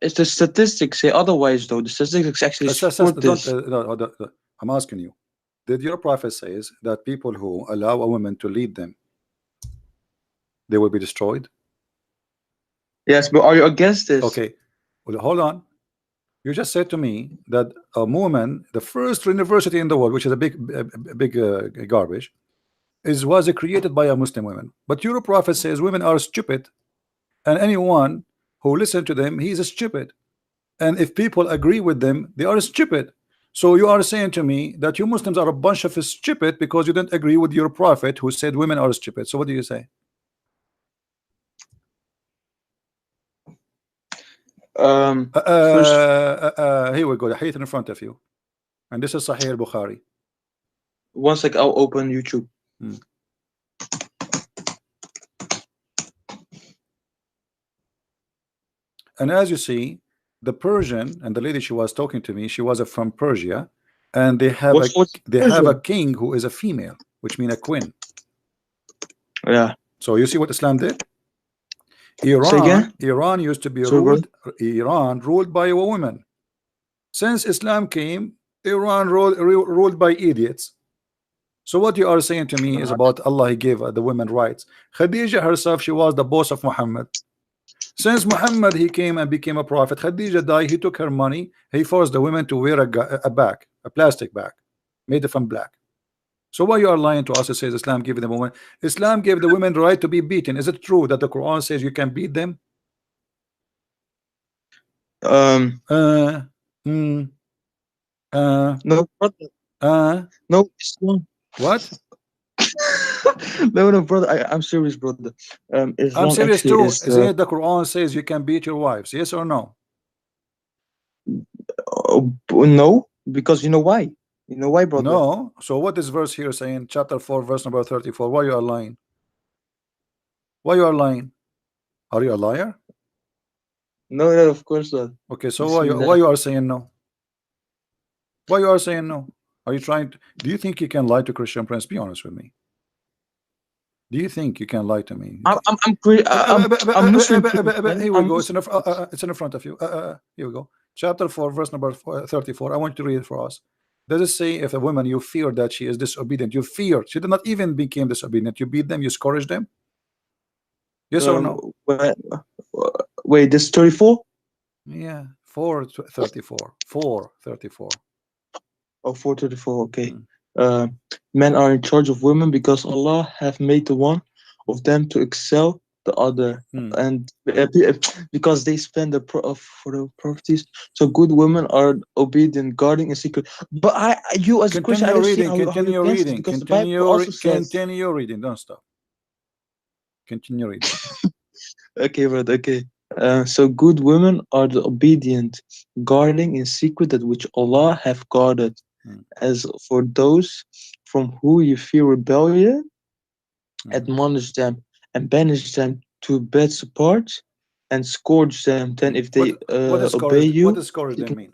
it's the statistics say otherwise, though. The statistics actually support this. I'm asking you. Did your prophet says that people who allow a woman to lead them, they will be destroyed? Yes, but are you against this? Okay, well, hold on. You just said to me that a woman, the first university in the world, which is a big garbage, was created by a Muslim woman. But your prophet says women are stupid, and anyone who listen to them, he's stupid. And if people agree with them, they are stupid. So you are saying to me that you Muslims are a bunch of stupid because you don't agree with your prophet who said women are stupid. So what do you say? Here we go. The hadith in front of you, and this is Sahih al-Bukhari. 1 sec, I'll open YouTube. And as you see, the Persian and the lady she was talking to me, she was from Persia, and they have a king who is a female, which means a queen. Yeah. So you see what Islam did? Iran used to be ruled by a woman. Since Islam came, Iran ruled by idiots. So what you are saying to me is about Allah, he gave the women rights. Khadija herself, she was the boss of Muhammad. Since Muhammad he came and became a prophet, Khadija died, he took her money, he forced the women to wear a bag, a plastic bag made from black. So why you are lying to us? It says Islam gave the woman, Islam gave the women the right to be beaten. Is it true that the Quran says you can beat them? No, brother. No, Islam. What? No, brother. I'm serious, brother. I'm serious too. Isn't it the Quran says you can beat your wives? Yes or no? No, because you know why? You know why, brother? No. So what is verse here saying? Chapter 4, verse number 34. Why you are lying? Why you are lying? Are you a liar? No, of course not. Okay, so why you are saying no? Why you are saying no? Are you trying to, do you think you can lie to Christian Prince? Be honest with me. Do you think you can lie to me? I'm Muslim too, Here we go. It's in the front of you. Here we go. Chapter 4, verse number 34. I want you to read it for us. Does it say if a woman you fear that she is disobedient, you fear she did not even became disobedient, you beat them, you scourge them? Yes or no? Wait, this 34? Yeah, 4:34. 4:34. Oh, 4:34. Okay. Men are in charge of women because Allah have made the one of them to excel the other, and because they spend for the properties. So good women are obedient, guarding in secret. But you as a Christian, I don't see how you against this, because the Bible also says. Continue reading. Don't stop. Continue reading. Okay, but okay. So good women are the obedient, guarding in secret that which Allah have guarded. As for those from who you fear rebellion, admonish them and banish them to bed apart, and scourge them. Then if they obey you, what does scourge them mean?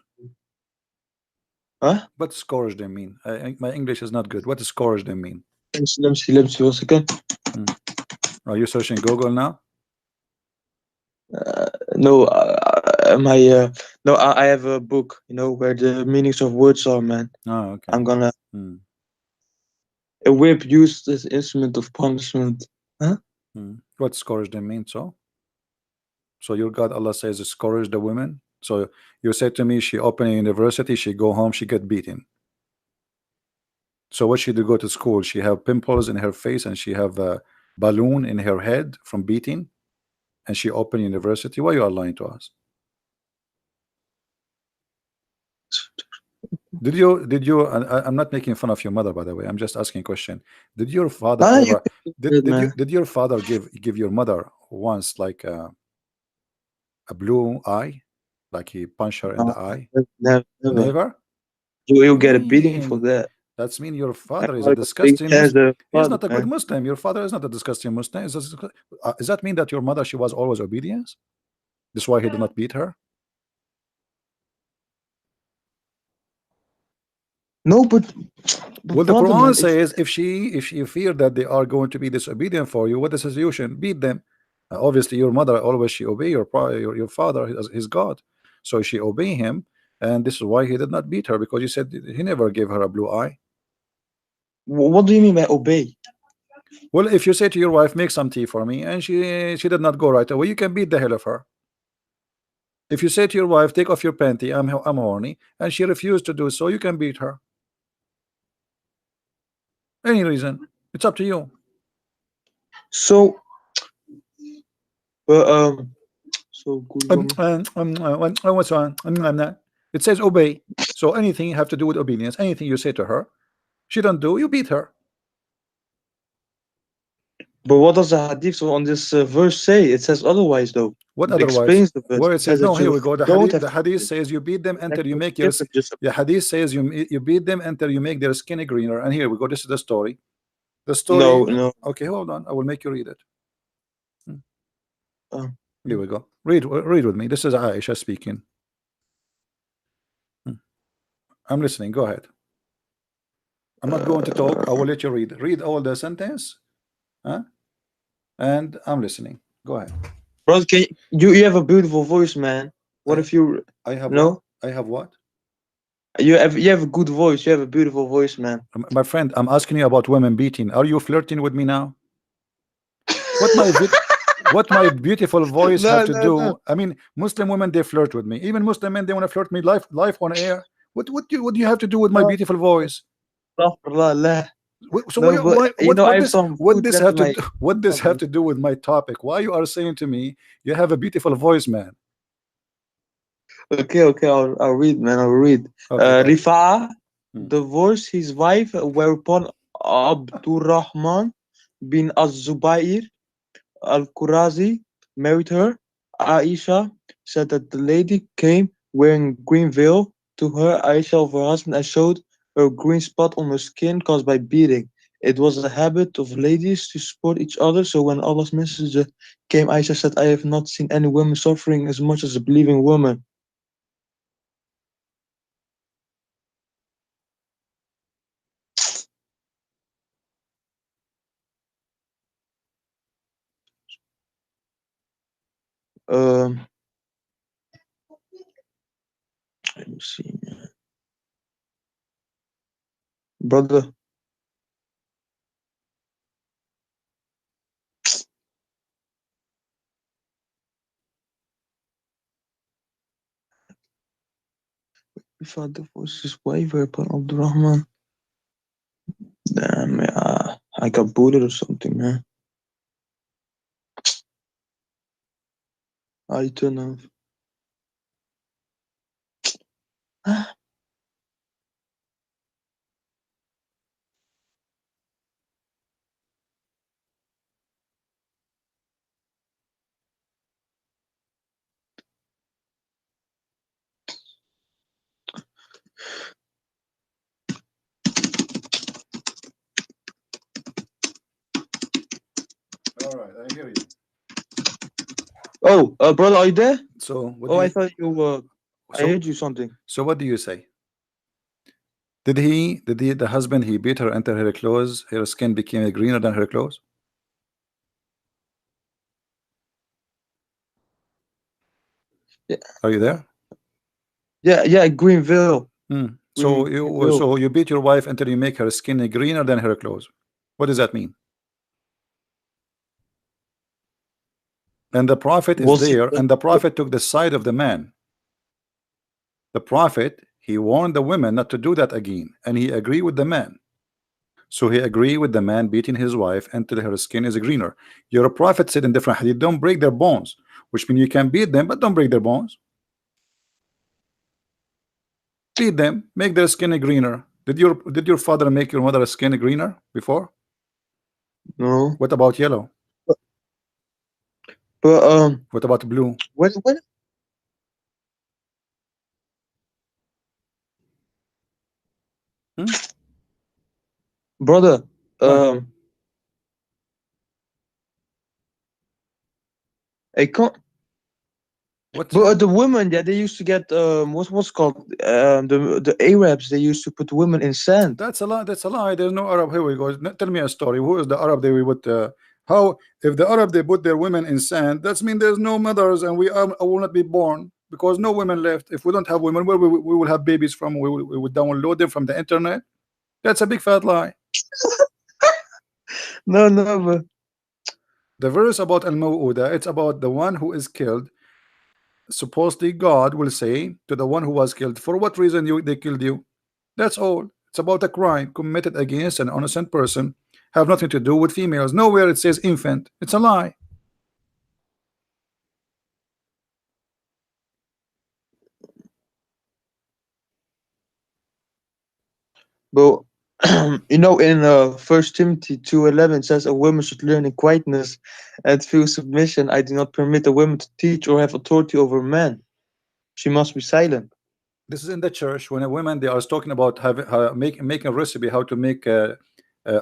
Huh? What does scourge them mean? My English is not good. What does scourge them mean? Let me see 1 second. Are you searching Google now? No, no, I have a book, where the meanings of words are, man. Oh, okay. I'm gonna. A whip used as instrument of punishment. Huh? What scourge them mean? So your God Allah says scourge the women. So you said to me she open a university, she go home, she get beaten. So what she do go to school? She have pimples in her face and she have a balloon in her head from beating, and she open university. Why you are lying to us? Did you I'm not making fun of your mother, by the way. I'm just asking a question. Did your father ever did your father give your mother once like a blue eye, like he punched her in the eye? Never. You get a beating for that. That's mean your father is a disgusting Muslim. He's not a good Muslim. Your father is not a disgusting Muslim. Does that mean that your mother, she was always obedient? That's why he did not beat her? No, but well, the Quran says if you fear that they are going to be disobedient for you, what is the solution? Beat them. Obviously, your mother always she obey your father, his God, so she obey him, and this is why he did not beat her, because you said he never gave her a blue eye. What do you mean by obey? Well, if you say to your wife, make some tea for me, and she did not go right away, you can beat the hell of her. If you say to your wife, take off your panty, I'm horny, and she refused to do so, you can beat her. Any reason, it's up to you. So, so good. What's on? It says obey. So anything you have to do with obedience, anything you say to her, she don't do, you beat her. But what does the hadith on this verse say? It says otherwise, though. What otherwise? Where it says no, here we go. The hadith says you beat them until you make your. The hadith says you beat them until you make their skin greener. And here we go. This is the story. The story. No. Okay, hold on. I will make you read it. Here we go. Read with me. This is Aisha speaking. I'm listening. Go ahead. I'm not going to talk. I will let you read. Read all the sentence. And I'm listening. Go ahead. Bro, you have a beautiful voice, man. What if you? I have no. What? I have what? You have a good voice. You have a beautiful voice, man. My friend, I'm asking you about women beating. Are you flirting with me now? What my beautiful voice have to do? No. I mean, Muslim women, they flirt with me. Even Muslim men, they want to flirt with me live on air. What do you have to do with my beautiful voice? So what this have to do with my topic? Why you are saying to me you have a beautiful voice, man? Okay, I'll read, man. I'll read. Okay, Rifa'a divorced his wife, whereupon Abdurrahman bin Az-Zubair al-Qurazi married her. Aisha said that the lady came wearing green veil to her. Aisha of her husband and showed her green spot on her skin caused by beating. It was a habit of ladies to support each other. So when Allah's messenger came, Aisha said, I have not seen any woman suffering as much as a believing woman. let me see, brother. If I divorce his wife, upon Abdurrahman. Damn, I got booted or something, man. I turn off. All right, I hear you. Oh, brother, are you there? So what Oh, do I you, thought you were. I so heard you something. so what do you say? Did the husband, he beat her until her clothes, her skin became greener than her clothes? Yeah, Are you there? yeah, Greenville. Greenville. So you beat your wife until you make her skin greener than her clothes. What does that mean? And the prophet is Was he? there, and the prophet took the side of the man. The prophet, he warned the women not to do that again, and he agreed with the man. So he agreed with the man beating his wife until her skin is greener. Your prophet said in different hadith, don't break their bones, which means you can beat them, but don't break their bones. Beat them, make their skin greener. Did your father make your mother's skin greener before? No. What about yellow? But What about blue? when Hmm? brother, What? I can't. What's But wrong? the women, yeah, they used to get what's called the Arabs. They used to put women in sand. That's a lie. That's a lie. There's no Arab. Here we go. Tell me a story. Who is the Arab they would put? How if the Arab they put their women in sand? That's mean there's no mothers, and we will not be born because no women left. If we don't have women, where we will have babies from? We will download them from the internet. That's a big fat lie. No, no, but The verse about al-maw'uda, it's about the one who is killed. Supposedly God will say to the one who was killed, for what reason they killed you? That's all. It's about a crime committed against an innocent person, have nothing to do with females. Nowhere it says infant. It's a lie. but in First Timothy 2:11 says a woman should learn in quietness and feel submission. I do not permit a woman to teach or have authority over men. She must be silent. This is in the church when a woman they are talking about having making a recipe how to make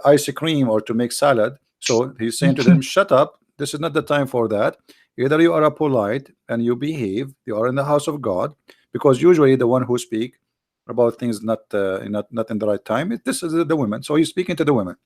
ice cream or to make salad. So he's saying to them, shut up, this is not the time for that. Either you are a polite and you behave, you are in the house of God, because usually the one who speak about things not in the right time, this is the women. So he's speaking to the women,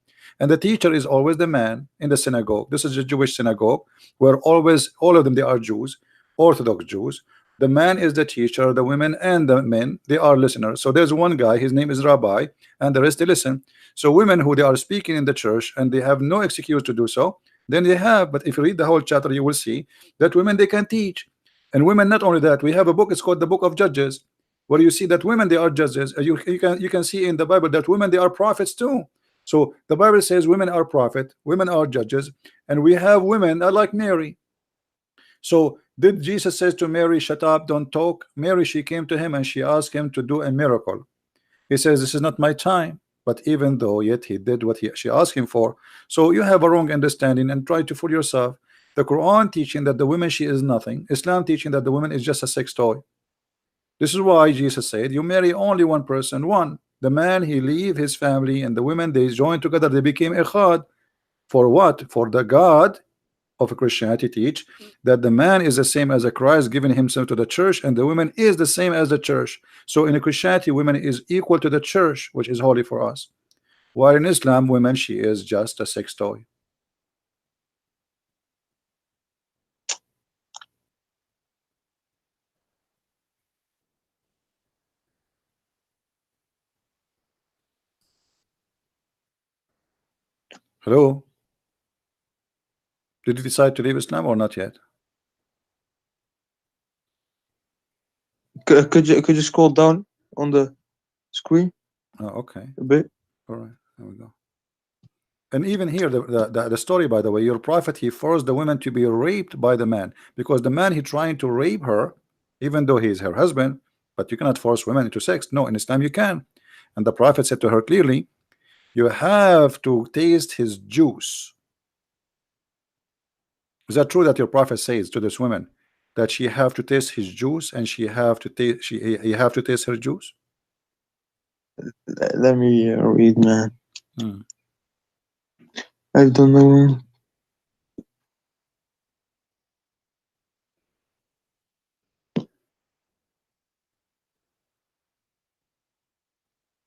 and the teacher is always the man in the synagogue. This is a Jewish synagogue where always all of them they are Jews, Orthodox Jews. The man is the teacher, the women and the men they are listeners. So there's one guy, his name is Rabbi, and the rest they listen. So women who they are speaking in the church and they have no excuse to do so, then they have. But if you read the whole chapter, you will see that women they can teach. And women, not only that, we have a book, it's called the Book of Judges, where you see that women they are judges. You can see in the Bible that women they are prophets too. So the Bible says women are prophet, women are judges, and we have women like Mary. So did Jesus says to Mary, shut up, don't talk? Mary, she came to him and she asked him to do a miracle. He says, this is not my time. But even though yet he did what she asked him for. So you have a wrong understanding and try to fool yourself. The Quran teaching that the woman she is nothing. Islam teaching that the woman is just a sex toy. This is why Jesus said you marry only one person, one. The man he leave his family and the women they join together, they became echad. For what? For the God of Christianity teach that the man is the same as a Christ giving himself to the church, and the woman is the same as the church. So in Christianity, women is equal to the church, which is holy for us. While in Islam, women she is just a sex toy. Hello? Did you decide to leave Islam or not yet? Could you scroll down on the screen? Oh, okay. A bit. All right. There we go. And even here, the story, by the way, your prophet, he forced the woman to be raped by the man, because the man, he trying to rape her, even though he is her husband. But you cannot force women into sex. No, in Islam you can. And the prophet said to her clearly, you have to taste his juice. Is that true that your prophet says to this woman that she have to taste his juice, and she have to taste he have to taste her juice? Let me read, man. Hmm. I don't know.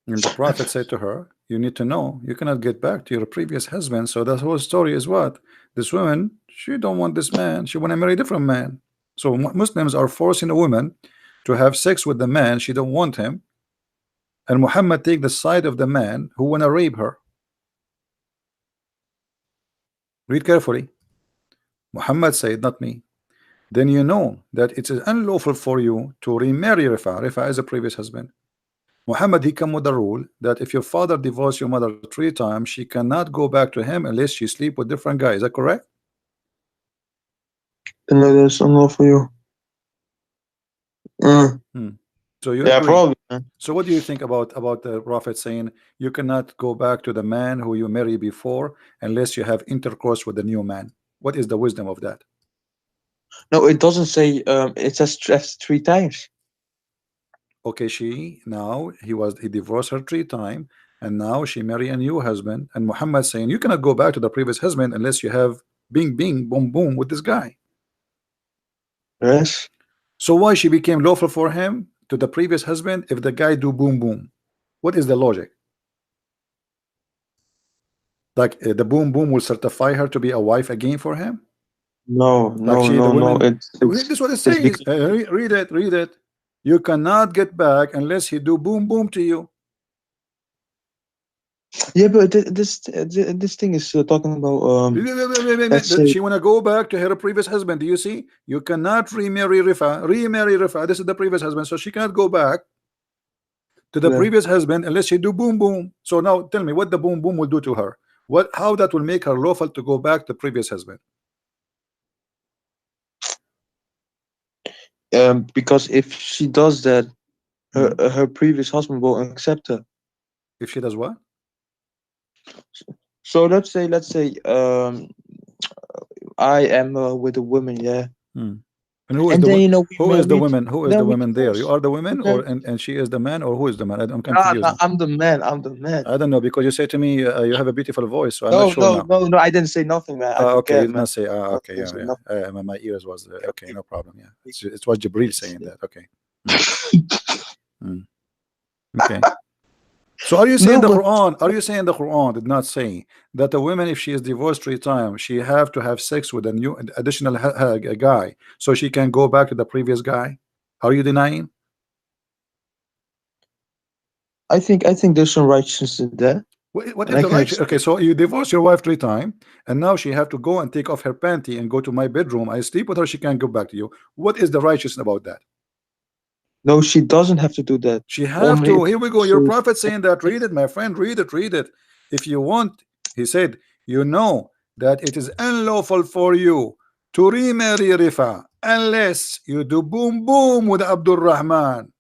And the prophet said to her, you need to know you cannot get back to your previous husband. So the whole story is what? This woman, she don't want this man, she want to marry a different man. So Muslims are forcing a woman to have sex with the man she don't want him, and Muhammad take the side of the man who want to rape her. Read carefully. Muhammad said, not me. Then you know that it is unlawful for you to remarry Rifa. Rifa is a previous husband. Muhammad, he come with the rule that if your father divorced your mother 3 times, she cannot go back to him unless she sleep with different guys. Is that correct? No, that's unlawful for you. So you yeah, agree? probably. Man. So what do you think about the prophet saying you cannot go back to the man who you married before unless you have intercourse with the new man? What is the wisdom of that? No, it doesn't say. It says 3 times. Okay, he divorced her 3 times, and now she marry a new husband, and Muhammad saying you cannot go back to the previous husband unless you have bing bing boom boom with this guy. Yes. So why she became lawful for him to the previous husband if the guy do boom boom? What is the logic? Like the boom boom will certify her to be a wife again for him? No, Like no, no, no. this is what it says. Read it. You cannot get back unless he do boom boom to you. Yeah, but this thing is talking about she wanna go back to her previous husband. Do you see? You cannot remarry Rifa. This is the previous husband, so she cannot go back to the previous husband unless she do boom boom. So now tell me what the boom boom will do to her. How that will make her lawful to go back to previous husband? Because if she does that, her previous husband will accept her. If she does what? So let's say I am with a woman, yeah. And who is who is the woman? Who is the woman there? You are the woman, or and she is the man, or who is the man? I'm confused. No, I'm the man. I'm the man. I don't know, because you say to me you have a beautiful voice, so I'm not sure now. No. I didn't say nothing, man. Okay, you did not say. Okay, yeah. My ears was okay. No problem. Yeah, it was Jibril saying that. Okay. Okay. So are you saying the Quran? Are you saying the Quran did not say that a woman, if she is divorced 3 times, she have to have sex with a new additional guy so she can go back to the previous guy? Are you denying? I think there's some righteousness in that. What is the righteousness? Okay, so you divorce your wife 3 times, and now she have to go and take off her panty and go to my bedroom. I sleep with her. She can't go back to you. What is the righteousness about that? No, she doesn't have to do that. She have to. Here we go. Your prophet saying that. Read it, my friend. Read it. If you want, he said, you know that it is unlawful for you to remarry Rifa unless you do boom boom with Abdul Rahman.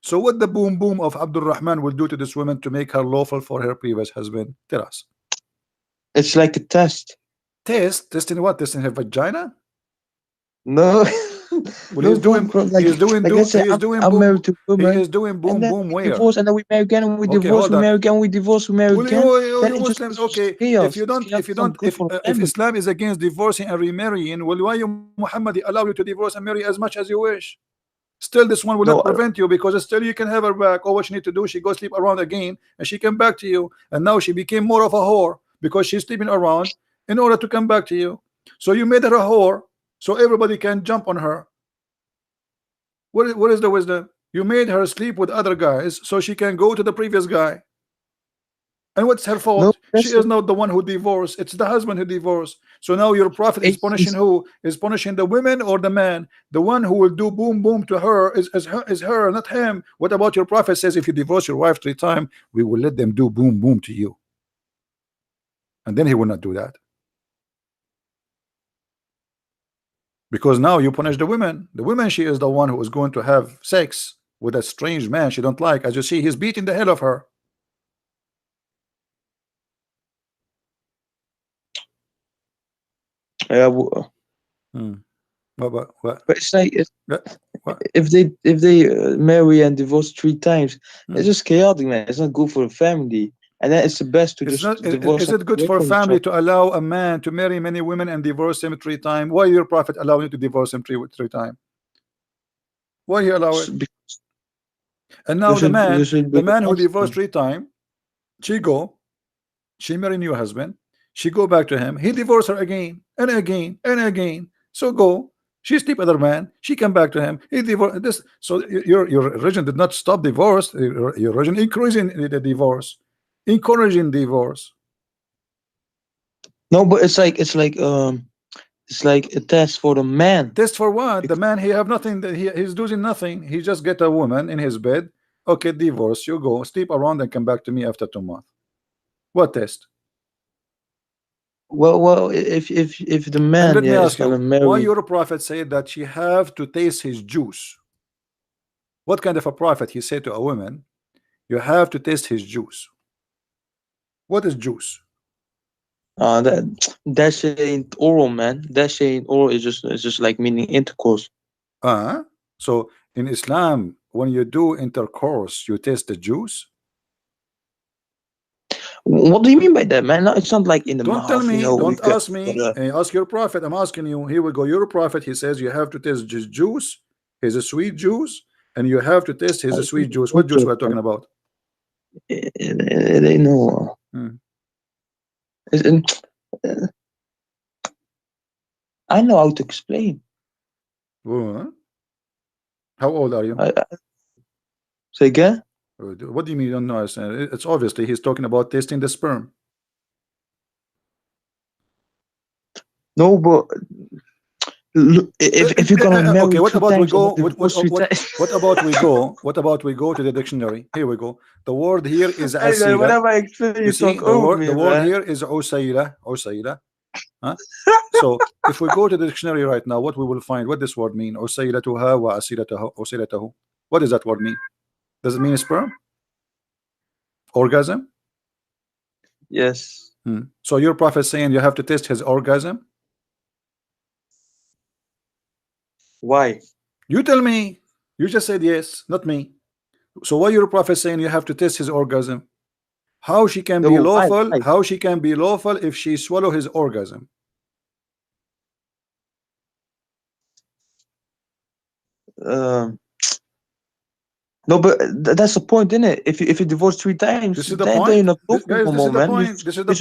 So what the boom boom of Abdul Rahman will do to this woman to make her lawful for her previous husband? Tell us. It's like a test. Testing what? Testing her vagina? No. Well, he's doing boom. He is doing boom boom where? Divorce, and then we marry again, and we divorce, we marry again, we divorce, we marry again. You Muslims, okay. If Islam is against divorcing and remarrying, well, why Muhammad allow you to divorce and marry as much as you wish? Still, this one will not prevent you, because still you can have her back. All what she need to do, she go sleep around again, and she come back to you. And now she became more of a whore because she's sleeping around in order to come back to you. So you made her a whore, so everybody can jump on her. What is the wisdom? You made her sleep with other guys so she can go to the previous guy. And what's her No, fault? She is not the one who divorced. It's the husband who divorced. So now your prophet is punishing who? Is punishing the women or the man? The one who will do boom boom to her is her, not him. What about your prophet says if you divorce your wife 3 times, we will let them do boom boom to you. And then he will not do that. Because now you punish the women. The woman, she is the one who is going to have sex with a strange man she don't like. As you see, he's beating the hell of her. Yeah. What? But it's like if they marry and divorce 3 times, it's just chaotic, man. It's not good for the family. And then it's the best to divorce. Is it good for a family to allow a man to marry many women and divorce him 3 times? Why your prophet allow you to divorce him three times? Why he allow it? And now the man who divorced 3 times, she marry new husband, she go back to him, he divorced her again and again and again. So go, she sleep with other man, she come back to him, he divorced this. So your religion did not stop divorce. Your religion increasing the divorce, encouraging divorce. No, but it's like a test for the man. Test for what? The man, he have nothing. He's doing nothing. He just get a woman in his bed. Okay, divorce. You go sleep around and come back to me after 2 months. What test? Well, if the man, let me ask you, why your prophet said that she have to taste his juice? What kind of a prophet he said to a woman, you have to taste his juice? What is juice? That shit ain't oral, man. That shit ain't oral. It's just like meaning intercourse. So in Islam, when you do intercourse, you taste the juice. What do you mean by that, man? No, it's not like in the don't mouth. Tell me. Don't ask me. Ask your prophet. I'm asking you. Here we go. Your prophet. He says you have to taste his juice. He's a sweet juice, and you have to taste his sweet juice. What juice we're talking about? They know. I know how to explain. How old are you? Say again? What do you mean you don't know? It's obviously he's talking about tasting the sperm. No, but look, if you're gonna marry okay, what about we go? What about we go to the dictionary? Here we go. The word here is asila. Whenever I explain, you see, talk over the word here is usayla. Huh? So if we go to the dictionary right now, what we will find? What this word mean? Usaylatuha wa asilatahu. What does that word mean? Does it mean sperm? Orgasm? Yes. So your prophet saying you have to test his orgasm? Why? You tell me. You just said yes, not me. So why your prophet saying you have to test his orgasm? How she can be lawful? Why? How she can be lawful if she swallow his orgasm? No, but that's the point, isn't it? If you divorce 3 times, this is the point. Guys, this is the point. This is the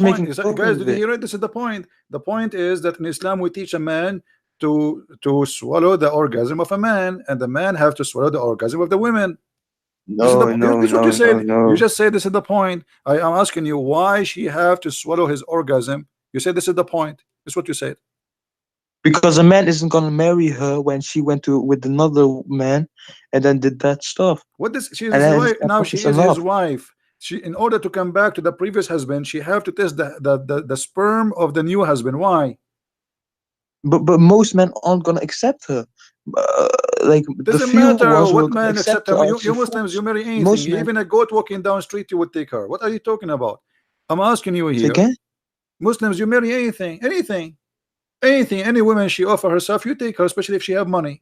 point. Guys, did you hear it? This is the point. The point is that in Islam we teach a man to swallow the orgasm of a man, and the man have to swallow the orgasm of the women. This is what you said. You just said this is the point. I am asking you why she have to swallow his orgasm. You said this is the point. This is what you said. Because a man isn't gonna marry her when she went with another man and then did that stuff. What does she is his wife now? She is his wife. She, in order to come back to the previous husband, she have to test the sperm of the new husband. Why? But most men aren't gonna accept her. Like doesn't matter what man accept her. You Muslims, you marry anything. Even a goat walking down street, you would take her. What are you talking about? I'm asking you here. Muslims, you marry anything, any woman she offer herself, you take her, especially if she have money.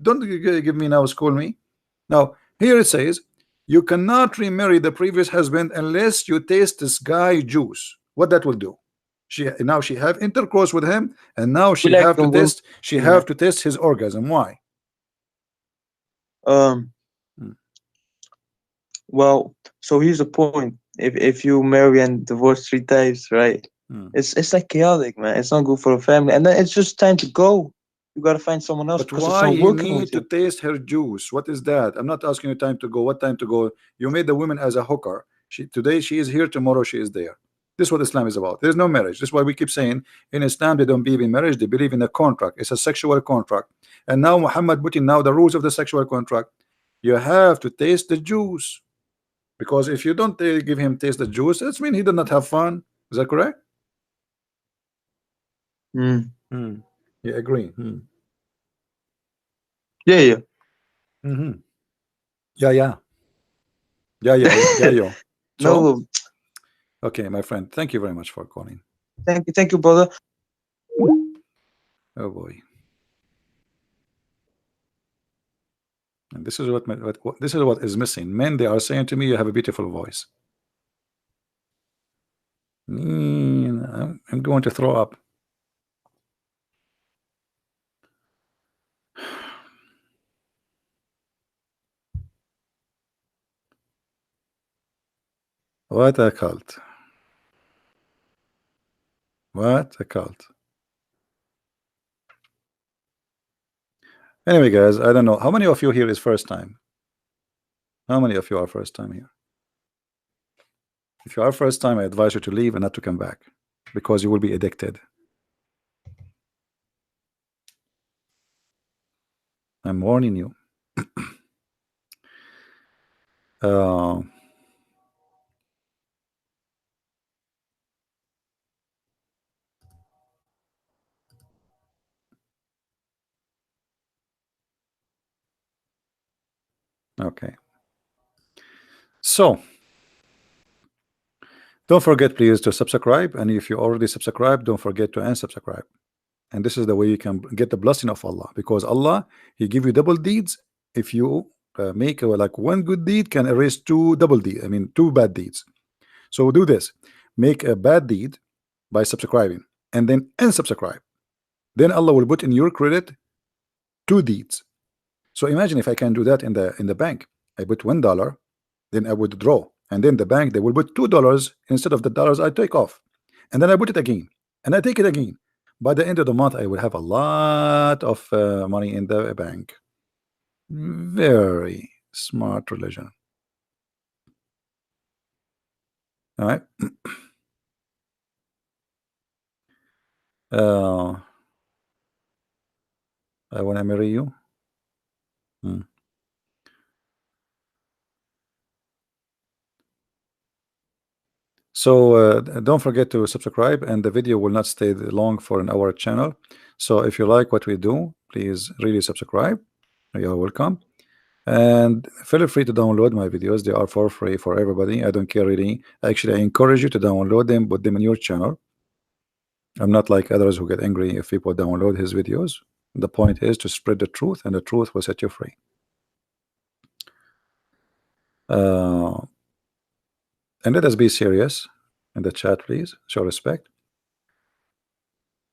Don't give me now, school me. Now here it says you cannot remarry the previous husband unless you taste this guy juice. What that will do? She have intercourse with him, and now she have to test. She have to test his orgasm. Why? Well, so here's the point. If you marry and divorce 3 times, right? It's like chaotic, man. It's not good for a family, and then it's just time to go. You gotta find someone else. But why you need to taste her juice? What is that? I'm not asking you time to go. What time to go? You made the women as a hooker. Today she is here, tomorrow she is there. This is what Islam is about. There's no marriage. This is why we keep saying in Islam they don't believe in marriage, they believe in a contract. It's a sexual contract. And now Muhammad put in now the rules of the sexual contract. You have to taste the juice, because if you don't give him taste the juice, that's mean he did not have fun. Is that correct? You agree? Yeah. Yeah. Yo. So, No. okay, my friend, thank you very much for calling. Thank you, brother. Oh boy. And this is what is missing. Men, they are saying to me, you have a beautiful voice. I'm going to throw up. What a cult. What a cult. Anyway, guys, I don't know. How many of you here is first time? How many of you are first time here? If you are first time, I advise you to leave and not to come back, because you will be addicted. I'm warning you. Okay. So, don't forget, please, to subscribe. And if you already subscribed, don't forget to unsubscribe. And this is the way you can get the blessing of Allah, because Allah, He give you double deeds. If you make like one good deed can erase two bad deeds. So do this: make a bad deed by subscribing, and then unsubscribe. Then Allah will put in your credit two deeds. So imagine if I can do that in the bank. I put $1, then I withdraw, and then the bank, they will put $2 instead of the dollars I take off, and then I put it again, and I take it again. By the end of the month, I will have a lot of money in the bank. Very smart religion. All right. I want to marry you. So don't forget to subscribe, and the video will not stay long for in our channel. So if you like what we do, please really subscribe. You are welcome. And feel free to download my videos. They are for free for everybody. I don't care really. Actually, I encourage you to download them, put them in your channel. I'm not like others who get angry if people download his videos. The point is to spread the truth, and the truth will set you free. And let us be serious in the chat, please. Show respect.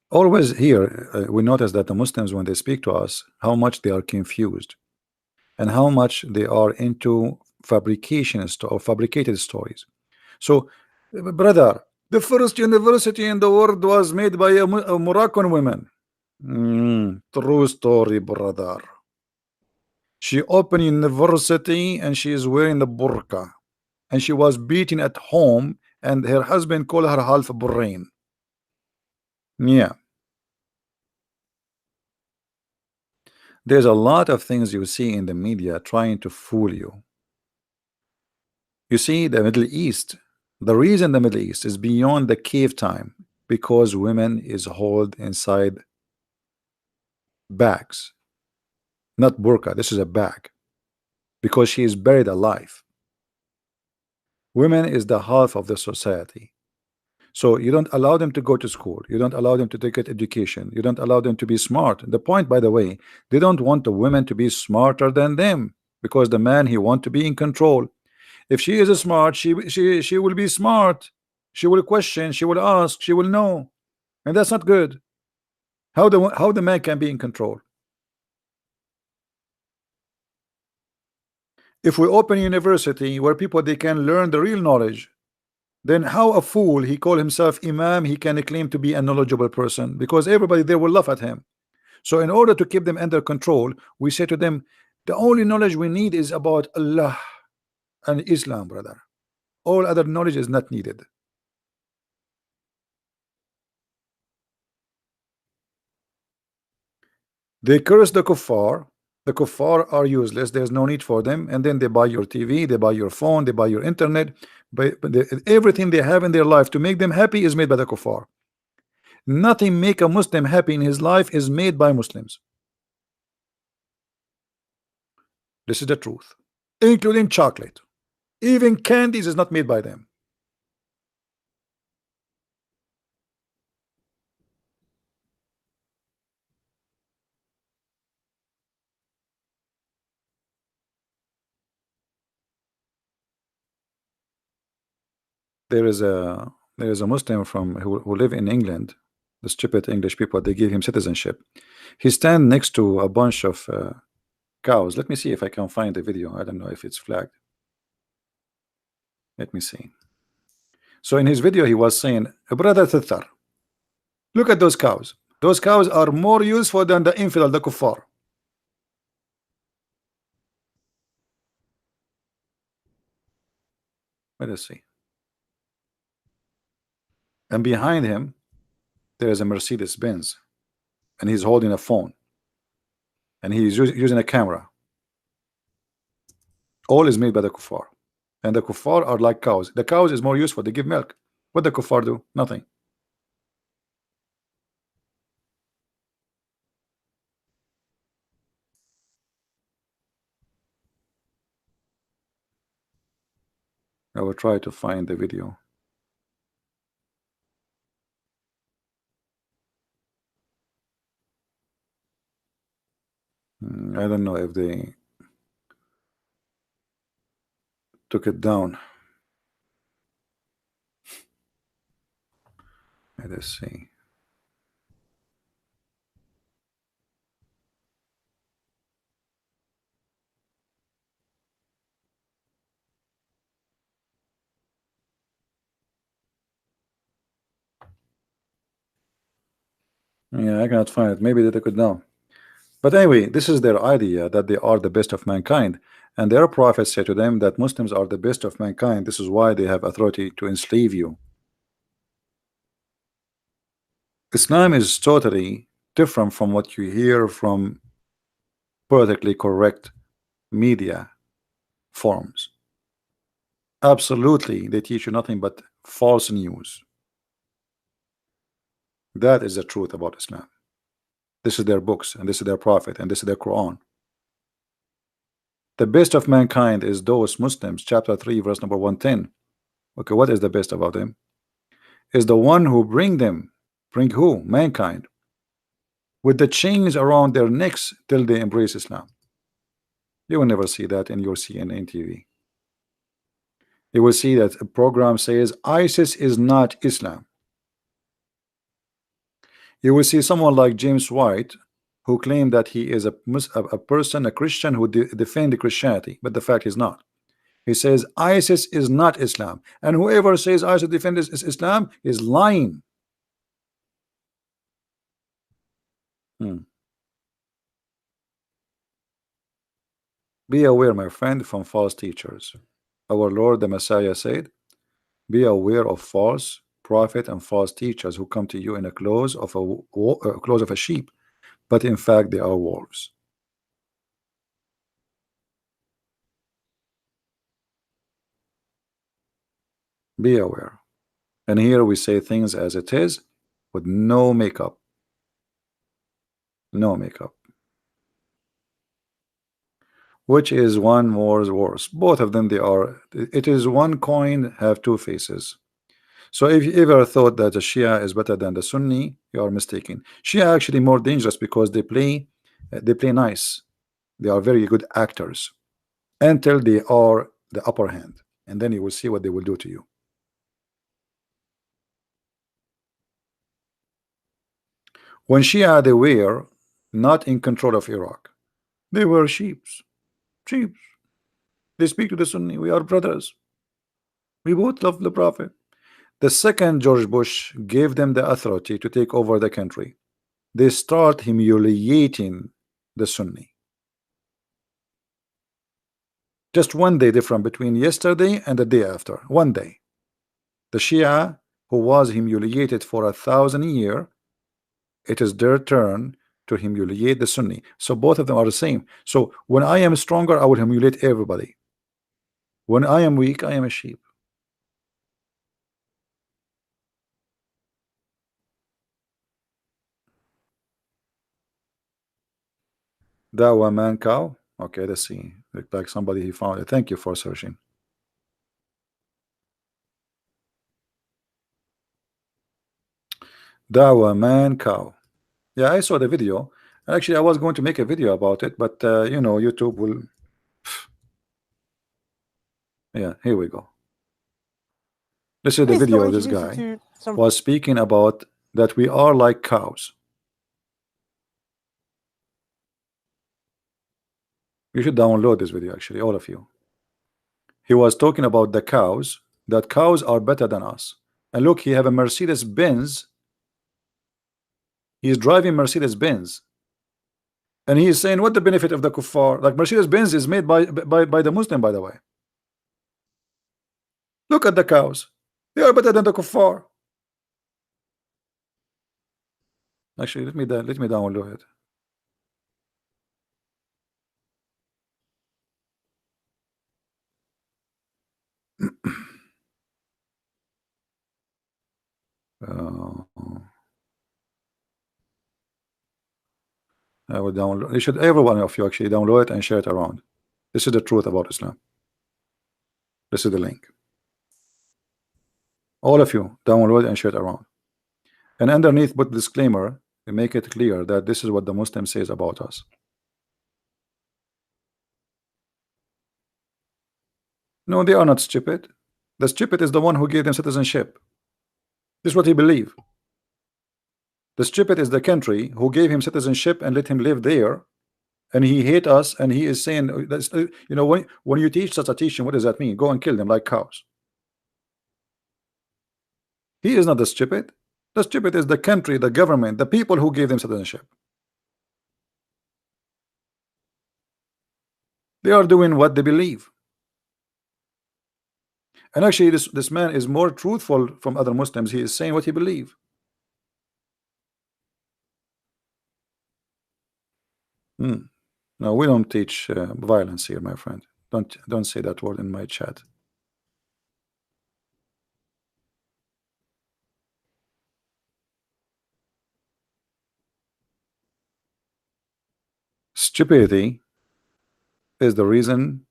Always here, we notice that the Muslims, when they speak to us, how much they are confused, and how much they are into fabricated stories. So, brother, the first university in the world was made by a Moroccan woman. True story, brother. She opened university and she is wearing the burqa, and she was beaten at home, and her husband called her half brain. Yeah. There's a lot of things you see in the media trying to fool you. You see, the Middle East, the reason the Middle East is beyond the cave time, because women is held inside bags, not burqa. This is a bag, because she is buried alive. Women is the half of the society. So you don't allow them to go to school. You don't allow them to take education. You don't allow them to be smart. The point, by the way, they don't want the women to be smarter than them, because the man, he want to be in control. If she is smart, she will be smart. She will question. She will ask. She will know, and that's not good. How the man can be in control? If we open a university where people they can learn the real knowledge, then how a fool, he call himself imam, he can claim to be a knowledgeable person, because everybody there will laugh at him. So in order to keep them under control, we say to them, the only knowledge we need is about Allah and Islam, brother. All other knowledge is not needed. They curse the kuffar. The kuffar are useless. There's no need for them. And then they buy your TV, they buy your phone, they buy your internet. But everything they have in their life to make them happy is made by the kuffar. Nothing make a Muslim happy in his life is made by Muslims. This is the truth, including chocolate. Even candies is not made by them. There is a Muslim from who live in England. The stupid English people, they give him citizenship. He stand next to a bunch of cows. Let me see if I can find the video. I don't know if it's flagged. Let me see. So in his video he was saying, brother Thithar, look at those cows. Those cows are more useful than the infidel, the kuffar. Let us see. And behind him there is a Mercedes Benz, and he's holding a phone, and he's using a camera. All is made by the kuffar, and the kuffar are like cows. The cows is more useful. They give milk. What the kuffar do? Nothing. I will try to find the video. I don't know if they took it down. Let us see. Yeah, I cannot find it. Maybe they took it down. But anyway, this is their idea that they are the best of mankind, and their prophets say to them that Muslims are the best of mankind. This is why they have authority to enslave you. Islam is totally different from what you hear from politically correct media forms. Absolutely, they teach you nothing but false news. That is the truth about Islam. This is their books, and this is their prophet, and this is their Quran. The best of mankind is those Muslims, chapter 3, verse number 110. Okay, what is the best about them? Is the one who bring who? Mankind, with the chains around their necks till they embrace Islam. You will never see that in your CNN TV. You will see that a program says ISIS is not Islam. You will see someone like James White who claimed that he is a person, a Christian who defend Christianity, but the fact is not. He says ISIS is not Islam, and whoever says ISIS defends Islam is lying. Be aware, my friend, from false teachers. Our Lord the Messiah said, be aware of false prophet and false teachers who come to you in a clothes of a sheep, but in fact they are wolves. Be aware. And here we say things as it is, with no makeup. No makeup. Which is one more worse? Both of them, they are. It is one coin have two faces. So if you ever thought that the Shia is better than the Sunni, you are mistaken. Shia are actually more dangerous because they play nice. They are very good actors until they are the upper hand, and then you will see what they will do to you. When Shia, they were not in control of Iraq. They were sheep. They speak to the Sunni. We are brothers. We both love the Prophet. The second George Bush gave them the authority to take over the country, they start humiliating the Sunni. Just one day different between yesterday and the day after. One day. The Shia who was humiliated for 1,000 years, it is their turn to humiliate the Sunni. So both of them are the same. So when I am stronger, I will humiliate everybody. When I am weak, I am a sheep. Dawa man cow. Okay, let's see. Look like somebody he found it. Thank you for searching. Dawa man cow. Yeah, I saw the video. Actually, I was going to make a video about it, but you know, YouTube will. Yeah, here we go. This is the video. This guy was speaking about that we are like cows. You should download this video, actually, all of you. He was talking about the cows, that cows are better than us. And look, he have a Mercedes Benz. He is driving Mercedes Benz. And he is saying, what the benefit of the kuffar? Like Mercedes Benz is made by the Muslim, by the way. Look at the cows. They are better than the kuffar. Actually, let me download it. I will download. You should, every one of you actually download it and share it around. This is the truth about Islam. This is the link. All of you download and share it around. And underneath, put disclaimer and make it clear that this is what the Muslim says about us. No, they are not stupid. The stupid is the one who gave them citizenship. This is what he believes. The stupid is the country who gave him citizenship and let him live there, and he hate us, and he is saying, that's, you know, when you teach such a teaching, what does that mean? Go and kill them like cows. He is not the stupid. The stupid is the country, the government, the people who gave them citizenship. They are doing what they believe. And actually, this man is more truthful from other Muslims. He is saying what he believes. No, we don't teach violence here, my friend. Don't say that word in my chat. Stupidity is the reason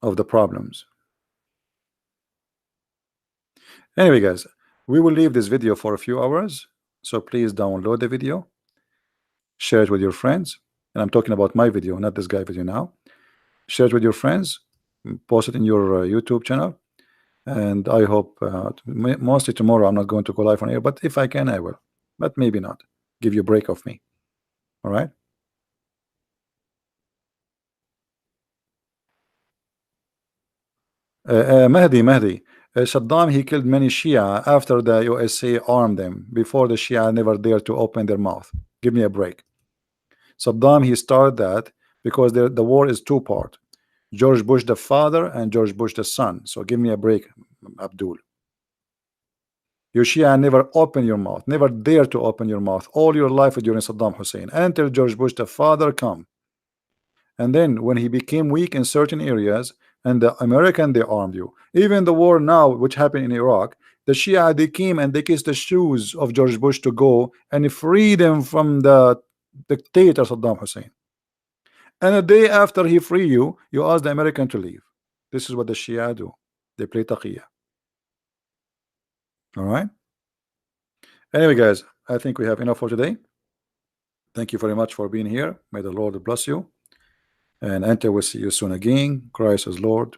of the problems. Anyway, guys, we will leave this video for a few hours, so please download the video, share it with your friends, and I'm talking about my video, not this guy video now. Share it with your friends, post it in your YouTube channel, and I hope mostly tomorrow I'm not going to go live on air, but if I can, I will, but maybe not. Give you a break of me. All right. Mahdi, Saddam, he killed many Shia after the USA armed them. Before the Shia never dared to open their mouth. Give me a break. Saddam, he started that because the war is two-part. George Bush the father and George Bush the son. So give me a break, Abdul. You Shia never open your mouth, never dare to open your mouth all your life during Saddam Hussein until George Bush the father come. And then when he became weak in certain areas, and the American, they armed you. Even the war now, which happened in Iraq, the Shia, they came and they kissed the shoes of George Bush to go and free them from the dictator Saddam Hussein. And a day after he free you, you ask the American to leave. This is what the Shia do. They play taqiyya. All right. Anyway, guys, I think we have enough for today. Thank you very much for being here. May the Lord bless you. And until we see you soon again, Christ is Lord,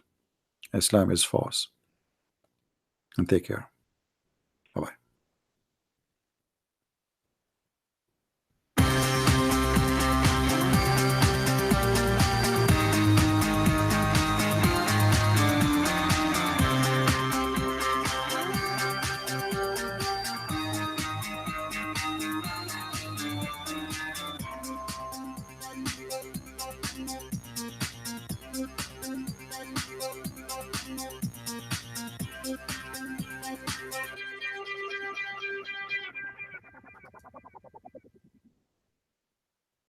Islam is false. And take care. Bye-bye.